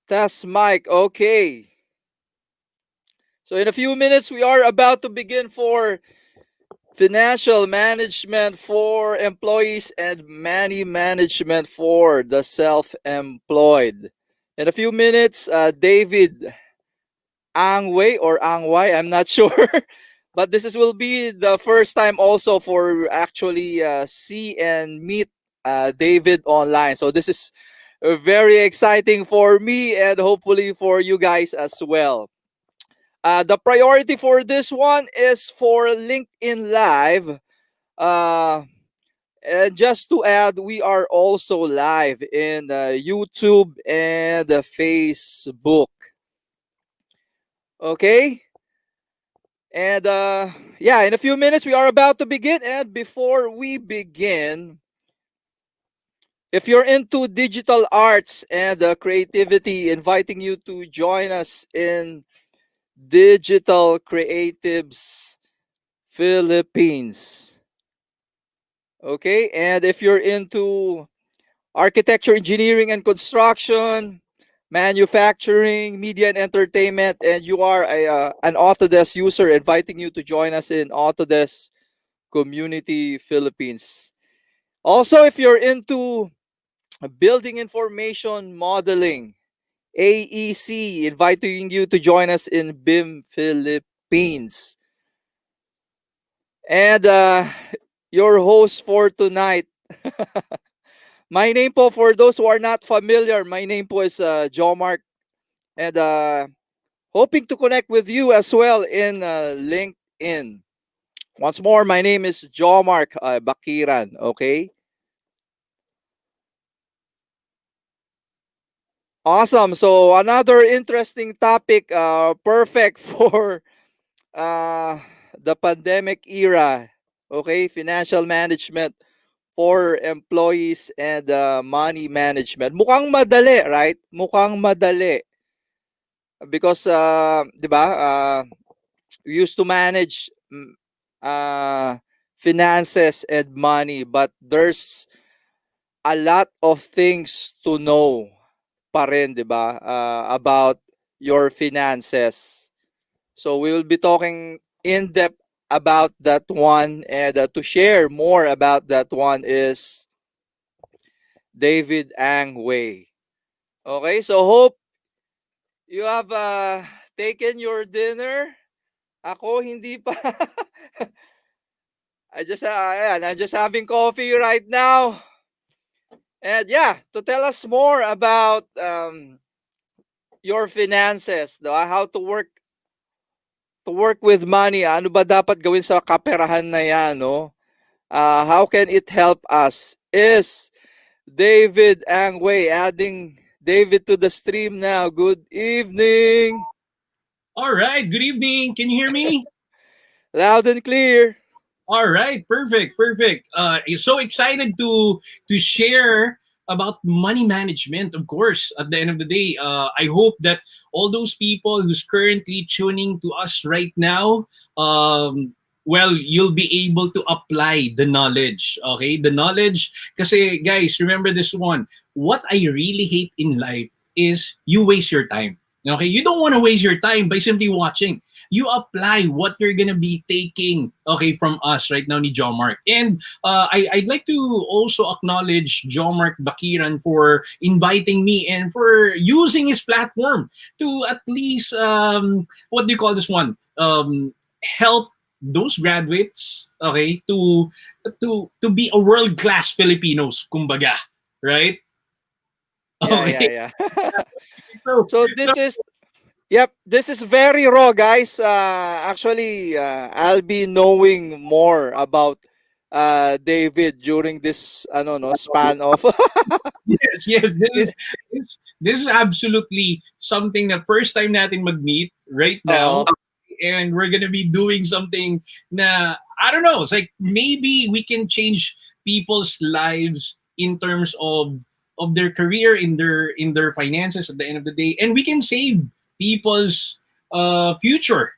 Test mic. Okay. So in a few minutes, we are about to begin for financial management for employees and money management for the self-employed. In a few minutes, David Angway or Angway, I'm not sure. But will be the first time also for actually see and meet David online. So this is very exciting for me and hopefully for you guys as well. The priority for this one is for LinkedIn Live. Uh, and just to add, we are also live in YouTube and Facebook. Okay? And yeah, in a few minutes, we are about to begin. And before we begin, if you're into digital arts and creativity, inviting you to join us in Digital Creatives Philippines. Okay, and if you're into architecture, engineering, and construction, manufacturing, media, and entertainment, and you are an Autodesk user, inviting you to join us in Autodesk Community Philippines. Also, if you're into building information modeling, AEC, inviting you to join us in BIM Philippines. And your host for tonight. My name po, for those who are not familiar, my name po is Jomark. And hoping to connect with you as well in LinkedIn. Once more, my name is Jomark Bakiran, okay? Awesome. So another interesting topic, perfect for uh, the pandemic era, okay? Financial management for employees and money management. Mukhang madali, right? Mukhang madali. Because, di ba, we used to manage finances and money, but there's a lot of things to know pa rin, di ba, about your finances. So we will be talking in depth about that one, and to share more about that one is David Angway. Okay, so hope you have taken your dinner. Ako hindi pa. I'm just having coffee right now. And yeah, to tell us more about your finances, how to work with money. Ano ba dapat gawin sa kaperahan na yan, no? How can it help us? Is David Angway, adding David to the stream now. Good evening. All right. Good evening. Can you hear me? Loud and clear. All right. Perfect. Perfect. So excited to share about money management. Of course, at the end of the day, I hope that all those people who's currently tuning to us right now, well, you'll be able to apply the knowledge. Okay, the knowledge. Kasi guys, remember this one. What I really hate in life is you waste your time. Okay, you don't want to waste your time by simply watching. You apply what you're gonna be taking, okay, from us right now, ni Jomark. And I'd like to also acknowledge Jomark Bakiran for inviting me and for using his platform to at least what do you call this one? help those graduates, okay, to be a world class Filipinos, kumbaga, right? Yeah, Okay. yeah, yeah. So, So so this is, yep, this is very raw, guys. Actually, I'll be knowing more about David during this ano no span of yes, yes, yeah, this is absolutely something that first time natin mag-meet right now, uh, and we're gonna be doing something na I don't know. It's like maybe we can change people's lives in terms of their career, in their finances at the end of the day, and we can save people's future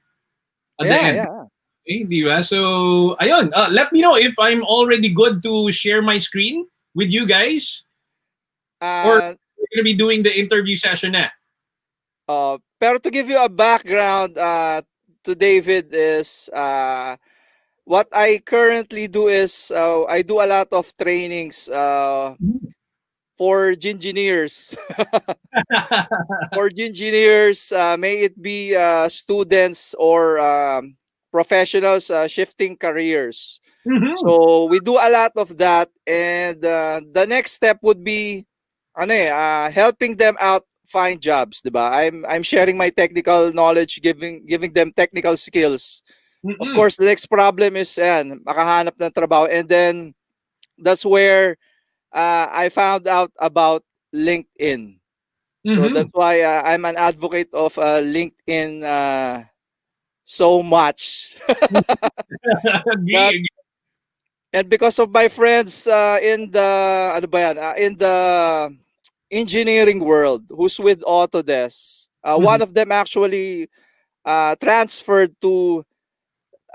at the yeah, end. yeah. Okay, di ba? So, ayun. Let me know if I'm already good to share my screen with you guys, or Uh, we're gonna be doing the interview session na. pero to give you a background to David is what I currently do is I do a lot of trainings for engineers. For engineers, may it be students or professionals shifting careers. Mhm. So we do a lot of that, and the next step would be helping them out find jobs, 'di ba? I'm sharing my technical knowledge, giving them technical skills. Of Mhm. course, the next problem is yan, makahanap ng trabaho, and then that's where I found out about LinkedIn. So Mhm. that's why I'm an advocate of LinkedIn so much. Agree, That agree. and because of my friends in the ano ba yan, in the engineering world who's with Autodesk. One Mhm. of them actually transferred to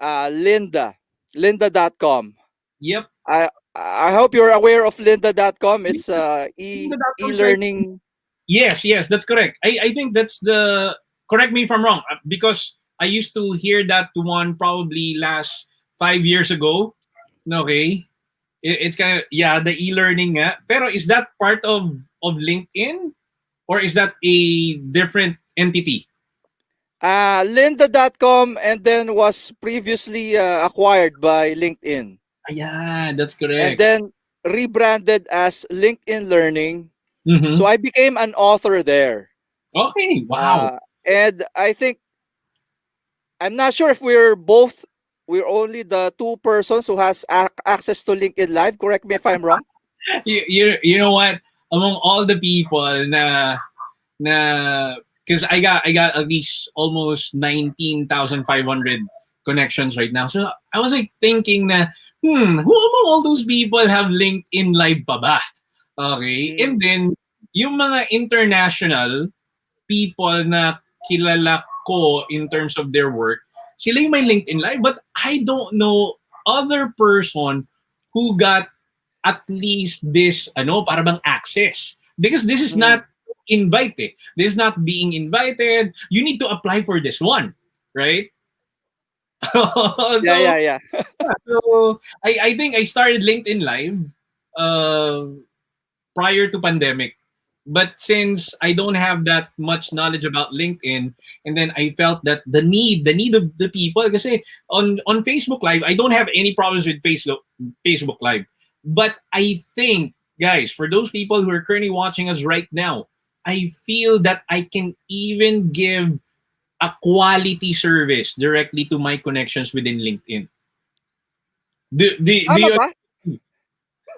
Lynda, lynda.com. Yep. I hope you're aware of lynda.com. Yeah, It's the outcomes like e-learning. yes, yes, that's correct. I think that's the correct me if I'm wrong because I used to hear that one probably last 5 years ago. Okay, it's kind of yeah the e-learning nga. Pero is that part of LinkedIn or is that a different entity? Lynda.com and then was previously acquired by LinkedIn Yeah, that's and correct. then rebranded as LinkedIn Learning. So Mm-hmm. I became an author there. Okay, wow. Uh, and I think I'm not sure if we're only the two persons who has access to LinkedIn Live. Correct me if I'm wrong. You know what? Among all the people na because I got at least almost 19,500 connections right now. So I was like thinking na who among all those people have LinkedIn Live pa ba? Okay. And Mm, then yung mga international people na kilala ko in terms of their work, sila yung may LinkedIn Live. But I don't know other person who got at least this, ano, para bang access. Because this is mm. not invite eh. This is not being invited. You need to apply for this one. Right? Yeah, So, yeah, yeah. so I think I started LinkedIn Live uh, prior to pandemic. But since I don't have that much knowledge about LinkedIn, and then I felt that the need of the people, kasi on Facebook Live, I don't have any problems with Facebook Live. But I think, guys, for those people who are currently watching us right now, I feel that I can even give a quality service directly to my connections within LinkedIn. Do Tama you ba?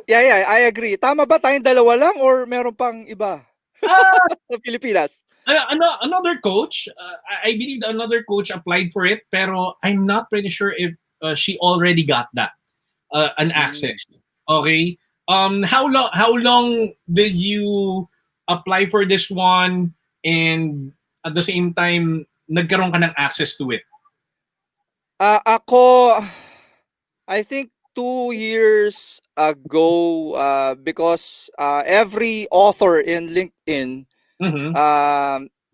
Yeah, yeah, I agree. Tama ba tayong dalawa lang or meron pang iba ah, sa Pilipinas? another coach, I believe that another coach applied for it, pero I'm not pretty sure if she already got that an Mm. access. Okay. How long did you apply for this one, and at the same time nagkaroon ka ng access to it? Ako, I think 2 years ago, because every author in LinkedIn, Mm-hmm.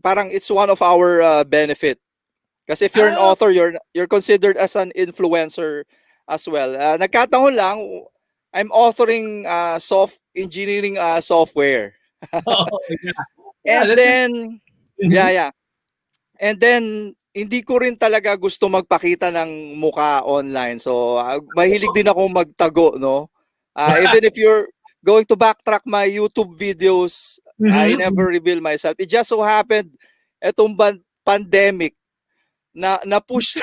parang it's one of our benefit. Kasi if you're an Ah, author, you're considered as an influencer as well. Nagkataon lang, I'm authoring soft engineering software. oh, yeah, yeah, And that's it. then, yeah, Mm-hmm. yeah. And then hindi ko rin talaga gusto magpakita ng mukha online. So, mahilig din ako magtago, no? Even if you're going to backtrack my YouTube videos, I Mhm. never reveal myself. It just so happened, etong pandemic, na-push,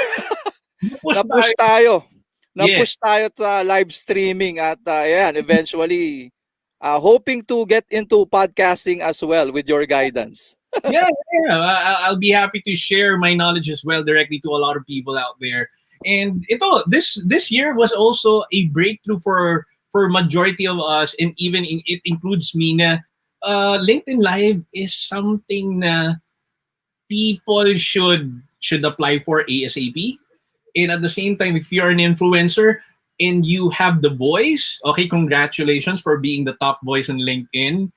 Push na-push tayo. tayo. Yes. Na-push tayo sa live streaming at ayan, eventually, hoping to get into podcasting as well with your guidance. Yeah, yeah. I'll be happy to share my knowledge as well directly to a lot of people out there. And this year was also a breakthrough for majority of us, and even it includes me. Na LinkedIn Live is something na people should apply for ASAP. And at the same time, if you're an influencer and you have the voice, okay, congratulations for being the top voice in LinkedIn,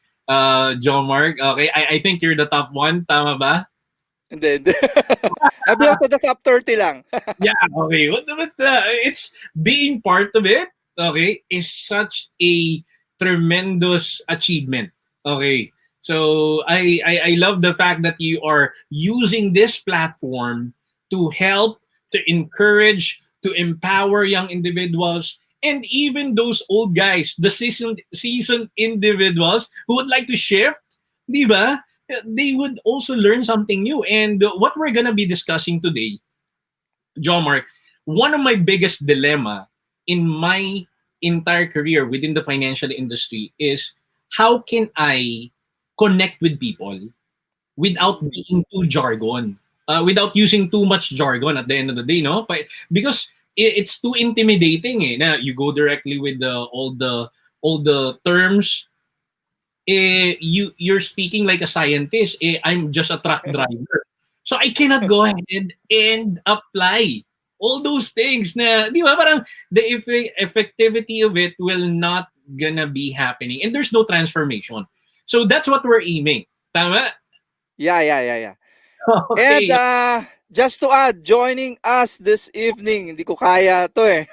John Mark. Okay, I think you're the top one, tama ba? And then, I belong to the top 30 lang. Yeah, okay. But it's being part of it, okay, is such a tremendous achievement. Okay. So I love the fact that you are using this platform to help, to encourage, to empower young individuals, and even those old guys, the seasoned individuals who would like to shift, di ba? They would also learn something new. And what we're gonna be discussing today, John Mark, one of my biggest dilemma in my entire career within the financial industry is how can I connect with people without Mm. being too jargon, without using too much jargon at the end of the day, no? Because it's too intimidating. Eh. Na you go directly with all the terms. You're speaking like a scientist. I'm just a truck driver. So I cannot go ahead and apply all those things na, di ba, parang the effectivity of it will not gonna be happening. And there's no transformation. So that's what we're aiming. Tama? Yeah. And Okay. just to add, joining us this evening, hindi ko kaya to eh.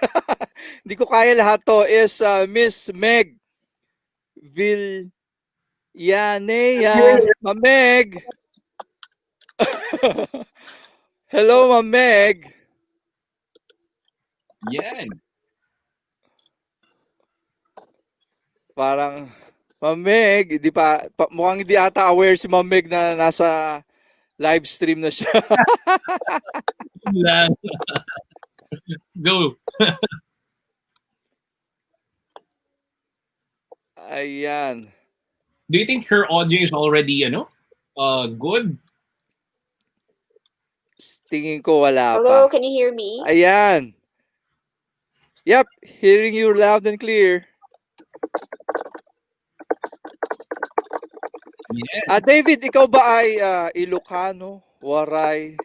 Hindi ko kaya lahat to is Miss Meg Villanea. Ma'am Meg. Hello, Ma'am Meg. Yan. Parang, Ma'am Meg, mukhang hindi ata aware si Ma'am Meg na nasa live stream na siya. Yun lang. Go. Ayan. Do you think her audio is already, good? Tingin ko wala Hello, pa. can you hear me? Ayan. Yep, hearing you loud and clear. Yeah. David, ikaw ba ay Ilocano, Waray?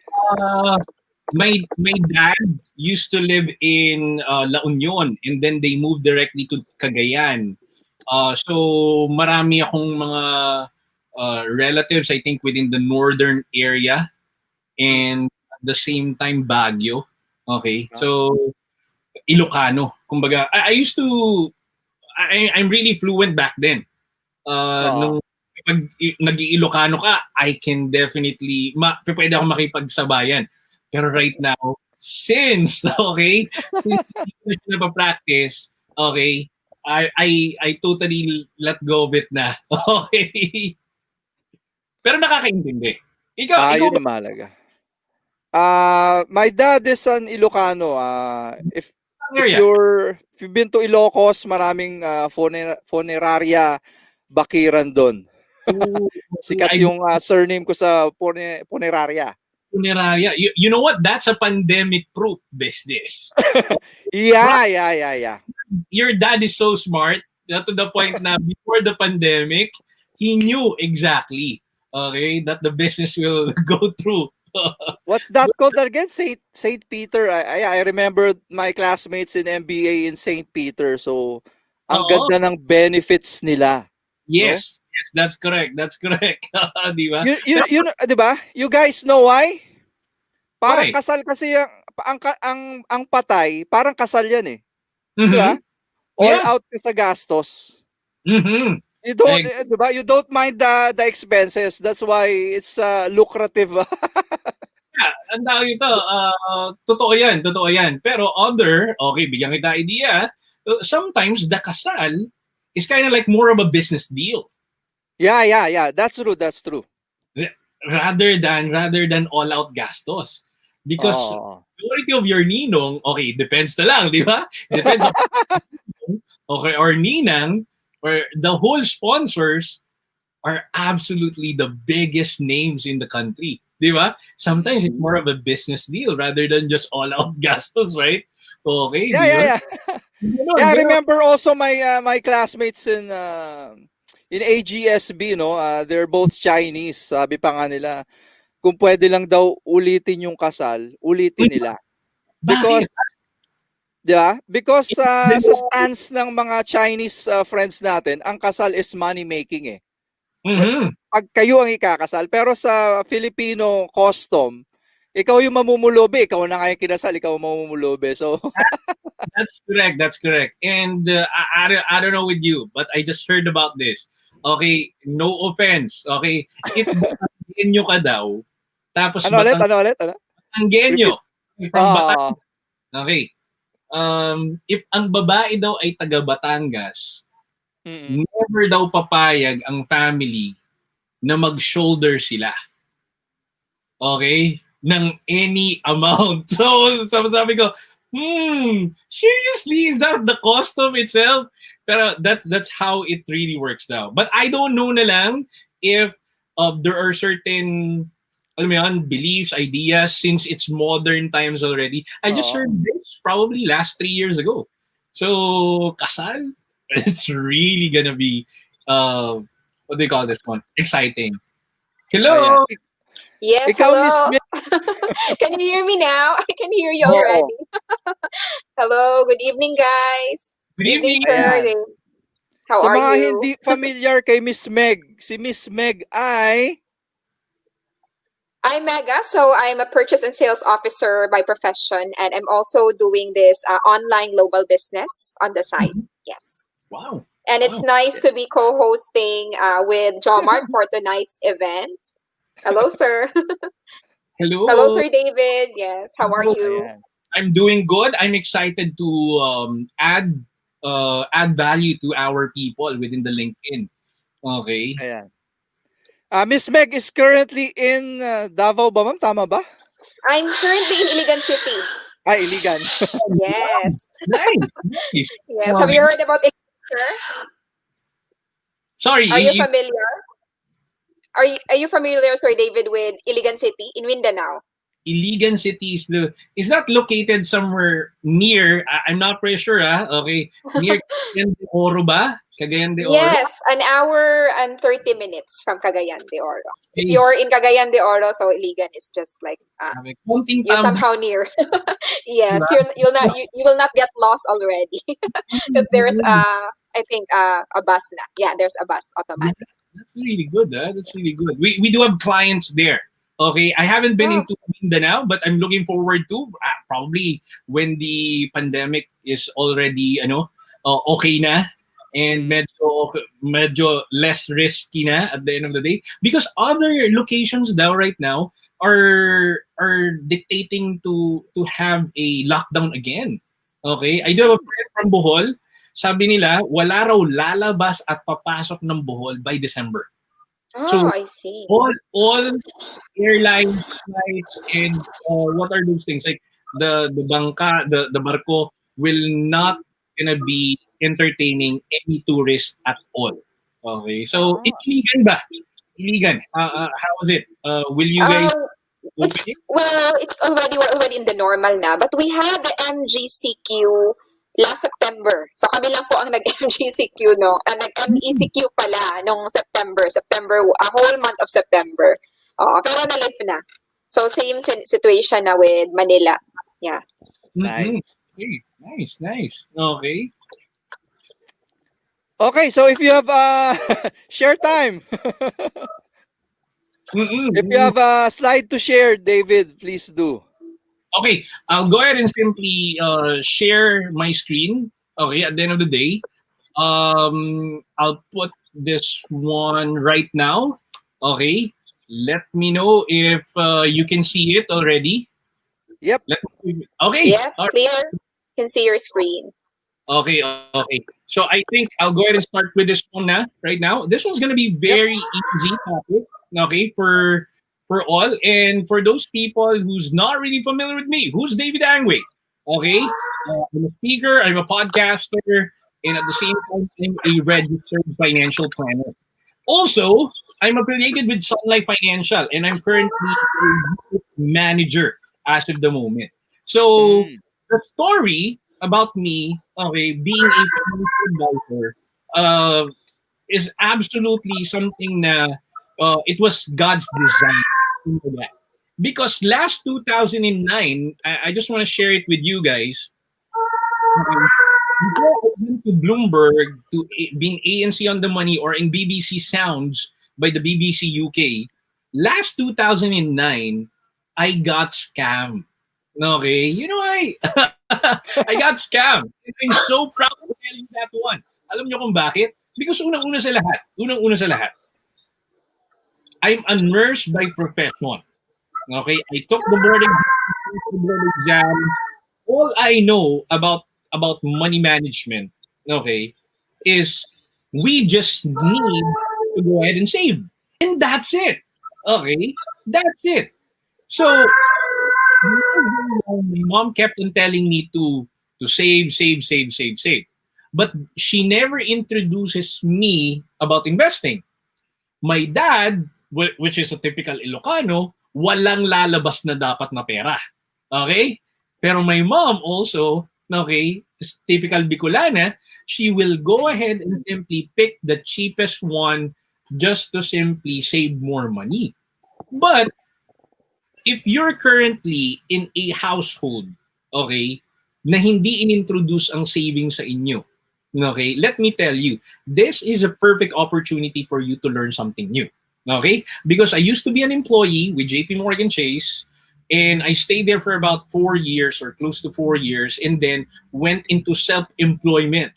My dad used to live in La Union, and then they moved directly to Cagayan. So marami akong mga relatives, I think, within the northern area, and at the same time Baguio. Okay, so Ilocano. Kumbaga, I used to, I'm really fluent back then. Oo. Nung pag nag-Ilocano ka, I can definitely, pwede ako makipagsabayan. Pero right now, since, okay, since hindi ko na siya napapractice, okay, I totally let go of it na. Okay. Pero nakakaintindi. Ikaw Yun ba? yung mahalaga. My dad is an Ilocano. Ang area? If you've been to Ilocos, maraming funeraria bakiran doon. Ooh, Sikat I yung surname ko sa funeraria. funeraria. You know what? That's a pandemic-proof business. Yeah. Your dad is so smart to the point na before the pandemic, he knew exactly, okay, that the business will go through. What's that called again? Saint Peter. I remember my classmates in MBA in Saint Peter. So, ang Oo. ganda ng benefits nila. No? Yes, that's correct. That's correct. Di ba? Di ba? You guys know why? Parang Why? kasal kasi ang patay, parang kasal yan eh. Di ba? Mm-hmm. All Yeah. out ka sa gastos. Mm-hmm. You don't, di ba? You don't mind the expenses. That's why it's lucrative. Yeah. ang tawag ito, totoo yan. Pero okay, bigyan kita idea, sometimes the kasal is kind of like more of a business deal. Yeah. That's true. That's true. Rather than all out gastos. Because Oh. majority of your ninong, okay, depends na lang, di ba? Depends on, okay, or ninang, or the whole sponsors are absolutely the biggest names in the country. Di ba? Sometimes it's Mhm. more of a business deal rather than just all out gastos, right? Okay, Yeah, di yeah, ba? yeah. Ganon, Yeah, I ganon. remember also my classmates in AGSB, no. They're both Chinese. Sabi pa nga nila, kung pwede lang daw ulitin yung kasal, ulitin nila. Bakit? Because, di ba? Because sa stance ng mga Chinese friends natin, ang kasal is money making eh. Mm-hmm. Pag kayo ang ikakasal, pero sa Filipino custom, ikaw yung mamumulubi, ikaw na nga yung kinasal, ikaw ang mamumulubi. So, That's correct. That's correct. And I don't know with you, but I just heard about this. Okay, no offense. Okay, if Batanggenyo ka daw, tapos ano ulit, ano? Repeat. Batanggenyo from Ah, Batangas. Okay. If ang babae daw ay taga Batangas, mm. never daw papayag ang family na mag-shoulder sila. Okay? Ng any amount. So sabi ko, seriously, is that the custom itself? Pero that's how it really works now. But I don't know na lang if there are certain, alam mo yun, beliefs, ideas, since it's modern times already. I just Oo. heard this probably last 3 years ago. So, kasal, it's really gonna be, what do you call this one? Exciting. Ayan. Hello! Yes, Ikaw, Miss hello. Smith. Can you hear me now? I can hear you Oo. already. Hello, good evening, guys. Good Evening, evening! sir. Ayan. How Sa are mga you? hindi familiar kay Miss Meg, si Miss Meg ay I'm Mega, so I'm a purchase and sales officer by profession, and I'm also doing this online global business on the side. Mhm. Yes. Wow. And it's Wow. nice to be co-hosting with Jomart for tonight's event. Hello, sir. Hello. Hello, Sir David. Yes. How are Hello. you? ayan. I'm doing good. I'm excited to add value to our people within the LinkedIn. Okay. Ayan. Miss Meg is currently in Davao ba, ma'am? Tama ba? I'm currently in Iligan City. Iligan. Yes. Nice. Nice. Yes. Have you heard about it, sir? Sorry. Are you familiar? Are you familiar, Sir David, with Iligan City in Mindanao? Iligan City is that located somewhere near? I'm not pretty sure. Okay. Near Cagayan de Oro ba? Cagayan de Oro. Yes, an hour and 30 minutes from Cagayan de Oro. If Yes. you're in Cagayan de Oro, so Iligan is just like Konting you're tambay. somehow near. Yes, Diba? you will not get lost already because there's I think a bus na. Yeah, there's a bus automatic. That's really good. That's really good. We do have clients there. Okay, I haven't been Oh. into Mindanao, but I'm looking forward to probably when the pandemic is already okay na and medyo less risky na at the end of the day, because other locations daw right now are dictating to have a lockdown again. Okay, I do have a friend from Bohol. Sabi nila, wala raw lalabas at papasok ng Bohol by December. Oh, So I see. all airline flights and what are those things like the bangka, the barko will not gonna be entertaining any tourists at all. Okay, so iligan ba? Iligan. How is it? Will you guys open it? We're already in the normal na, but we had the MGCQ last September. So kami lang po ang nag-MGCQ, no? Nag-MECQ pala nung September, a whole month of September. Pero na-lift na. So same situation na with Manila. Yeah. Nice. Okay. Nice. Okay. Okay, so if you have share time. If you have a slide to share, David, please do. Okay, I'll go ahead and simply share my screen. Okay, at the end of the day, I'll put this one right now. Okay, Let me know if you can see it already. Yep. Okay. Yep, All right. clear. Can see your screen. Okay. So I think I'll go ahead and start with this one now, right now. This one's gonna be Yep. very easy topic, okay, for all. And for those people who's not really familiar with me, who's David Angway? Okay, I'm a speaker, I'm a podcaster, and at the same time, I'm a registered financial planner. Also, I'm affiliated with Sunlight Financial, and I'm currently a unit manager as of the moment. So Mm. the story about me, okay, being a financial advisor, uh, is absolutely something na it was God's design into that. Because last 2009, I just want to share it with you guys. Okay, before I went to Bloomberg to being ANC on the money or in BBC Sounds by the BBC UK, last 2009, I got scammed. Okay, you know I got scammed. And I'm so proud to tell you that one. Alam niyo kung bakit? Because unang-una sa lahat, I'm a nurse by profession. Okay, I took the board exam. All I know about money management, okay, is we just need to go ahead and save, and that's it. Okay, that's it. So my mom kept on telling me to save, but she never introduces me about investing. My dad, which is a typical Ilocano, walang lalabas na dapat na pera. Okay? Pero my mom also, okay, is typical Bicolana, she will go ahead and simply pick the cheapest one just to simply save more money. But if you're currently in a household, okay, na hindi inintroduce ang savings sa inyo, okay, let me tell you, this is a perfect opportunity for you to learn something new. Okay? Because I used to be an employee with JP Morgan Chase, and I stayed there for about 4 years or close to 4 years and then went into self-employment.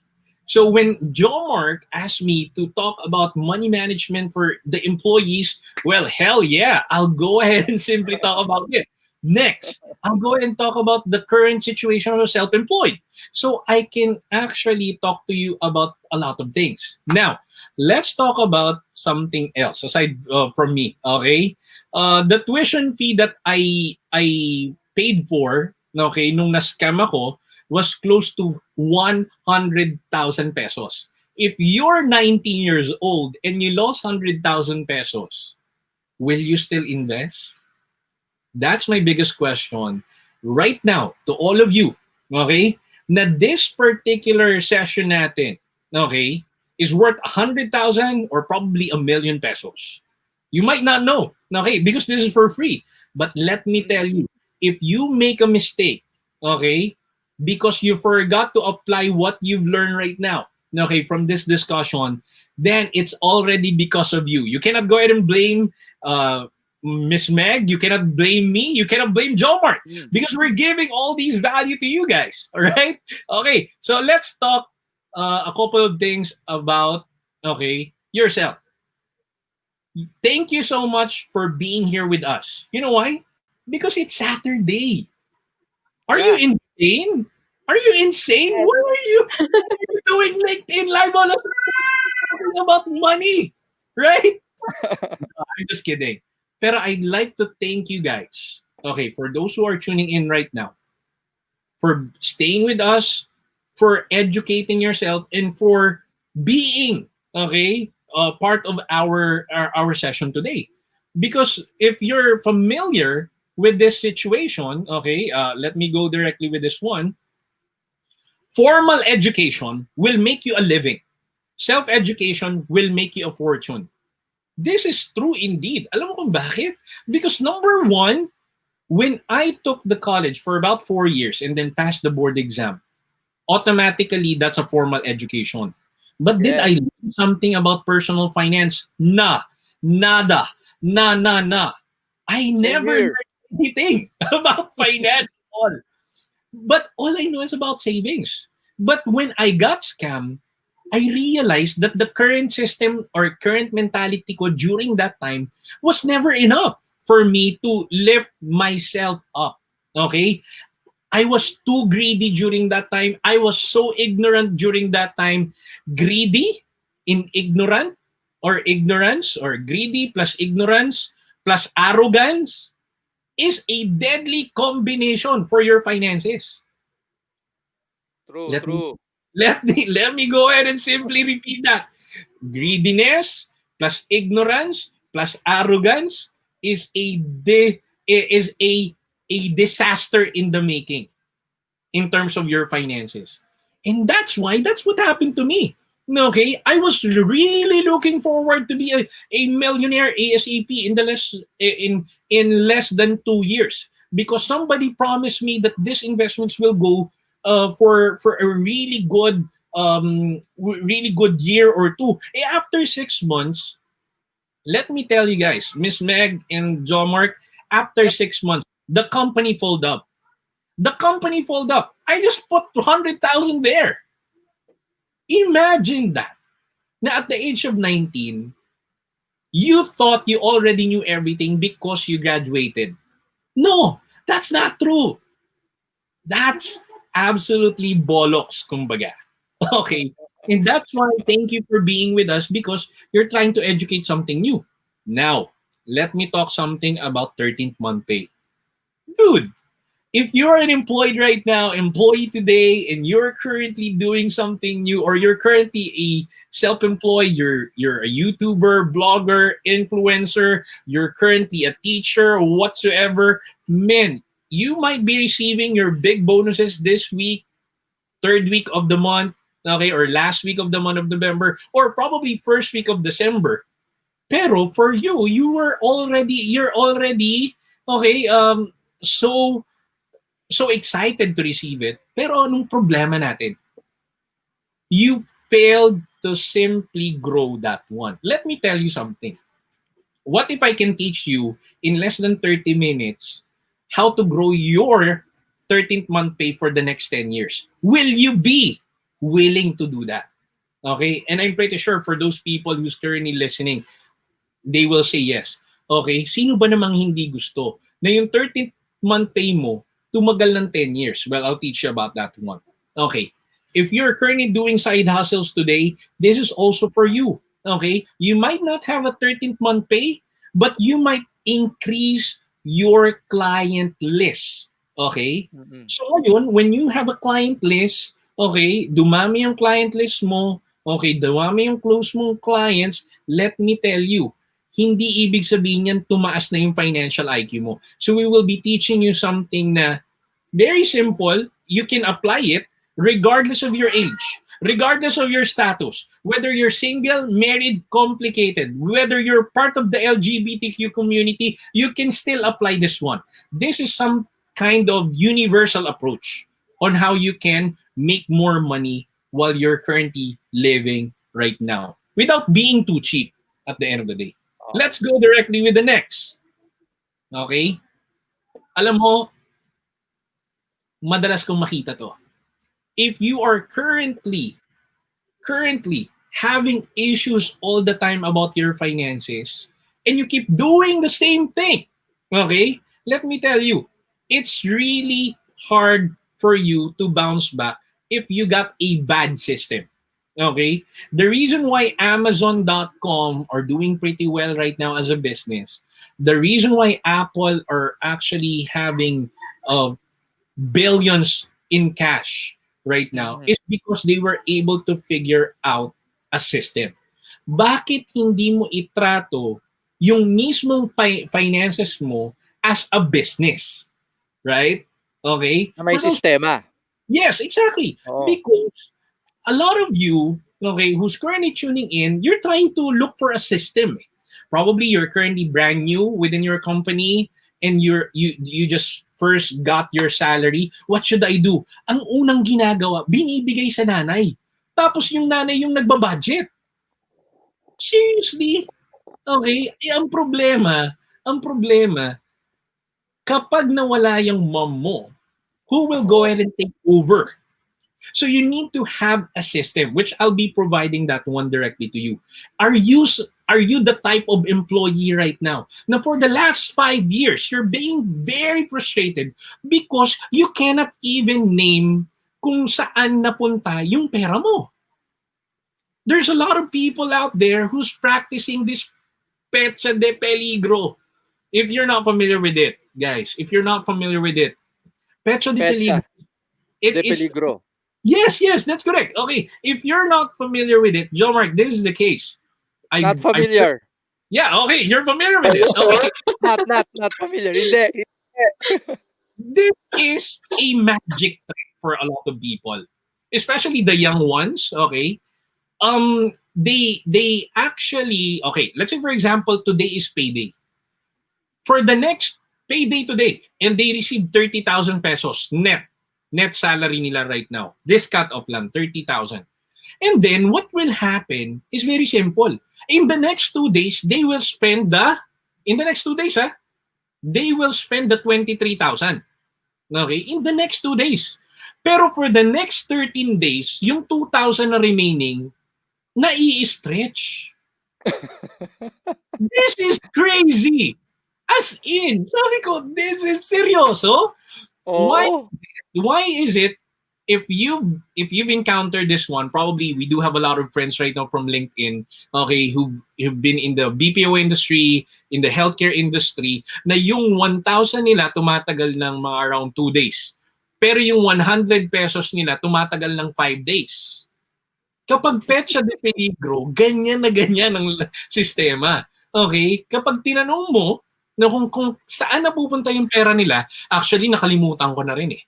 So when Joe Mark asked me to talk about money management for the employees, well, hell yeah, I'll go ahead and simply talk about it. Next, I'll go ahead and talk about the current situation of self-employed. So I can actually talk to you about a lot of things. Now, let's talk about something else aside from me, okay? The tuition fee that I paid for, okay, nung na-scam ako, was close to 100,000 pesos. If you're 19 years old and you lost 100,000 pesos, will you still invest? That's my biggest question right now to all of you. Okay? Na this particular session natin, okay, is worth 100,000 or probably a million pesos. You might not know, okay, because this is for free. But let me tell you, if you make a mistake, okay, because you forgot to apply what you've learned right now, okay, from this discussion, then it's already because of you. You cannot go ahead and blame Miss Meg. You cannot blame me. You cannot blame Joe Mark Mm. because we're giving all these value to you guys. All right. Okay. So let's talk a couple of things about okay yourself. Thank you so much for being here with us. You know why? Because it's Saturday. Are you Yeah. insane? Are you insane? Yes. What are you doing LinkedIn live on us talking about money? Right? I'm just kidding. Pero I'd like to thank you guys. Okay, for those who are tuning in right now, for staying with us, for educating yourself, and for being okay part of our session today. Because if you're familiar with this situation, okay, let me go directly with this one. Formal education will make you a living. Self-education will make you a fortune. This is true indeed. Alam mo kung bakit? Because number one, when I took the college for about 4 years and then passed the board exam, automatically that's a formal education. But did Yes. I learn something about personal finance? Nah, nada, na. I Same never here. learned anything about finance at all. But all I know is about savings. But when I got scammed, I realized that the current system or current mentality ko during that time was never enough for me to lift myself up. Okay? I was too greedy during that time. I was so ignorant during that time. Greedy in ignorant or ignorance, or greedy plus ignorance plus arrogance is a deadly combination for your finances. True, Let me true. let me go ahead and simply repeat that. Greediness plus ignorance plus arrogance is a disaster in the making in terms of your finances. And that's what happened to me. Okay, I was really looking forward to be a millionaire ASAP in less than 2 years, because somebody promised me that these investments will go for a really good year or two. After 6 months, let me tell you guys, Miss Meg and John Mark, after Yep. 6 months, the company folded up. The company fold up. I just put 200,000 there. Imagine that. Na at the age of 19, you thought you already knew everything because you graduated. No, that's not true. That's absolutely bollocks, kumbaga. Okay. And that's why thank you for being with us, because you're trying to educate something new. Now, let me talk something about 13th month pay. Dude, if you're an employed right now, employee today, and you're currently doing something new, or you're currently a self-employed, you're a YouTuber, blogger, influencer, you're currently a teacher or whatsoever, man, you might be receiving your big bonuses this week, third week of the month, okay, or last week of the month of November, or probably first week of December. Pero for you, you're already okay, so excited to receive it. Pero anong problema natin? You failed to simply grow that one. Let me tell you something. What if I can teach you in less than 30 minutes how to grow your 13th month pay for the next 10 years? Will you be willing to do that? Okay? And I'm pretty sure for those people who's currently listening, they will say yes. Okay? Sino ba namang hindi gusto na yung 13th month pay mo tumagal ng 10 years? Well, I'll teach you about that one. Okay. If you're currently doing side hustles today, this is also for you. Okay? You might not have a 13th month pay, but you might increase your client list. Okay? Mm-mm. So ngayon, when you have a client list, okay, dumami yung client list mo, okay, dumami yung close mong clients, let me tell you, hindi ibig sabihin yan tumaas na yung financial IQ mo. So we will be teaching you something na very simple. You can apply it regardless of your age, regardless of your status, whether you're single, married, complicated, whether you're part of the LGBTQ community, you can still apply this one. This is some kind of universal approach on how you can make more money while you're currently living right now without being too cheap at the end of the day. Okay. Let's go directly with the next. Okay? Alam mo, madalas kong makita to. If you are currently having issues all the time about your finances, and you keep doing the same thing, okay? Let me tell you, it's really hard for you to bounce back if you got a bad system. Okay? The reason why Amazon.com are doing pretty well right now as a business, the reason why Apple are actually having billions in cash right now Mm-mm. is because they were able to figure out a system. Bakit hindi mo itrato yung mismong finances mo as a business? Right? Okay? Na may For those, sistema. yes, exactly. Oo. Because a lot of you, okay, who's currently tuning in, you're trying to look for a system. Probably you're currently brand new within your company, and you just first got your salary. What should I do? Ang unang ginagawa, binibigay sa nanay. Tapos yung nanay yung nagbabudget. Seriously? Okay? Ang problema, kapag nawala yung mom mo, who will go Oo. ahead and take over? So you need to have a system, which I'll be providing that one directly to you. Are you the type of employee right now? Now, for the last 5 years, you're being very frustrated because you cannot even name kung saan napunta yung pera mo. There's a lot of people out there who's practicing this petsa de peligro. If you're not familiar with it, guys, if you're not familiar with it, petsa de Petsa peligro, it de is. peligro. Yes, that's correct. Okay, if you're not familiar with it, John Mark, this is the case. Not familiar. Yeah, okay, you're familiar with Are it. you sure? Okay, Not familiar. Hindi. this is a magic trick for a lot of people, especially the young ones. Okay, they actually, okay. Let's say for example, today is payday. For the next payday today, and they receive 30,000 pesos net salary nila right now. This cut off lang 30,000. And then what will happen is very simple. In the next 2 days, they will spend they will spend the 23,000. Okay? In the next 2 days. Pero for the next 13 days, yung 2,000 na remaining, nai-stretch. This is crazy. As in, sabi ko, this is seryoso? Why? Oo. Why is it if you've encountered this one, probably we do have a lot of friends right now from LinkedIn, okay, who've been in the BPO industry, in the healthcare industry, na yung 1,000 nila tumatagal ng mga around 2 days. Pero yung 100 pesos nila tumatagal ng 5 days. Kapag petsa de peligro, ganyan na ganyan ang sistema. Okay? Kapag tinanong mo na kung saan napupunta yung pera nila, actually nakalimutan ko na rin eh.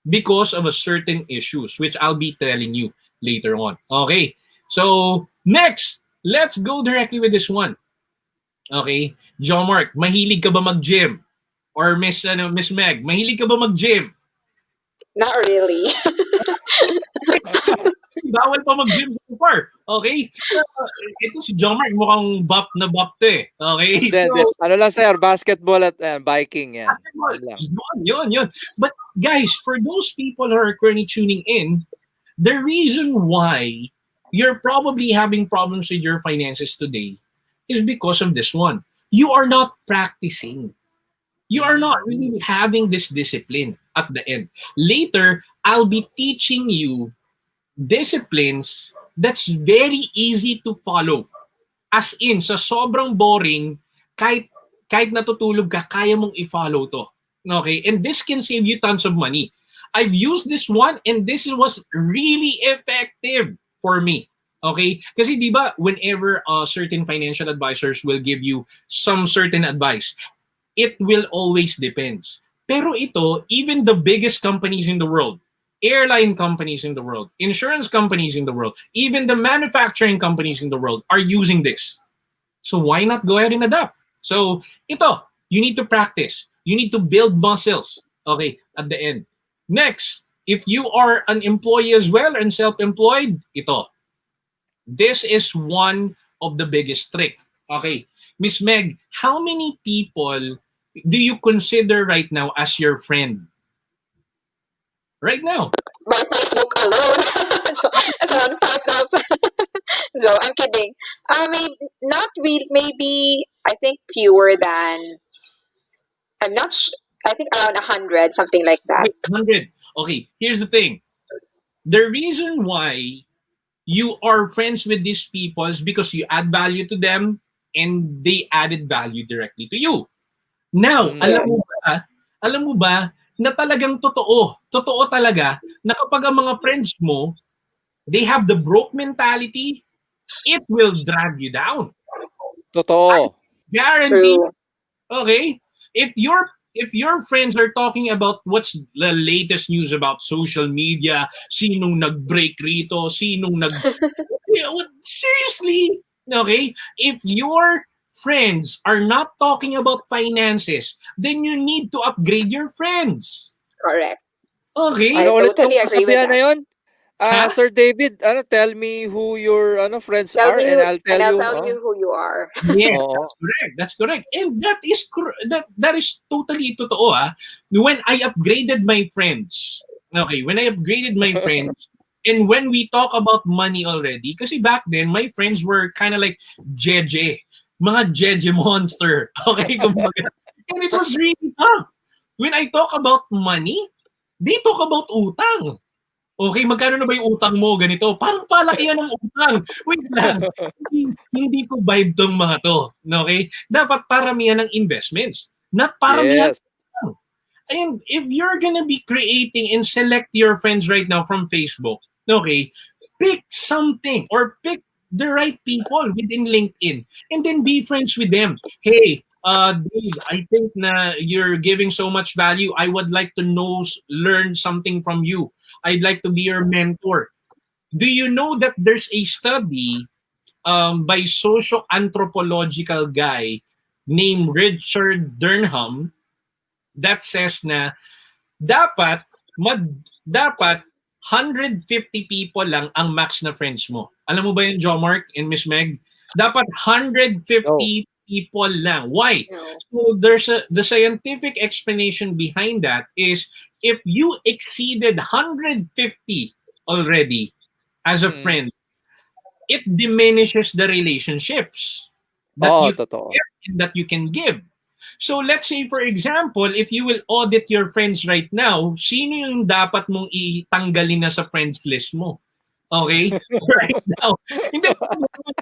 Because of a certain issues, which I'll be telling you later on. Okay? So, next, let's go directly with this one. Okay? John Mark, mahilig ka ba mag-gym? Or Miss Meg, mahilig ka ba mag-gym? Not really. Bawal pa mag-gym so far. Okay? Ito si John Mark, mukhang bop na bop to eh. Okay? Hindi. Ano lang sir, basketball at biking yan. Basketball. Yun lang. Yun. But guys, for those people who are currently tuning in, the reason why you're probably having problems with your finances today is because of this one. You are not practicing. You are not really having this discipline at the end. Later, I'll be teaching you disciplines that's very easy to follow. As in, sa sobrang boring, kahit natutulog ka, kaya mong i-follow to. Okay? And this can save you tons of money. I've used this one and this was really effective for me. Okay? Kasi di ba, whenever certain financial advisors will give you some certain advice, it will always depends. Pero ito, even the biggest companies in the world, airline companies in the world, insurance companies in the world, even the manufacturing companies in the world are using this. So why not go ahead and adapt? So ito, you need to practice. You need to build muscles. Okay, at the end. Next, if you are an employee as well and self-employed, ito. This is one of the biggest trick. Okay, Miss Meg, how many people do you consider right now as your friend? Right now. By Facebook alone. It's around 5,000. So, I'm kidding. Maybe, not really, maybe, I think fewer than, I'm not sure, I think around 100, something like that. 100. Okay, here's the thing. The reason why you are friends with these people is because you add value to them and they added value directly to you. Now, alam mo ba na talagang totoo talaga na kapag ang mga friends mo, they have the broke mentality, it will drag you down. Totoo. Guarantee. True. Okay? If your friends are talking about what's the latest news about social media, sinong nag-break rito, seriously, okay? If your friends are not talking about finances, then you need to upgrade your friends. Correct. Okay? I totally agree with kasabihan na that. yun? Huh? Sir David, tell me who your friends Tell are me and who, I'll and I'll tell tell you. you who you are. Yes, Oo. that's correct. And that is totally totoo. When I upgraded my friends, And when we talk about money already, kasi back then, my friends were kind of like jeje. Mga jeje monster. Okay? Kumbaga. And it was really tough. When I talk about money, they talk about utang. Okay, magkano na ba yung utang mo? Ganito. Parang palakihan ng utang. Wait lang. Hindi ko vibe tong mga to. Okay? Dapat paramihan ng investments. Not paramihan Yes. ng utang. And if you're gonna be creating and select your friends right now from Facebook, okay, pick something or pick the right people within LinkedIn and then be friends with them. Hey, Dave, I think na you're giving so much value. I would like to learn something from you. I'd like to be your mentor. Do you know that there's a study by socio-anthropological guy named Richard Durham that says na dapat dapat 150 people lang ang max na friends mo. Alam mo ba yun, Jo Mark and Miss Meg? Dapat 150 people lang. Why? No. So the scientific explanation behind that is if you exceeded 150 already as a friend, it diminishes the relationships that you totoo. can and that you can give. So let's say for example, if you will audit your friends right now, sino yung dapat mong itanggalin na sa friends list mo? Okay? Right now. Hindi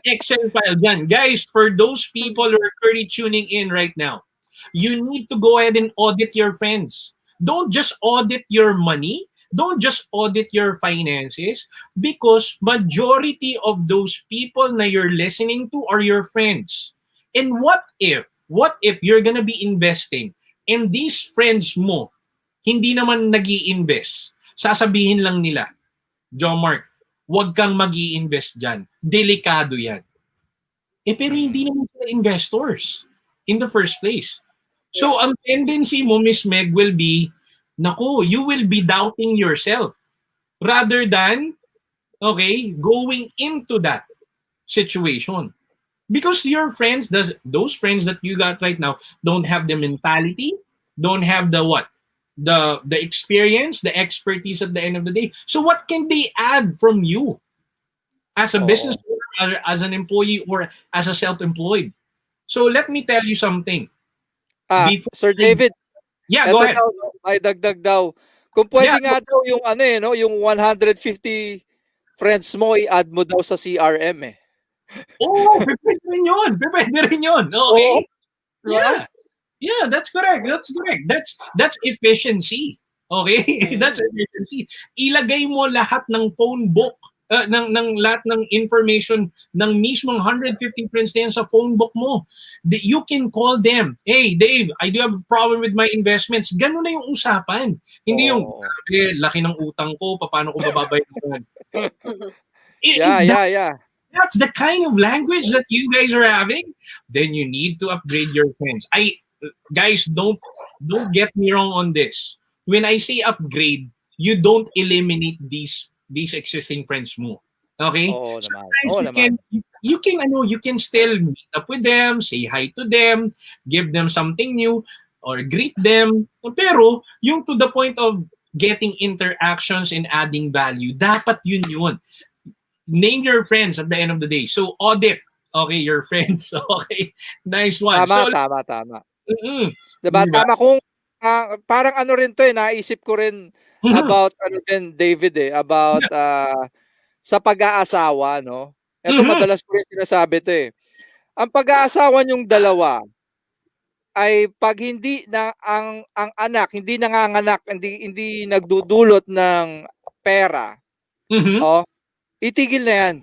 Excel file dyan. Guys, for those people who are currently tuning in right now, you need to go ahead and audit your friends. Don't just audit your money. Don't just audit your finances because majority of those people na you're listening to are your friends. And what if you're gonna be investing and these friends mo hindi naman nag-i-invest? Sasabihin lang nila, John Mark, huwag kang mag-i-invest dyan. Delikado yan. Pero hindi naman sila investors in the first place. So ang tendency mo, Miss Meg, will be, naku, you will be doubting yourself rather than, okay, going into that situation. Because your friends, those friends that you got right now, don't have the mentality, don't have the what? The experience, the expertise at the end of the day. So what can they add from you as a business owner, as an employee, or as a self-employed? So let me tell you something. Sir David, Yeah, go ahead. daw, may dagdag daw. Kung pwede nga daw yung yung 150 friends mo i-add mo daw sa CRM eh. Oh, pwede rin yun. Pwede rin yun. Okay? Diba? Yeah, that's correct. That's correct. That's efficiency. Okay? That's efficiency. Ilagay mo lahat ng phone book, ng lahat ng information ng mismong 150 friends na yan sa phone book mo. You can call them. Hey, Dave, I do have a problem with my investments. Ganun na yung usapan. Hindi yung, laki ng utang ko, paano ko babayaran? Yeah. That's the kind of language that you guys are having. Then you need to upgrade your friends. Guys, don't get me wrong on this. When I say upgrade, you don't eliminate these existing friends mo. Okay? Sometimes you can still meet up with them, say hi to them, give them something new, or greet them. Pero yung to the point of getting interactions and adding value, dapat yun. Name your friends at the end of the day. So audit, okay, your friends. Okay, nice one. Tama. Diba? Tama kung parang rin to naisip ko rin about David about sa pag-aasawa, no? Ito madalas ko rin sinasabi to eh. Ang pag-aasawa yung dalawa ay pag hindi na ang anak hindi nanganganak, hindi nagdudulot ng pera. Itigil na yan.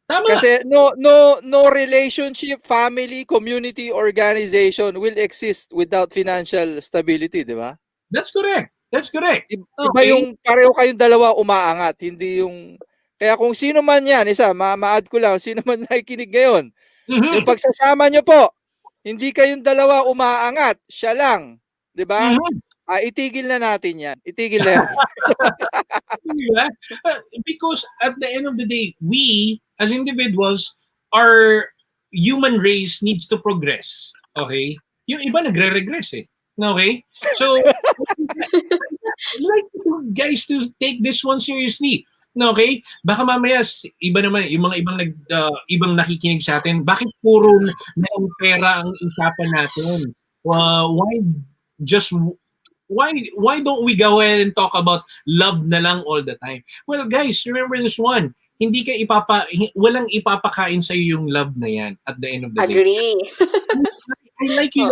Tama. Kasi no relationship, family, community, organization will exist without financial stability, di ba? That's correct. Iba yung pareho kayong dalawa umaangat, hindi yung kaya kung sino man yan, ma-add ko lang, sino man nakikinig ngayon, yung pagsasama nyo po, hindi kayong dalawa umaangat, siya lang, di ba? Itigil na natin yan. Itigil na yan. Because at the end of the day, we as individuals, our human race needs to progress. Okay? Yung iba nagre-regress eh. Okay? So I'd like you guys to take this one seriously. No, okay? Baka mamaya iba naman yung mga ibang nakikinig sa atin. Bakit puro merong pera ang usapan natin? Why just why don't we go ahead and talk about love na lang all the time? Well, guys, remember this one. Hindi ka walang ipapakain sa yung love na yan at the end of the day. Agree. I like you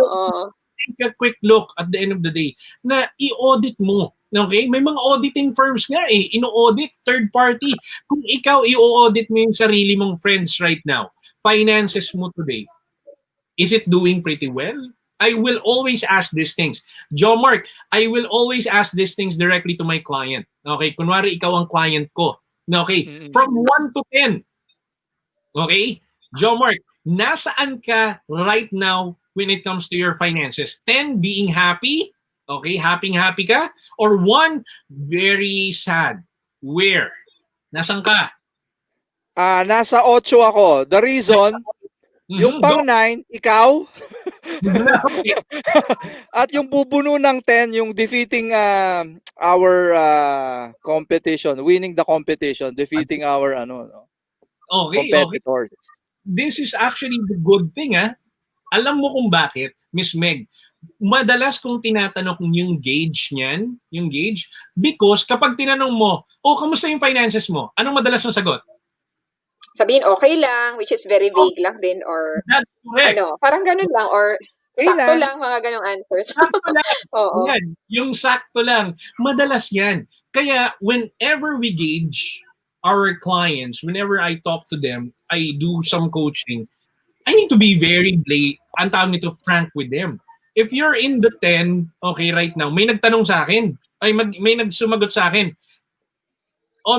take a quick look at the end of the day na i-audit mo. Okay? May mga auditing firms nga ino-audit third party. Kung ikaw i-audit mo yung sarili mong friends right now, finances mo today, is it doing pretty well? I will always ask these things. Joe Mark, I will always ask these things directly to my client. Okay? Kunwari ikaw ang client ko. Okay? From 1 to 10. Okay? Joe Mark, nasaan ka right now when it comes to your finances? 10, being happy. Okay, happy ka? Or 1, very sad. Where? Nasaan ka? Nasa 8 ako. The reason, yung pang 9, ikaw. At yung bubuno ng 10, yung defeating our competition, winning the competition, defeating our competitors. This is actually the good thing, Alam mo kung bakit, Miss Meg? Madalas kong tinatanong yung gauge niyan, because kapag tinanong mo, kamusta yung finances mo? Anong madalas na sagot? Sabihin, okay lang, which is very vague lang din, or that's correct. Parang ganun lang, or sakto lang, mga ganong answers. Sakto lang. Oo. Yan, yung sakto lang. Madalas yan. Kaya whenever we gauge our clients, whenever I talk to them, I do some coaching, I need to be very frank with them. If you're in the 10, okay, right now, may nagtanong sa akin, may nagsumagot sa akin,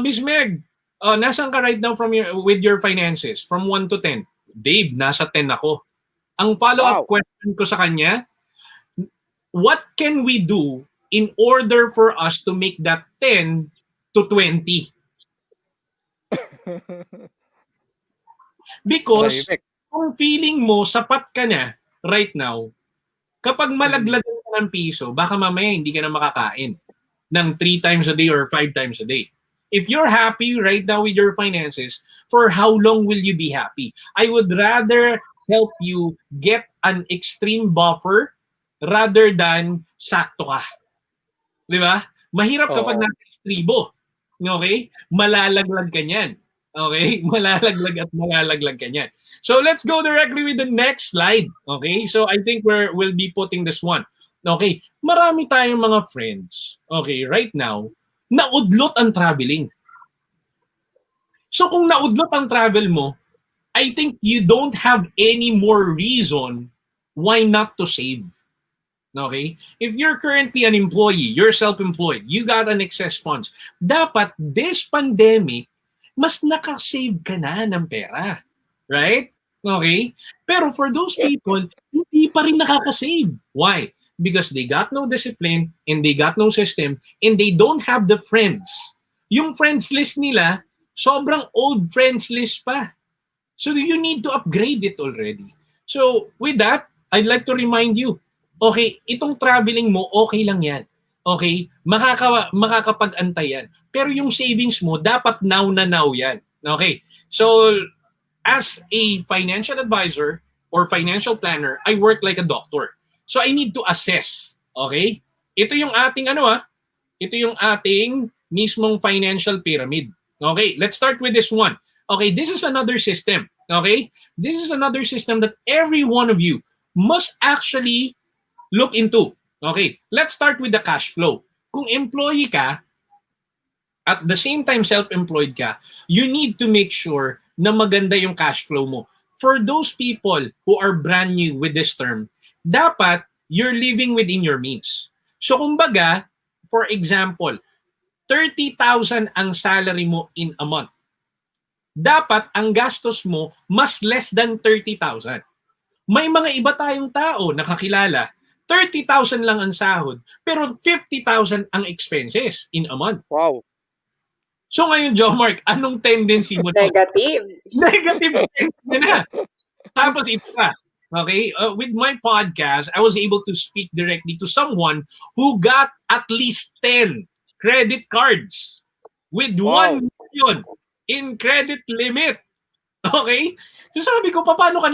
Miss Meg, nasaan ka right now with your finances? From 1 to 10. Dave, nasa 10 ako. Ang follow-up question ko sa kanya, what can we do in order for us to make that 10 to 20? Because kung feeling mo sapat ka na right now, kapag malaglagan ka ng piso, baka mamaya hindi ka na makakain ng 3 times a day or 5 times a day. If you're happy right now with your finances, for how long will you be happy? I would rather help you get an extreme buffer rather than sakto ka. Di ba? Mahirap kapag nasa istribo. Okay? Malalaglag ka niyan. Okay? Malalaglag ka niyan. So let's go directly with the next slide. Okay? So I think we'll be putting this one. Okay? Marami tayong mga friends. Okay? Right now, naudlot ang traveling. So kung naudlot ang travel mo, I think you don't have any more reason why not to save. Okay? If you're currently an employee, you're self-employed, you got an excess funds, dapat this pandemic, mas nakasave ka na ng pera. Right? Okay? Pero for those people, hindi pa rin nakakasave. Why? Because they got no discipline and they got no system and they don't have the friends. Yung friends list nila, sobrang old friends list pa. So you need to upgrade it already. So with that, I'd like to remind you, okay, itong traveling mo, okay lang yan. Okay? Makakapag-antay yan. Pero yung savings mo, dapat now na now yan. Okay? So as a financial advisor or financial planner, I work like a doctor. So I need to assess. Okay? Ito yung ating ito yung ating mismong financial pyramid. Okay? Let's start with this one. Okay, this is another system. Okay? This is another system that every one of you must actually look into. Okay? Let's start with the cash flow. Kung employee ka, at the same time self-employed ka, you need to make sure na maganda yung cash flow mo. For those people who are brand new with this term, dapat you're living within your means. So kumbaga, for example, 30,000 ang salary mo in a month. Dapat ang gastos mo mas less than 30,000. May mga iba tayong tao nakakilala, 30,000 lang ang sahod, pero 50,000 ang expenses in a month. Wow. So ngayon, Joe Mark, anong tendency mo? Negative. Negative tendency na. Tapos ito pa. Okay? With my podcast, I was able to speak directly to someone who got at least 10 credit cards with Wow. 1 million in credit limit. Okay? So sabi ko, paano ka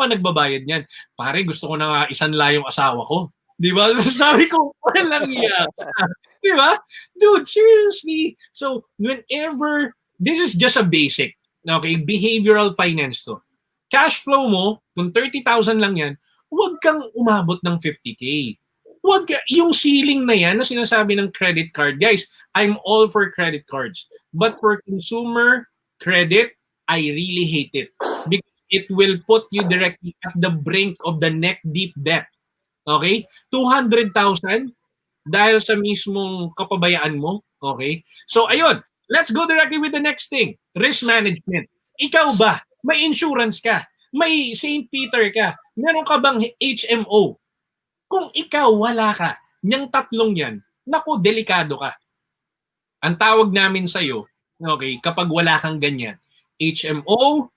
nagbabayad niyan? Pare, gusto ko na nga isanla yung asawa ko. Di ba? So sabi ko, walang iya. Di ba? Dude, seriously. So, whenever, this is just a basic, okay, behavioral finance to. Cash flow mo, kung 30,000 lang yan, huwag kang umabot ng 50K. Huwag ka, yung ceiling na yan na sinasabi ng credit card, guys, I'm all for credit cards. But for consumer credit, I really hate it. Because it will put you directly at the brink of the neck deep debt. Okay? 200,000 dahil sa mismong kapabayaan mo. Okay? So, ayun. Let's go directly with the next thing. Risk management. Ikaw ba? May insurance ka? May St. Peter ka? Meron ka bang HMO? Kung ikaw wala ka, niyang tatlong yan, naku, delikado ka. Ang tawag namin sa'yo, okay, kapag wala kang ganyan, HMO,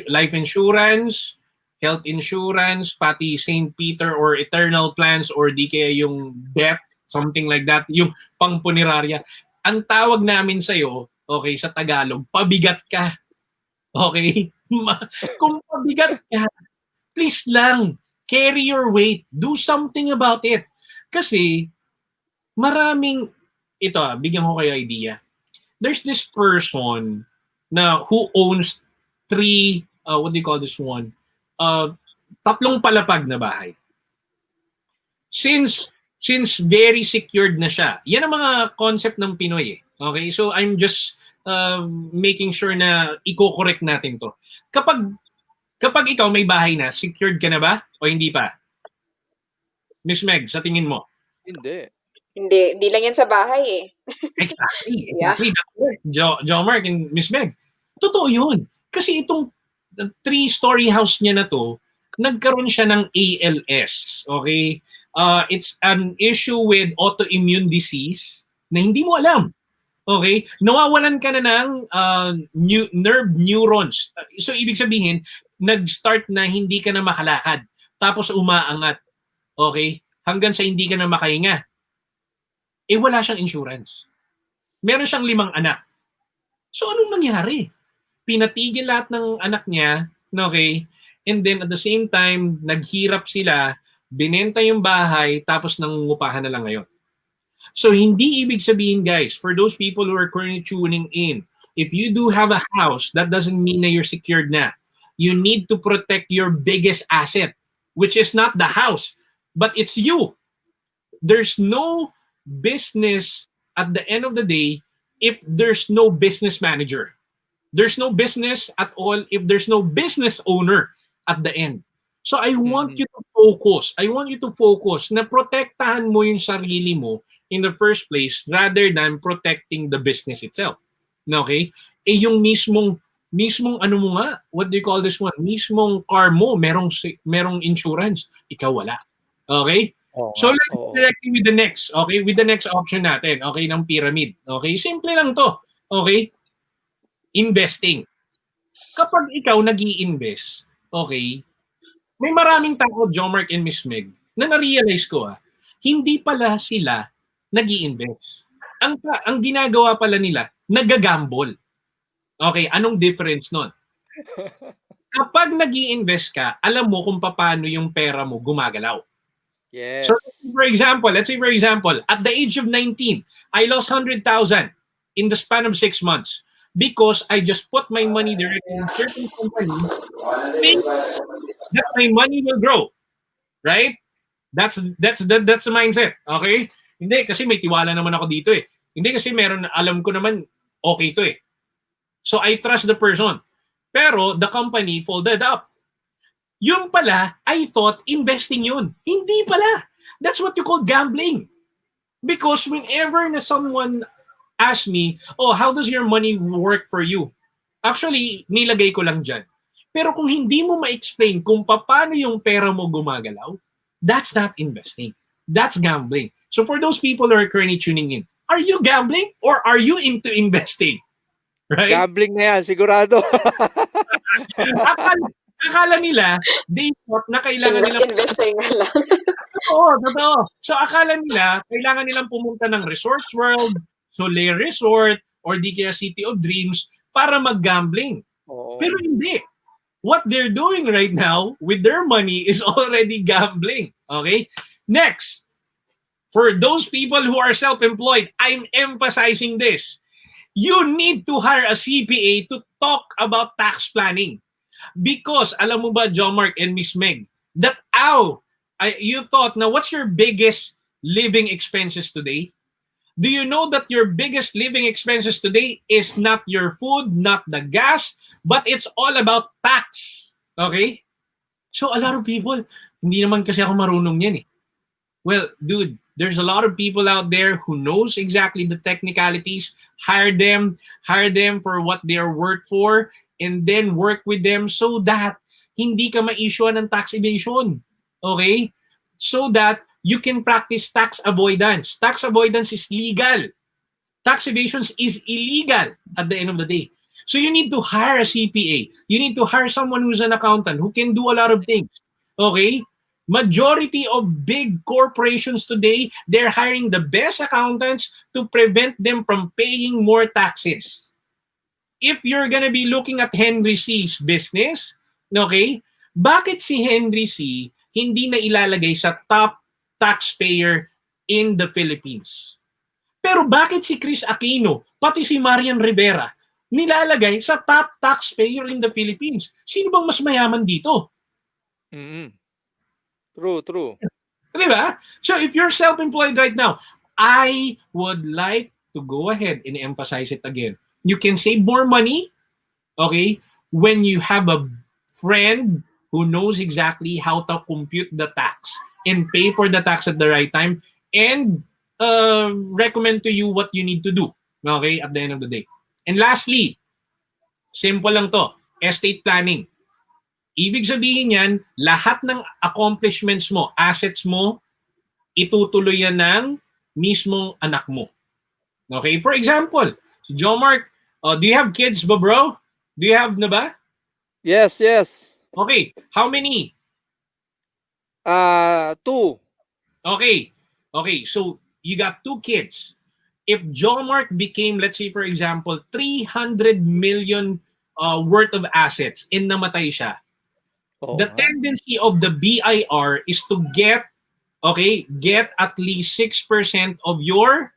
life insurance, health insurance, pati St. Peter or eternal plans or di kaya yung debt, something like that, yung pangpunerarya. Ang tawag namin sa'yo, okay, sa Tagalog, pabigat ka. Okay? Kung pabigat ka, please lang, carry your weight. Do something about it. Kasi, maraming, bigyan ko kayo idea. There's this person na who owns what do you call this one? Tatlong palapag na bahay. Since very secured na siya, yan ang mga concept ng Pinoy eh. Okay? So I'm just making sure na i-correct natin to. Kapag ikaw may bahay na, secured ka na ba? O hindi pa? Miss Meg, sa tingin mo? Hindi. Hindi lang yan sa bahay eh. Exactly. Yeah. John Mark and Miss Meg. Totoo yun. Kasi itong 3-story house niya na to, nagkaroon siya ng ALS. Okay? It's an issue with autoimmune disease na hindi mo alam. Okay? Nawawalan ka na ng nerve neurons. So, ibig sabihin, nag-start na hindi ka na makalakad. Tapos umaangat. Okay? Hanggang sa hindi ka na makahinga. Wala siyang insurance. Meron siyang 5 anak. So, anong nangyari? Pinatigil lahat ng anak niya, okay? And then, at the same time, naghirap sila, binenta yung bahay, tapos nangungupahan na lang ngayon. So, hindi ibig sabihin, guys, for those people who are currently tuning in, if you do have a house, that doesn't mean na you're secured na. You need to protect your biggest asset, which is not the house, but it's you. There's no business at the end of the day if there's no business manager. There's no business at all if there's no business owner at the end. So I want you to focus. I want you to focus na protektahan mo yung sarili mo in the first place rather than protecting the business itself. Okay? Yung mismong ano mo nga, what do you call this one? Mismong car mo, merong insurance, ikaw wala. Okay? So let's go directly with the next, okay? With the next option natin, okay, ng pyramid. Okay? Simple lang to. Okay? Investing. Kapag ikaw nag-i-invest, okay, may maraming tao, John Mark and Miss Meg, na na-realize ko, hindi pala sila nag-i-invest. Ang ginagawa pala nila, nag-gamble. Okay, anong difference nun? Kapag nag-i-invest ka, alam mo kung paano yung pera mo gumagalaw. Yes. So, let's say for example, at the age of 19, I lost 100,000 in the span of 6 months because I just put my money directly in a certain company, think that my money will grow. Right? That's the mindset. Okay? Hindi, kasi may tiwala naman ako dito eh. Hindi kasi alam ko naman, okay to eh. So I trust the person. Pero the company folded up. Yung pala, I thought investing yun. Hindi pala. That's what you call gambling. Because whenever na someone asks me, oh, how does your money work for you? Actually, nilagay ko lang dyan. Pero kung hindi mo ma-explain kung paano yung pera mo gumagalaw, that's not investing. That's gambling. So for those people who are currently tuning in, are you gambling or are you into investing? Right? Gambling na yan, sigurado. Akala nila, they thought na kailangan nilang Invest lang. totoo. So akala nila, kailangan nilang pumunta ng Resorts World, Soleil Resort, or di kaya City of Dreams para mag-gambling. Oo. Pero hindi. What they're doing right now with their money is already gambling. Okay? Next, for those people who are self-employed, I'm emphasizing this. You need to hire a CPA to talk about tax planning. Because, alam mo ba, John Mark and Miss Meg, that you thought, now what's your biggest living expenses today? Do you know that your biggest living expenses today is not your food, not the gas, but it's all about tax? Okay? So a lot of people, hindi naman kasi ako marunong yan eh. Well, dude, there's a lot of people out there who knows exactly the technicalities. Hire them for what they are worth for, and then work with them so that hindi ka ma-issue ng tax evasion. Okay? So that you can practice tax avoidance. Tax avoidance is legal. Tax evasion is illegal at the end of the day. So you need to hire a CPA. You need to hire someone who's an accountant who can do a lot of things. Okay? Majority of big corporations today, they're hiring the best accountants to prevent them from paying more taxes. If you're gonna be looking at Henry C's business, okay, bakit si Henry C hindi na ilalagay sa top taxpayer in the Philippines? Pero bakit si Chris Aquino, pati si Marian Rivera, nilalagay sa top taxpayer in the Philippines? Sino bang mas mayaman dito? Mm-hmm. True. Diba? So if you're self-employed right now, I would like to go ahead and emphasize it again. You can save more money, okay, when you have a friend who knows exactly how to compute the tax and pay for the tax at the right time and recommend to you what you need to do, okay, at the end of the day. And lastly, simple lang to, estate planning. Ibig sabihin yan, lahat ng accomplishments mo, assets mo, itutuloy yan ng mismong anak mo. Okay? For example, si John Mark, do you have kids ba, bro? Do you have na ba? Yes. Okay. How many? 2. Okay. So, you got 2 kids. If John Mark became, let's say, for example, 300 million worth of assets and namatay siya, the tendency of the BIR is to get at least 6% of your,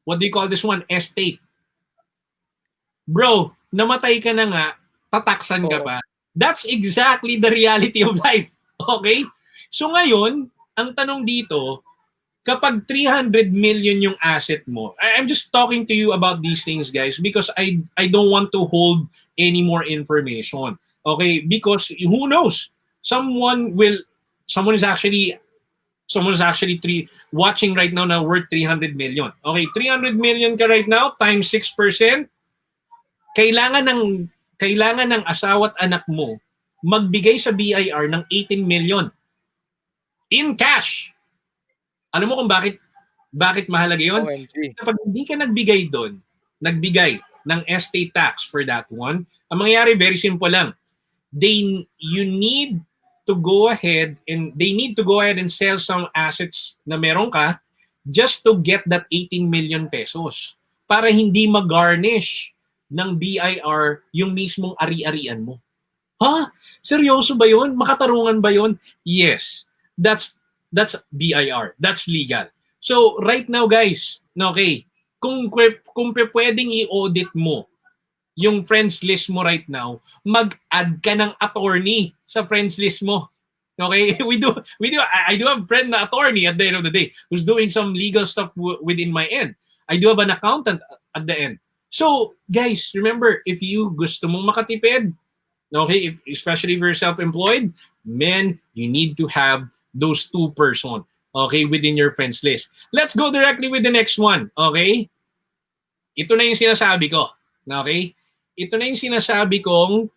what do you call this one, estate. Bro, namatay ka na nga, tataksan ka pa. That's exactly the reality of life. Okay? So ngayon, ang tanong dito, kapag 300 million yung asset mo, I'm just talking to you about these things, guys, because I don't want to hold any more information. Okay, because who knows? Someone is actually watching right now na worth 300 million. Okay, 300 million ka right now times 6%. Kailangan ng asawa at anak mo magbigay sa BIR ng 18 million in cash. Alam mo kung bakit mahalaga 'yon? Kapag hindi ka nagbigay ng estate tax for that one, ang mangyayari very simple lang. They need to go ahead and sell some assets na meron ka just to get that 18 million pesos para hindi mag-garnish ng BIR yung mismong ari-arian mo. Ha? Seryoso ba yun? Makatarungan ba yun? Yes. That's BIR. That's legal. So right now, guys, okay, kung pwedeng i-audit mo yung friends list mo right now, mag-add ka ng attorney sa friends list mo. Okay? I do have a friend na attorney at the end of the day who's doing some legal stuff within my end. I do have an accountant at the end. So, guys, remember, if you gusto mong makatipid, okay, especially if you're self-employed, man, you need to have those 2 person, okay, within your friends list. Let's go directly with the next one, okay? Ito na yung sinasabi ko, okay? Ito na yung sinasabi kong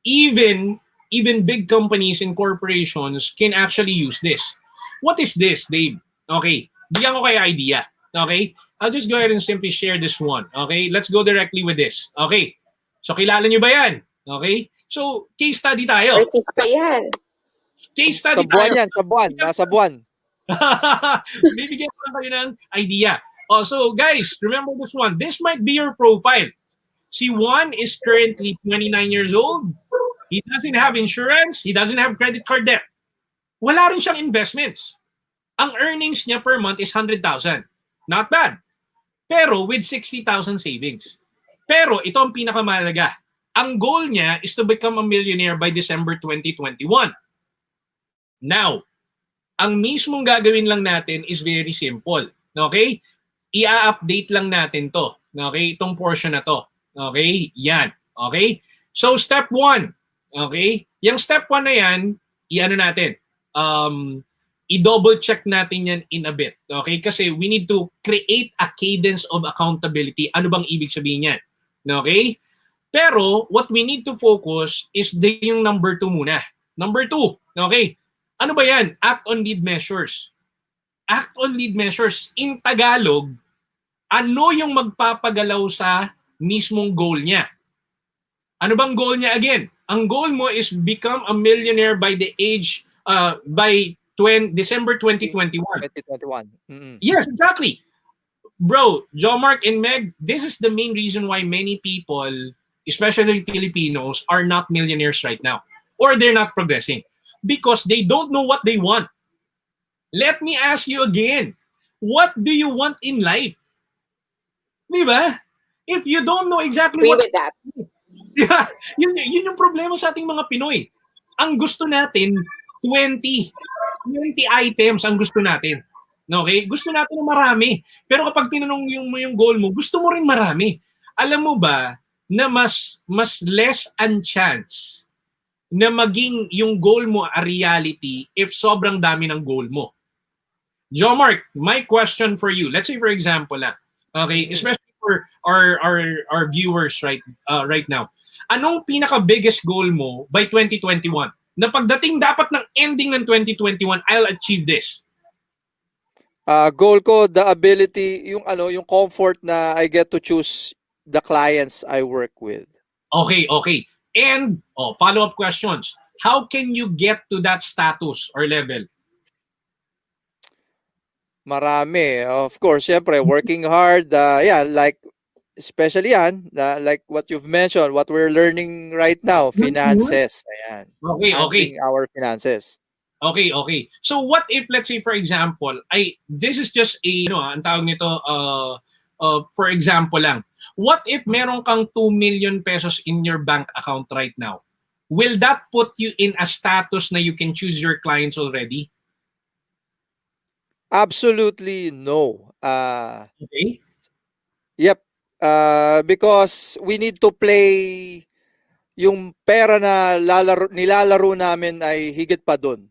even big companies and corporations can actually use this. What is this, Dave? Okay, bigyan ko kayo idea. Okay? I'll just go ahead and simply share this one. Okay? Let's go directly with this. Okay? So, kilala nyo ba yan? Okay? So, case study tayo. Artista yan. Case Sa study buwan tayo. yan, sa buwan. Nasa buwan. Bibigyan ko lang kayo ng idea. Oh, so guys, remember this one. This might be your profile. Si Juan is currently 29 years old. He doesn't have insurance. He doesn't have credit card debt. Wala rin siyang investments. Ang earnings niya per month is 100,000. Not bad. Pero with 60,000 savings. Pero ito ang pinakamahalaga. Ang goal niya is to become a millionaire by December 2021. Now, ang mismong gagawin lang natin is very simple. Okay? I-update lang natin to. Okay? Itong portion na to. Okay? Yan. Okay? So, step 1. Okay? Yung step 1 na yan, i-ano natin. I-double check natin yan in a bit. Okay? Kasi we need to create a cadence of accountability. Ano bang ibig sabihin yan? Okay? Pero, what we need to focus is yung number 2 muna. Number 2. Okay? Ano ba yan? Act on lead measures. Act on lead measures. In Tagalog, ano yung magpapagalaw sa mismong goal niya? Ano bang goal niya again? Ang goal mo is become a millionaire by the age, by December 2021. 2021. Mm-hmm. Yes, exactly. Bro, Joe Mark and Meg, this is the main reason why many people, especially Filipinos, are not millionaires right now. Or they're not progressing. Because they don't know what they want. Let me ask you again, what do you want in life? Diba? If you don't know exactly Agree what... with that. Yeah, yun yung problema sa ating mga Pinoy. Ang gusto natin, 20 items ang gusto natin. Okay? Gusto natin ng marami. Pero kapag tinanong mo yung goal mo, gusto mo rin marami. Alam mo ba na mas less ang chance na maging yung goal mo a reality if sobrang dami ng goal mo. Jo Mark, my question for you. Let's say for example okay, especially for our viewers right now. Anong pinaka biggest goal mo by 2021? Na pagdating dapat ng ending ng 2021, I'll achieve this. Goal ko, the ability, yung comfort na I get to choose the clients I work with. Okay. And follow-up questions. How can you get to that status or level? Marami. Of course, syempre, working hard. Like, especially like what you've mentioned, what we're learning right now, finances. Ayan. Okay. Handling our finances. Okay. So what if, let's say for example, this is just ang tawag nito, for example lang. What if meron kang 2 million pesos in your bank account right now? Will that put you in a status na you can choose your clients already? Absolutely no. Okay. Yep. Because we need to play yung pera na nilalaro namin ay higit pa doon.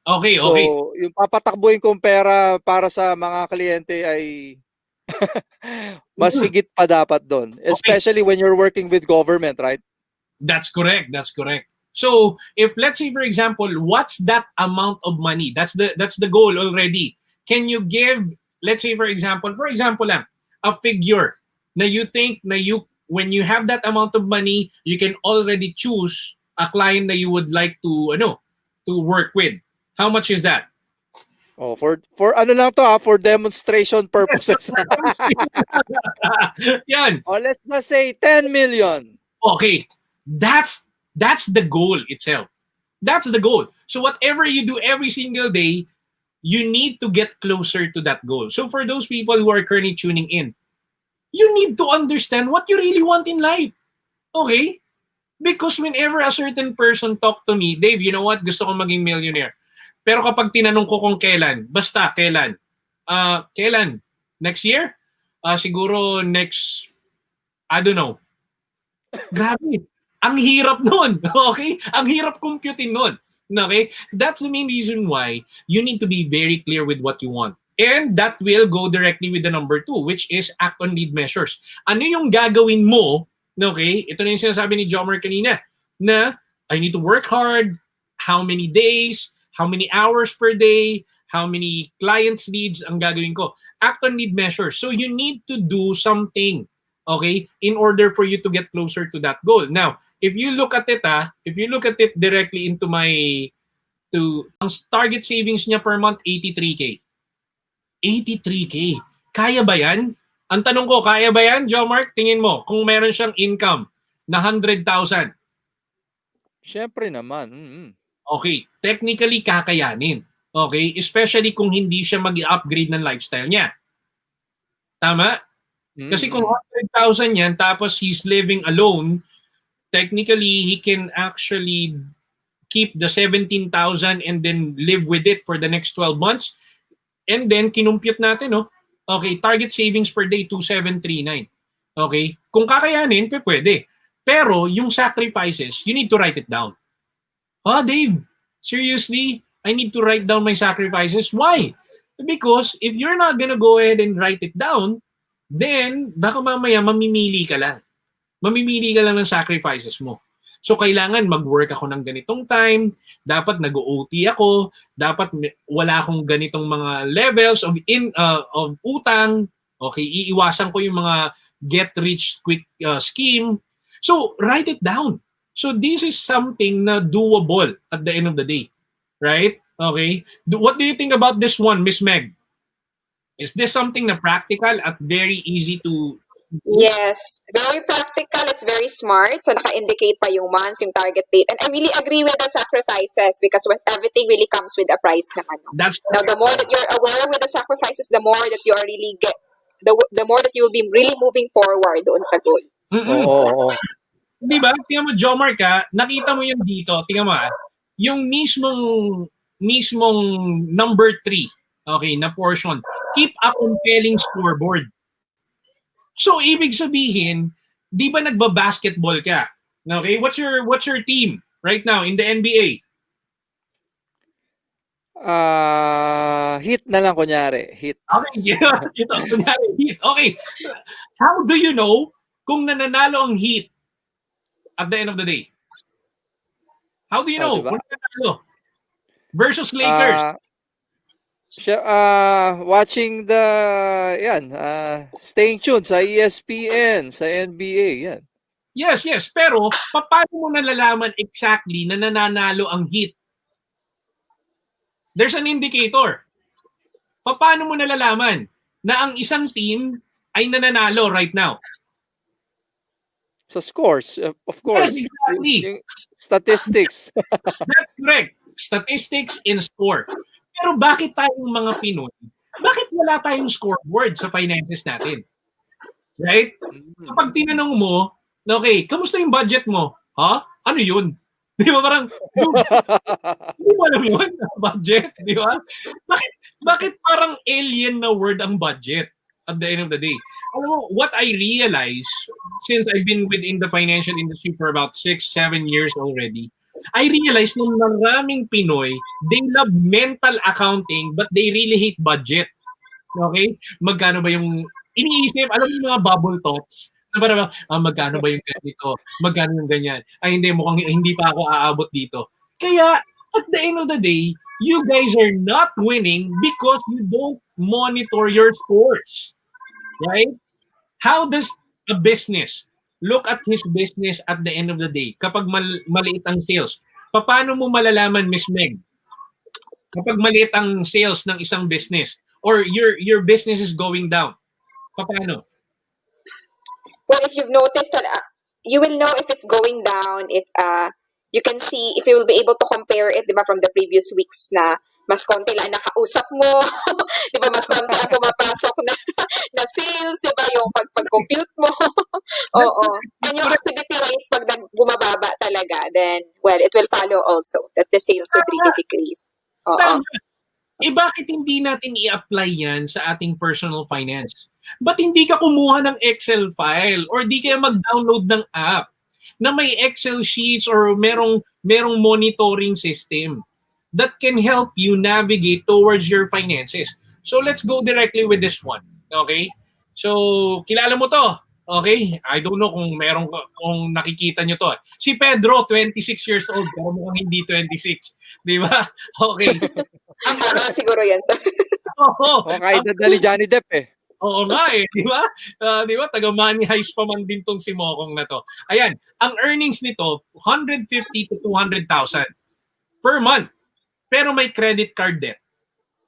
Okay. So, yung papatakbuhin kong pera para sa mga kliyente ay mas higit pa dapat doon. Especially when you're working with government, right? That's correct. So, if let's say for example, what's that amount of money? That's the goal already. Can you give, let's say for example lang, a figure na you think na when you have that amount of money, you can already choose a client that you would like to work with. How much is that? Oh, for ano lang to for demonstration purposes. Yan. Oh, let's just say 10 million. Okay. That's the goal itself. That's the goal. So whatever you do every single day, you need to get closer to that goal. So for those people who are currently tuning in, you need to understand what you really want in life. Okay? Because whenever a certain person talk to me, Dave, you know what? Gusto ko maging millionaire. Pero kapag tinanong ko kung kailan, basta kailan? Kailan? Next year? Siguro next, I don't know. Grabe. Ang hirap nun. Okay? Ang hirap computein nun. Okay? That's the main reason why you need to be very clear with what you want. And that will go directly with the number 2, which is act on lead measures. Ano yung gagawin mo? Okay? Ito na yung sinasabi ni Jomer kanina na I need to work hard. How many days? How many hours per day? How many clients leads ang gagawin ko? Act on lead measures. So you need to do something, okay, in order for you to get closer to that goal. Now, if you look at it directly into ang target savings niya per month 83k. 83k. Kaya ba yan? Ang tanong ko, kaya ba yan, Jomark? Tingin mo, kung meron siyang income na 100,000. Siyempre naman. Okay, technically kakayanin. Okay, especially kung hindi siya mag-upgrade ng lifestyle niya. Tama? Kasi kung 100,000 yan, tapos he's living alone, technically, he can actually keep the 17,000 and then live with it for the next 12 months. And then, kinumpute natin, no? Okay, target savings per day, 2,739. Okay? Kung kakayanin, pwede. Pero, yung sacrifices, you need to write it down. Dave, seriously? I need to write down my sacrifices? Why? Because if you're not gonna go ahead and write it down, then baka mamaya mamimili ka lang. Mamimili ka lang ng sacrifices mo. So kailangan mag-work ako ng ganitong time, dapat nag-OT ako, dapat wala akong ganitong mga levels of utang. Okay, iiwasan ko yung mga get rich quick scheme. So write it down. So this is something na doable at the end of the day. Right? Okay? What do you think about this one, Miss Meg? Is this something na practical at very easy to... Yes, very practical. It's very smart. So naka-indicate pa yung months, yung target date. And I really agree with the sacrifices because everything really comes with a price naman. That's now, the more that you're aware with the sacrifices, the more that you are really the more that you will be really moving forward doon sa goal. Oo. Di ba? Tingnan mo, Jomar ka, nakita mo yung dito, tingnan mo yung mismong number 3, okay, na portion, keep a compelling scoreboard. So, ibig sabihin, di ba nagba-basketball ka? Okay, what's your team right now in the NBA? Hit na lang kunyari. Hit. Okay, yeah. Ito, kunyari, Heat. Okay. How do you know kung nananalo ang Heat at the end of the day? How do you know Diba? kung nananalo? Versus Lakers. Watching staying tuned sa ESPN, sa NBA, yan. Yes. Pero, paano mo nalalaman exactly na nananalo ang Heat? There's an indicator. Paano mo nalalaman na ang isang team ay nananalo right now? Sa scores, of course. Yes, exactly. Yung statistics. That's correct. Statistics and score. Pero bakit tayong mga Pinoy, bakit wala tayong scoreboard sa finances natin? Right? Kapag tinanong mo, okay, kamusta yung budget mo? Ano yun? Di ba parang, hindi mo alam yun, budget, di ba? Bakit parang alien na word ang budget at the end of the day? Alam mo, what I realize, since I've been within the financial industry for about 6-7 years already, I realized nung maraming Pinoy, they love mental accounting but they really hate budget. Okay? Magkano ba yung iniisip? Alam mo yung mga bubble thoughts? Na parang, magkano ba yung ganito? Magkano yung ganyan? Ay, hindi, mukhang hindi pa ako aabot dito. Kaya, at the end of the day, you guys are not winning because you don't monitor your scores. Right? How does a business look at his business at the end of the day kapag maliit ang sales? Paano mo malalaman, Miss Meg? Kapag maliit ang sales ng isang business or your business is going down, paano? Well, if you've noticed that, you will know if it's going down, if you can see, if you will be able to compare it, di ba, from the previous weeks na mas konti lang nakausap mo, di ba, mas konti ang pumapasok na sales, di ba, yung pag-compute mo. Oo. And yung activity rate, pag bumababa talaga, then, well, it will follow also that the sales would really decrease. Oo. Bakit hindi natin i-apply yan sa ating personal finance? Ba't hindi ka kumuha ng Excel file or di kaya mag-download ng app na may Excel sheets or merong monitoring system that can help you navigate towards your finances? So let's go directly with this one. Okay? So, kilala mo to. Okay? I don't know kung nakikita nyo to. Si Pedro, 26 years old, pero mukhang hindi 26. Di ba? Okay. Siguro yan. Oo. Kahit na ni Johnny Depp eh. Oo nga eh, di ba? Di ba? Taga Money Heist pa man din tong si Mokong na to. Ayan, ang earnings nito, 150 to 200,000 per month. Pero may credit card debt.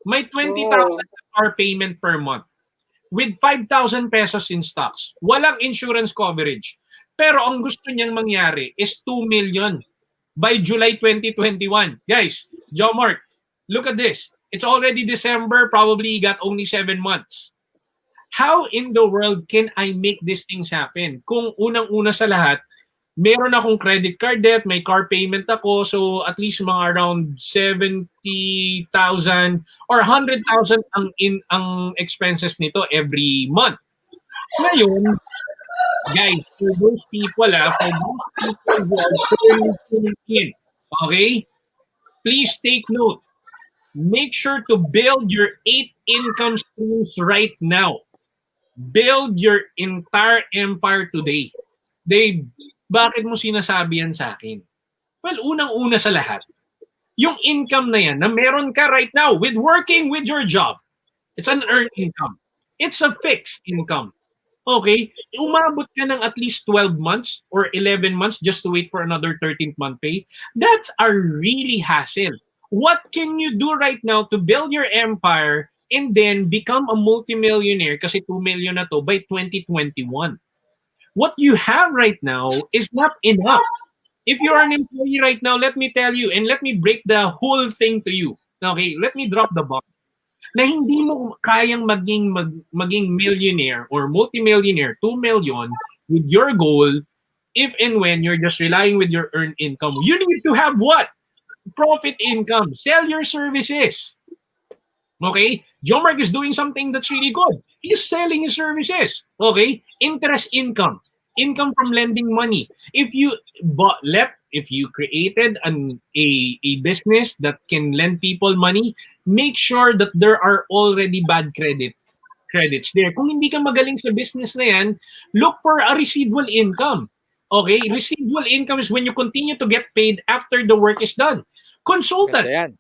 May 20,000 Oh. car payment per month. With 5,000 pesos in stocks. Walang insurance coverage. Pero ang gusto niyang mangyari is 2 million by July 2021. Guys, Joe Mark, look at this. It's already December, probably got only 7 months. How in the world can I make these things happen? Kung unang-una sa lahat, meron akong credit card debt, may car payment ako, so at least mga around 70,000 or 100,000 ang expenses nito every month. Ngayon, guys, for those people who are tuning in, okay? Please take note. Make sure to build your 8 income streams right now. Build your entire empire today. Dave, bakit mo sinasabi yan sa akin? Well, unang-una sa lahat, yung income na yan na meron ka right now with working with your job, it's an earned income. It's a fixed income. Okay? Umabot ka ng at least 12 months or 11 months just to wait for another 13th month pay. That's a really hassle. What can you do right now to build your empire and then become a multimillionaire kasi 2 million na to by 2021? What you have right now is not enough. If you're an employee right now, let me tell you and let me break the whole thing to you. Okay, let me drop the bomb. Na hindi mo kayang maging millionaire or multimillionaire, 2 million with your goal if and when you're just relying with your earned income. You need to have what? Profit income. Sell your services. Okay? John Mark is doing something that's really good. He's selling his services. Okay? Interest income. Income from lending money. If you created a business that can lend people money, make sure that there are already bad credits there. Kung hindi ka magaling sa business na yan, look for a residual income. Okay? Residual income is when you continue to get paid after the work is done. Consultant. Ganda yan.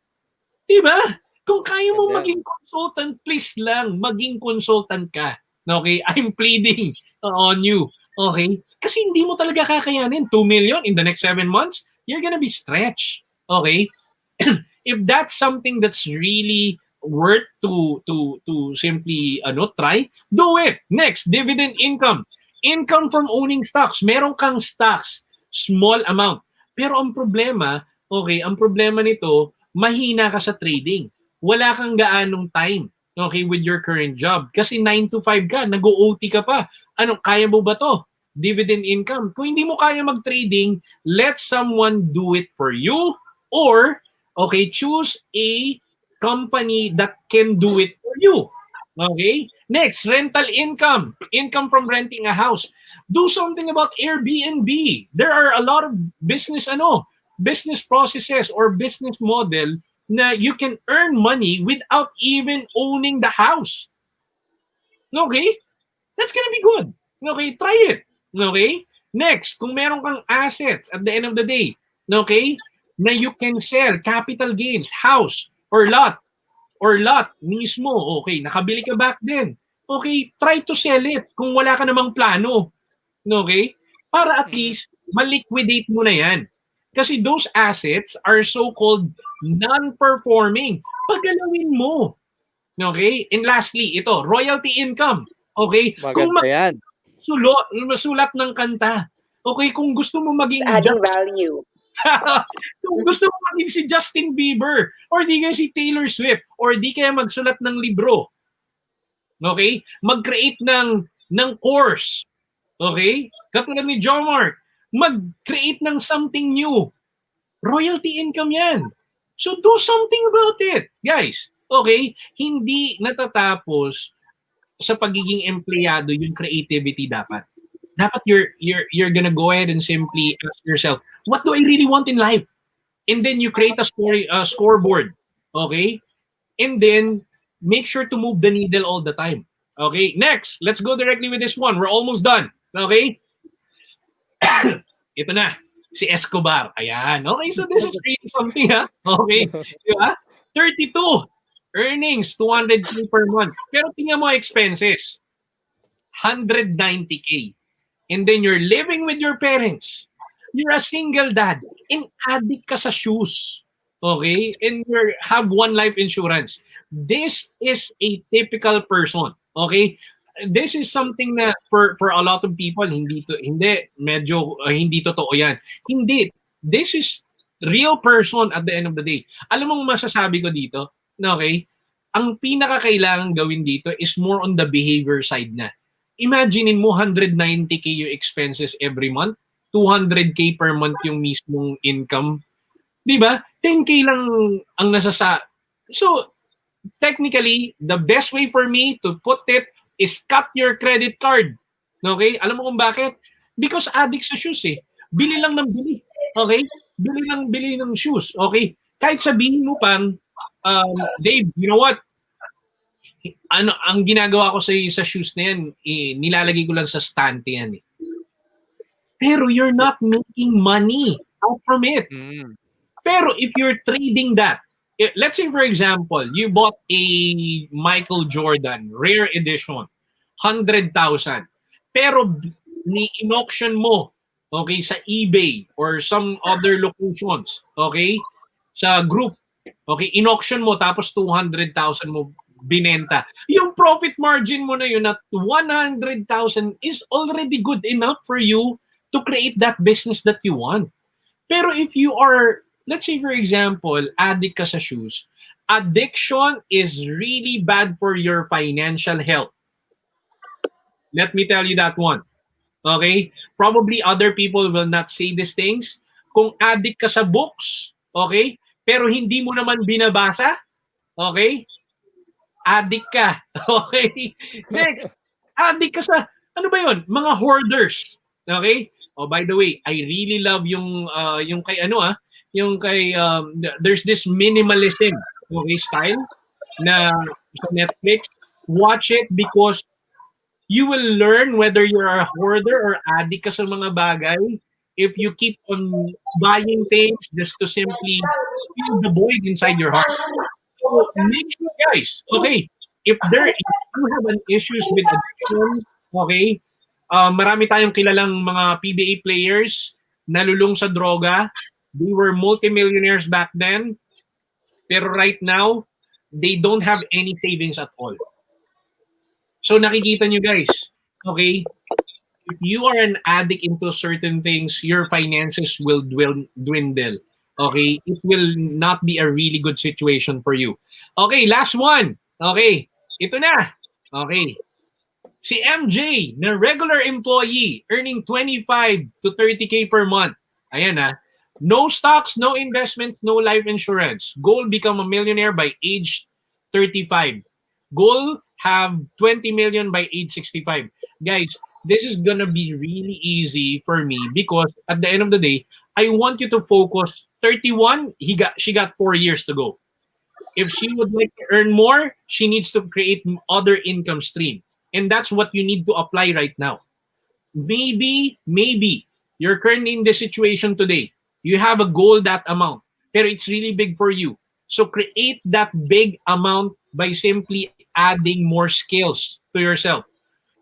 Diba? Kung kaya mo Ganda yan. maging consultant, please lang, maging consultant ka. Okay? I'm pleading on you. Okay? Kasi hindi mo talaga kakayanin 2 million in the next 7 months. You're gonna be stretched. Okay? If that's something that's really worth to simply try, do it. Next, dividend income. Income from owning stocks. Meron kang stocks, small amount. Pero ang problema nito, mahina ka sa trading. Wala kang gaanong time, okay, with your current job. Kasi 9 to 5 ka, nag-OT ka pa. Kaya mo ba to? Dividend income. Kung hindi mo kaya mag-trading, let someone do it for you or, okay, choose a company that can do it for you. Okay? Next, rental income. Income from renting a house. Do something about Airbnb. There are a lot of business processes or business model na you can earn money without even owning the house. Okay? That's gonna be good. Okay? Try it. Okay? Next, kung meron kang assets at the end of the day, okay, na you can sell, capital gains, house or lot mismo, okay, nakabili ka back then. Okay, try to sell it kung wala ka namang plano. Okay? Para at least maliquidate mo na yan. Kasi those assets are so-called non-performing. Pagalawin mo. Okay? And lastly, ito, royalty income. Okay? Kung Maganda yan. masulat ng kanta. Okay, kung gusto mo It's maging adding value. kung gusto mo maging si Justin Bieber or di kaya si Taylor Swift or di kaya magsulat ng libro. Okay? Mag-create ng course. Okay? Katulad ni John Mark, mag-create ng something new. Royalty income yan. So do something about it, guys. Okay? Hindi natatapos sa pagiging empleyado yung creativity dapat. Dapat you're gonna go ahead and simply ask yourself, what do I really want in life? And then you create a scoreboard. Okay? And then make sure to move the needle all the time. Okay? Next, let's go directly with this one. We're almost done. Okay? Ito na. Si Escobar. Ayan. Okay, so this is really something, ha? Okay. Diba? 32. Earnings, 200K per month. Pero tingnan mo expenses, 190K. And then you're living with your parents. You're a single dad. And addict ka sa shoes. Okay? And you have one life insurance. This is a typical person. Okay? This is something na for a lot of people hindi medyo hindi totoo 'yan. Hindi. This is real person at the end of the day. Alam mo masasabi ko dito, okay? Ang pinakakailangan gawin dito is more on the behavior side na. Imaginein mo 190K yung expenses every month, 200K per month yung mismong income. 'Di ba? 10K lang ang So, technically, the best way for me to put it is cut your credit card. Okay? Alam mo kung bakit? Because addict sa shoes eh. Bili lang ng bili. Okay? Bili ng shoes. Okay? Kahit sabihin mo pang, Dave, you know what? Ano, ang ginagawa ko sa shoes na yan, nilalagay ko lang sa stante yan eh. Pero you're not making money out from it. Pero if you're trading that, let's say for example, you bought a Michael Jordan rare edition, 100,000. Pero in-auction mo, okay, sa eBay or some other locations, okay, sa group, okay, in-auction mo tapos 200,000 mo binenta. Yung profit margin mo na yun at 100,000 is already good enough for you to create that business that you want. Pero if you are, let's say for example, addict ka sa shoes, addiction is really bad for your financial health. Let me tell you that one. Okay? Probably other people will not say these things. Kung addict ka sa books, okay? Pero hindi mo naman binabasa, okay? Addict ka. Okay? Next, addict ka sa, ano ba yun? Mga hoarders. Okay? Oh, by the way, I really love yung kay yung kay there's this minimalism, okay, style na sa Netflix. Watch it because you will learn whether you're a hoarder or addict ka sa mga bagay if you keep on buying things just to simply fill the void inside your heart. So make sure, guys, okay, if you have an issues with addiction, okay, marami tayong kilalang mga PBA players nalulung sa droga. They were multimillionaires back then, pero right now, they don't have any savings at all. So nakikita nyo guys, okay, if you are an addict into certain things, your finances will dwindle. Okay, it will not be a really good situation for you. Okay, last one. Okay, ito na. Okay, si MJ na regular employee earning 25 to 30K per month. Ayan ha. No stocks, no investments, no life insurance. Goal, become a millionaire by age 35. Goal, have 20 million by age 65. Guys, this is gonna be really easy for me because at the end of the day, I want you to focus. 31, she got 4 years to go. If she would like to earn more, she needs to create other income stream. And that's what you need to apply right now. Maybe you're currently in this situation today. You have a goal that amount, pero it's really big for you. So create that big amount by simply adding more skills to yourself.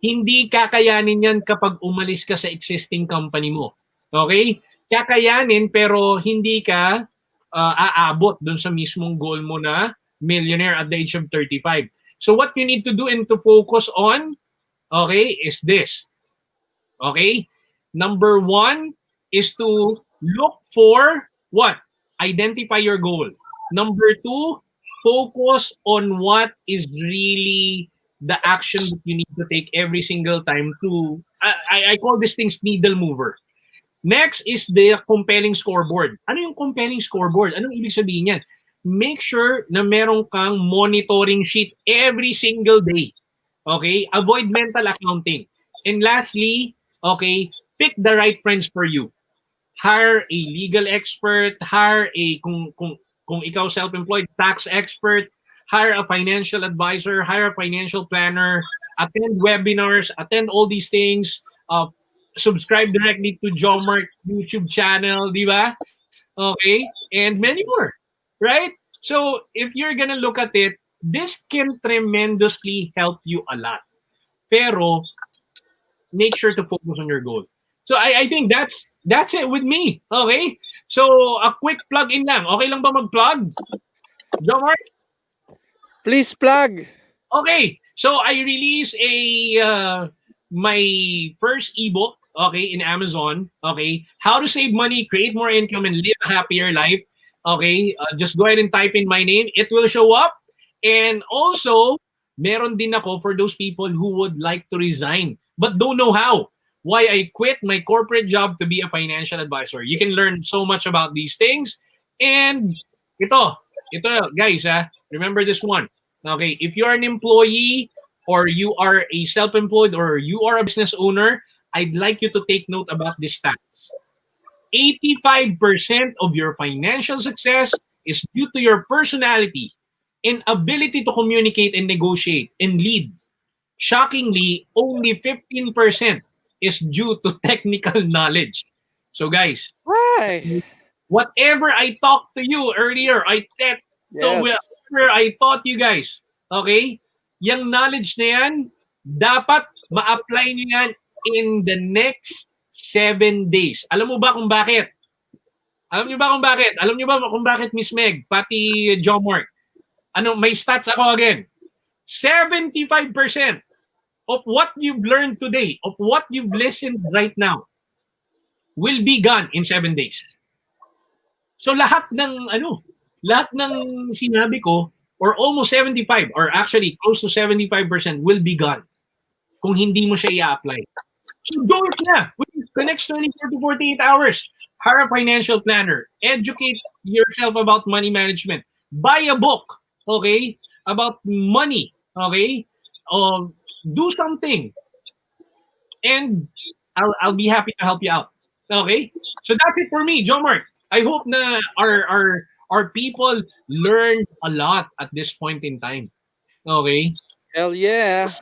Hindi kakayanin yan kapag umalis ka sa existing company mo. Okay? Kakayanin pero hindi ka aabot dun sa mismong goal mo na millionaire at the age of 35. So what you need to do and to focus on, okay, is this. Okay? Number 1 is to look for what? Identify your goal. Number 2, focus on what is really the action that you need to take every single time to, I call these things needle mover. Next is the compelling scoreboard. Ano yung compelling scoreboard? Anong ibig sabihin yan? Make sure na meron kang monitoring sheet every single day. Okay? Avoid mental accounting. And lastly, okay, pick the right friends for you. Hire a legal expert, hire a, kung ikaw self-employed, tax expert, hire a financial advisor, hire a financial planner, attend webinars, attend all these things, subscribe directly to Jomark YouTube channel, di ba? Okay? And many more, right? So if you're gonna look at it, this can tremendously help you a lot. Pero make sure to focus on your goal. So I think that's it with me. Okay? So a quick plug in lang. Okay lang ba mag-plug? Jomar? Please plug. Okay. So I released a my first ebook, okay, in Amazon, okay? How to save money, create more income and live a happier life. Okay? Just go ahead and type in my name. It will show up. And also, meron din ako for those people who would like to resign but don't know how. Why I quit my corporate job to be a financial advisor. You can learn so much about these things. And ito guys, remember this one. Okay, if you are an employee or you are a self-employed or you are a business owner, I'd like you to take note about this stats. 85% of your financial success is due to your personality and ability to communicate and negotiate and lead. Shockingly, only 15% is due to technical knowledge. So guys, Why? whatever I talked to you earlier, Yes. whatever I taught you guys, okay? Yung knowledge na yan, dapat ma-apply nyo yan in the next 7 days. Alam mo ba kung bakit? Alam niyo ba kung bakit? Alam niyo ba kung bakit, Miss Meg, pati John Mark? May stats ako again. 75% of what you've learned today, of what you've listened right now, will be gone in 7 days. So lahat ng sinabi ko, or almost 75, or actually close to 75% will be gone kung hindi mo siya i-apply. So do it na within the next 24 to 48 hours. Hire a financial planner. Educate yourself about money management. Buy a book, okay, about money, okay? Do something. And I'll be happy to help you out. Okay? So that's it for me, John Mark. I hope na our people learned a lot at this point in time. Okay? Hell yeah.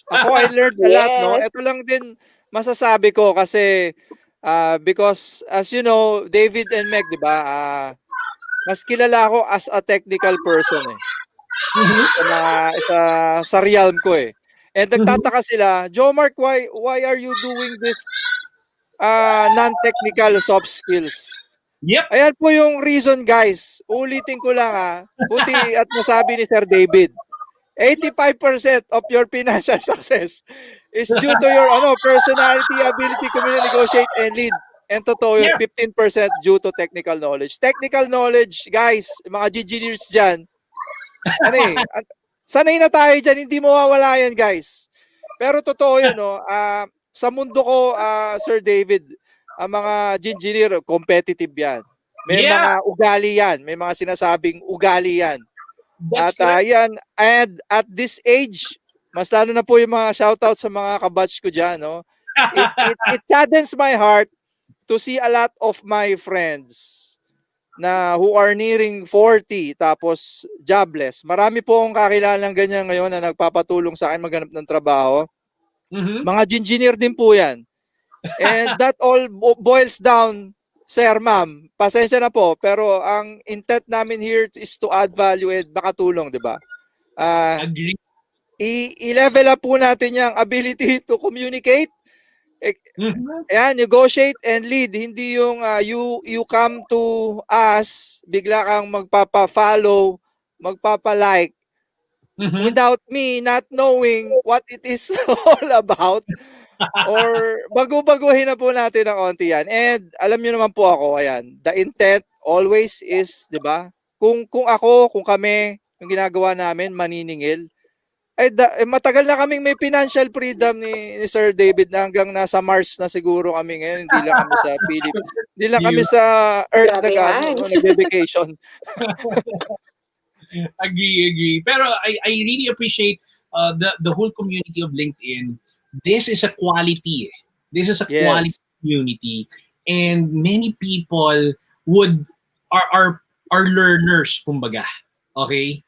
Ako, I learned a lot, no? Yes. Ito lang din masasabi ko kasi because as you know, David and Meg, di ba? Mas kilala ako as a technical person eh. Sa realm ko eh. And nagtataka sila, Joe Mark, why are you doing this non-technical soft skills? Yep. Ayan po yung reason, guys. Ulitin ko lang buti at nasabi ni Sir David. 85% of your financial success is due to your personality, ability, communicate, negotiate, and lead. And totoo yun, Yeah. 15% due to technical knowledge. Technical knowledge, guys, mga engineers dyan, sanay na tayo dyan, hindi mawawala yan, guys. Pero totoo yun, no? Sa mundo ko, Sir David, ang mga engineer, competitive yan. May mga ugali yan. May mga sinasabing ugali yan. That's At yan, and at this age, mas lalo na po yung mga shoutout sa mga kabatch ko dyan, no? It saddens my heart to see a lot of my friends na who are nearing 40 tapos jobless. Marami po akong kakilalang ganyan ngayon na nagpapatulong sa akin maghanap ng trabaho. Mga engineer din po yan. And that all boils down, sir, ma'am, pasensya na po, pero ang intent namin here is to add value and makatulong, di ba? Agree. I-level up po natin yung ability to communicate, negotiate and lead. Hindi yung you come to us, bigla kang magpapa-follow, magpapa-like, without me not knowing what it is all about. Or bago-baguhin na po natin ng onti yan. And alam niyo naman po ako, ayan, the intent always is, di ba? Kung kami, yung ginagawa namin, maniningil, matagal na kaming may financial freedom ni Sir David na hanggang nasa Mars na siguro kami ngayon. Hindi lang kami sa Philippines. Hindi lang kami sa Earth nag-vacation. Agree. Pero I really appreciate the whole community of LinkedIn. This is a quality. This is a quality community, and many people are learners, kumbaga. Okay,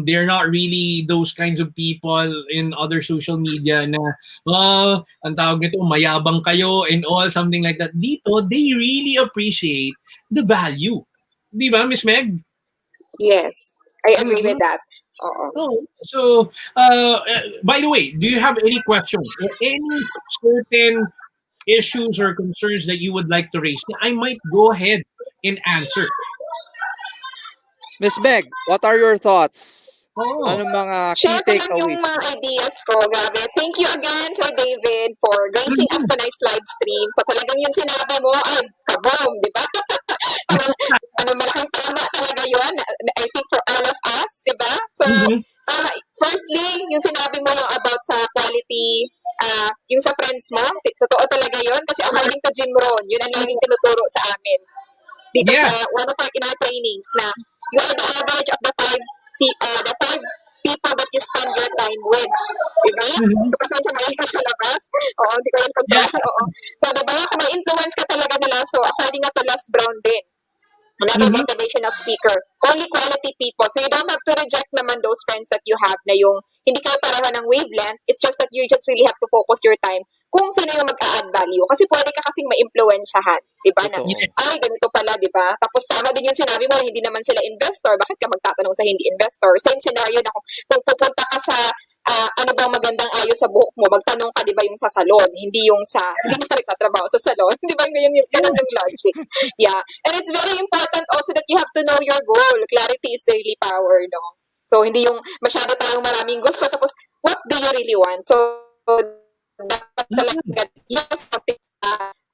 they're not really those kinds of people in other social media na ang tawag nito mayabang kayo and all something like that. Dito, they really appreciate the value. Di ba, Miss Meg? Yes, I agree with that. Oo. Oh, so, by the way, do you have any questions or any certain issues or concerns that you would like to raise? I might go ahead and answer. Miss Meg, what are your thoughts? Oh, Anong mga key Share ko lang yung takeaways? mga ideas ko. Grabe. Thank you again, Sir David, for gracing us tonight's live stream. So talagang yung sinabi mo, ay, kaboom, di ba? Parang, malaking tama talaga yun. I think for all of us, di ba? So, mhm. firstly, yung sinabi mo about sa quality, yung sa friends mo, totoo talaga yun. Kasi according to Jim Rohn, yun ang laging tinuturo sa amin. Dito Yeah. sa one of our in our trainings na you are the average of the five people that you spend your time with. Diba? Mhm. So, pasensya na yun sa labas. Oo, hindi ko yung control. Yeah. Oo. So, diba? Kung may influence ka talaga nila, so according na to Les Brown din, another Mhm. motivational speaker, only quality people. So you don't have to reject naman those friends that you have na yung hindi kayo pareho ng wavelength. It's just that you just really have to focus your time kung sino yung mag-a-add value. Kasi pwede ka kasing ma-influensyahan. Diba na, Totoo. Yeah. ay, ganito pala, diba? Tapos tama din yung sinabi mo, hindi naman sila investor. Bakit ka magtatanong sa hindi investor? Same scenario na kung pupunta ka sa ano bang magandang ayos sa buhok mo, magtanong ka, di ba, yung sa salon, hindi yung sa, hindi mo nagtatrabaho sa salon. Di ba, ganun yung logic. Yeah. And it's very important also that you have to know your goal. Clarity is really power, no? So, hindi yung masyado tayong maraming gusto, tapos, what do you really want? So, dapat talaga, yes,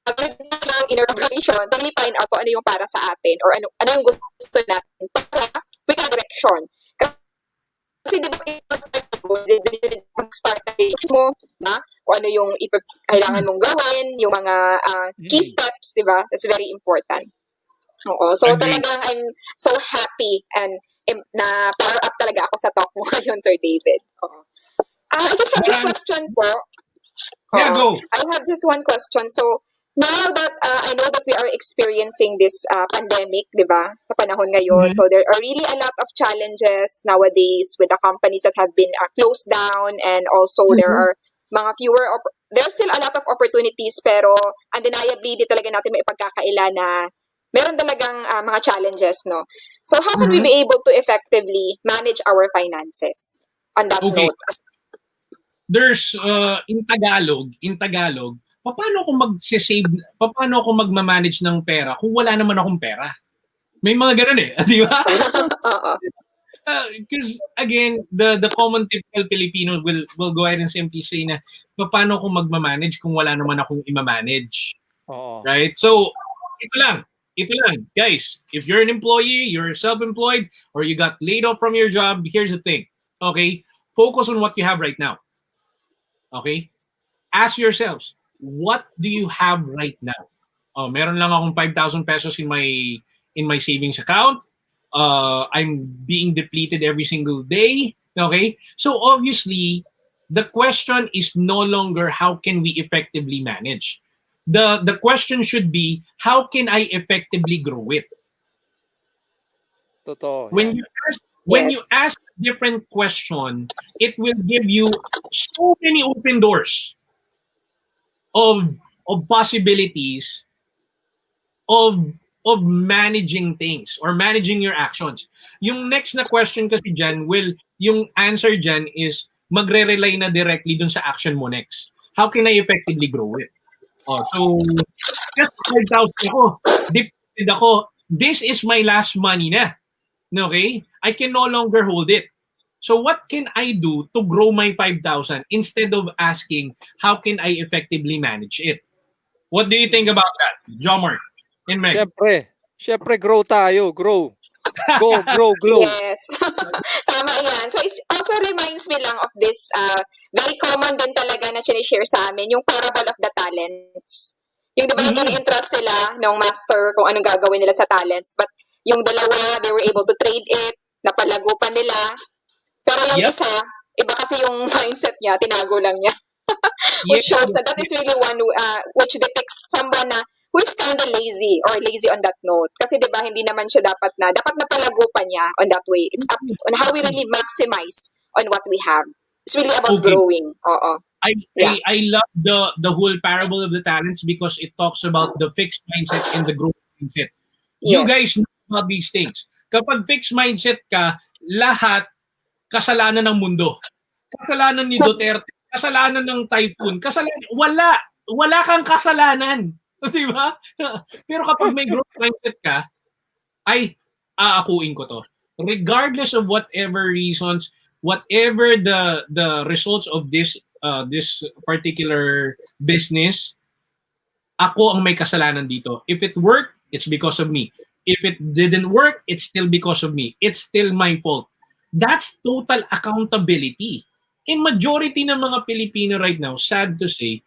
agad na yung inner conversation, to really find out kung ano yung para sa atin or ano yung gusto natin para with a direction. Kasi di ba, mag-start na mo, na? Kung ano yung kailangan mong gawin, yung mga key steps, di ba? That's very important. Oo. So, Agreed. talagang I'm so happy and na power up talaga ako sa talk mo ngayon, Sir David. Oo. I just have this question po. Yeah, go. I have this one question. So, now that I know that we are experiencing this pandemic, di ba, sa panahon ngayon, Mhm. so there are really a lot of challenges nowadays with the companies that have been closed down, and also there Mhm. are mga there's still a lot of opportunities, pero undeniably, di talaga natin maipagkakaila na meron talagang mga challenges, no? So, how can we Mhm. be able to effectively manage our finances on that Okay. note? There's in Tagalog, paano ako magma-manage ng pera kung wala naman akong pera? May mga ganun eh, di ba? So, Oo. because again, the common typical Filipino will go ahead and simply say na paano ako magma-manage kung wala naman akong ima-manage, Oo. right? So, ito lang, guys. If you're an employee, you're self-employed, or you got laid off from your job, here's the thing, okay? Focus on what you have right now. Okay? Ask yourselves, what do you have right now? Oh, meron lang akong 5,000 pesos in my savings account. I'm being depleted every single day. Okay? So obviously, the question is no longer how can we effectively manage. The question should be how can I effectively grow it? Totoo. When Yan. you ask when you Yes. ask a different question, it will give you so many open doors of possibilities of managing things or managing your actions. Yung next na question kasi dyan, yung answer dyan is magre-rely na directly dun sa action mo next. How can I effectively grow it? Oh, so, just 5,000 ako. Depended ako. This is my last money na. Okay? I can no longer hold it. So what can I do to grow my 5,000 instead of asking how can I effectively manage it? What do you think about that, Jomar and Meg? Syempre grow tayo, grow. Go, grow, glow. Yes. Tama yan. So, it also reminds me lang of this very common din talaga na sinishare sa amin, yung parable of the talents. Yung diba Mhm. in-entrust nila ng master kung anong gagawin nila sa talents. But yung dalawa, they were able to trade it, napalago pa nila. Pero yung Yep. isa, iba kasi yung mindset niya, tinago lang niya. Yes. Which shows that is really one which depicts someone na who is kind of lazy or lazy on that note. Kasi 'di ba hindi naman siya dapat napalago pa niya on that way. It's up on how we really maximize on what we have. It's really about Okay. growing. Oo. Yeah. I love the whole parable of the talents because it talks about the fixed mindset and the growth mindset. You Yes. guys know about these things. Kapag fixed mindset ka, lahat kasalanan ng mundo. Kasalanan ni Duterte, kasalanan ng typhoon, kasalanan, wala kang kasalanan. Di ba? Pero kapag may growth mindset ka, ay, aakuin ko to. Regardless of whatever reasons, whatever the results of this particular business, ako ang may kasalanan dito. If it worked, it's because of me. If it didn't work, it's still because of me. It's still my fault. That's total accountability. In majority ng mga Pilipino right now, sad to say,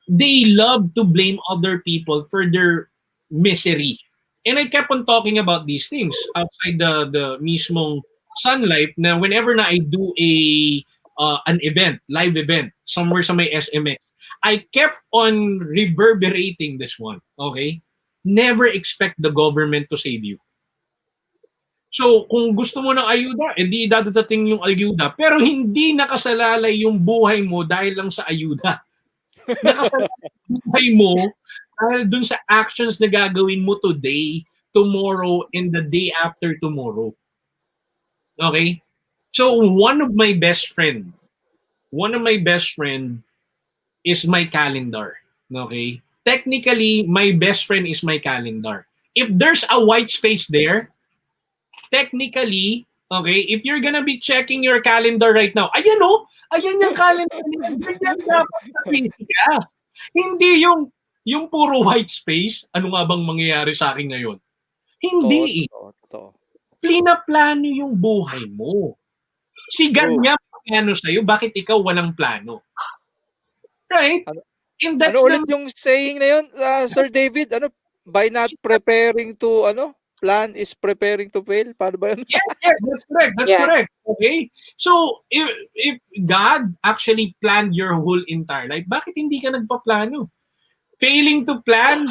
they love to blame other people for their misery. And I kept on talking about these things outside the mismong Sun Life na whenever na I do an event, live event, somewhere sa may SMX, I kept on reverberating this one, okay? Never expect the government to save you. So, kung gusto mo ng ayuda, edi dadating yung ayuda. Pero hindi nakasalalay yung buhay mo dahil lang sa ayuda. Nakasalalay yung buhay mo dahil dun sa actions na gagawin mo today, tomorrow, and the day after tomorrow. Okay? So, one of my best friend is my calendar. Okay? Technically, my best friend is my calendar. If there's a white space there, technically, okay, if you're gonna be checking your calendar right now, ayan yung calendar niya. Ganyan dapat na busy ka. Hindi yung puro white space, ano nga bang mangyayari sa akin ngayon? Hindi. Plano yung buhay mo. Si God niya plano sa'yo, bakit ikaw walang plano? Right? And that's ano ulit yung saying na yun, Sir David? Ano, by not preparing to, plan is preparing to fail? Paano ba yun? Yes, that's correct. That's correct. Okay? So, if God actually planned your whole entire life, bakit hindi ka nagpaplano? Failing to plan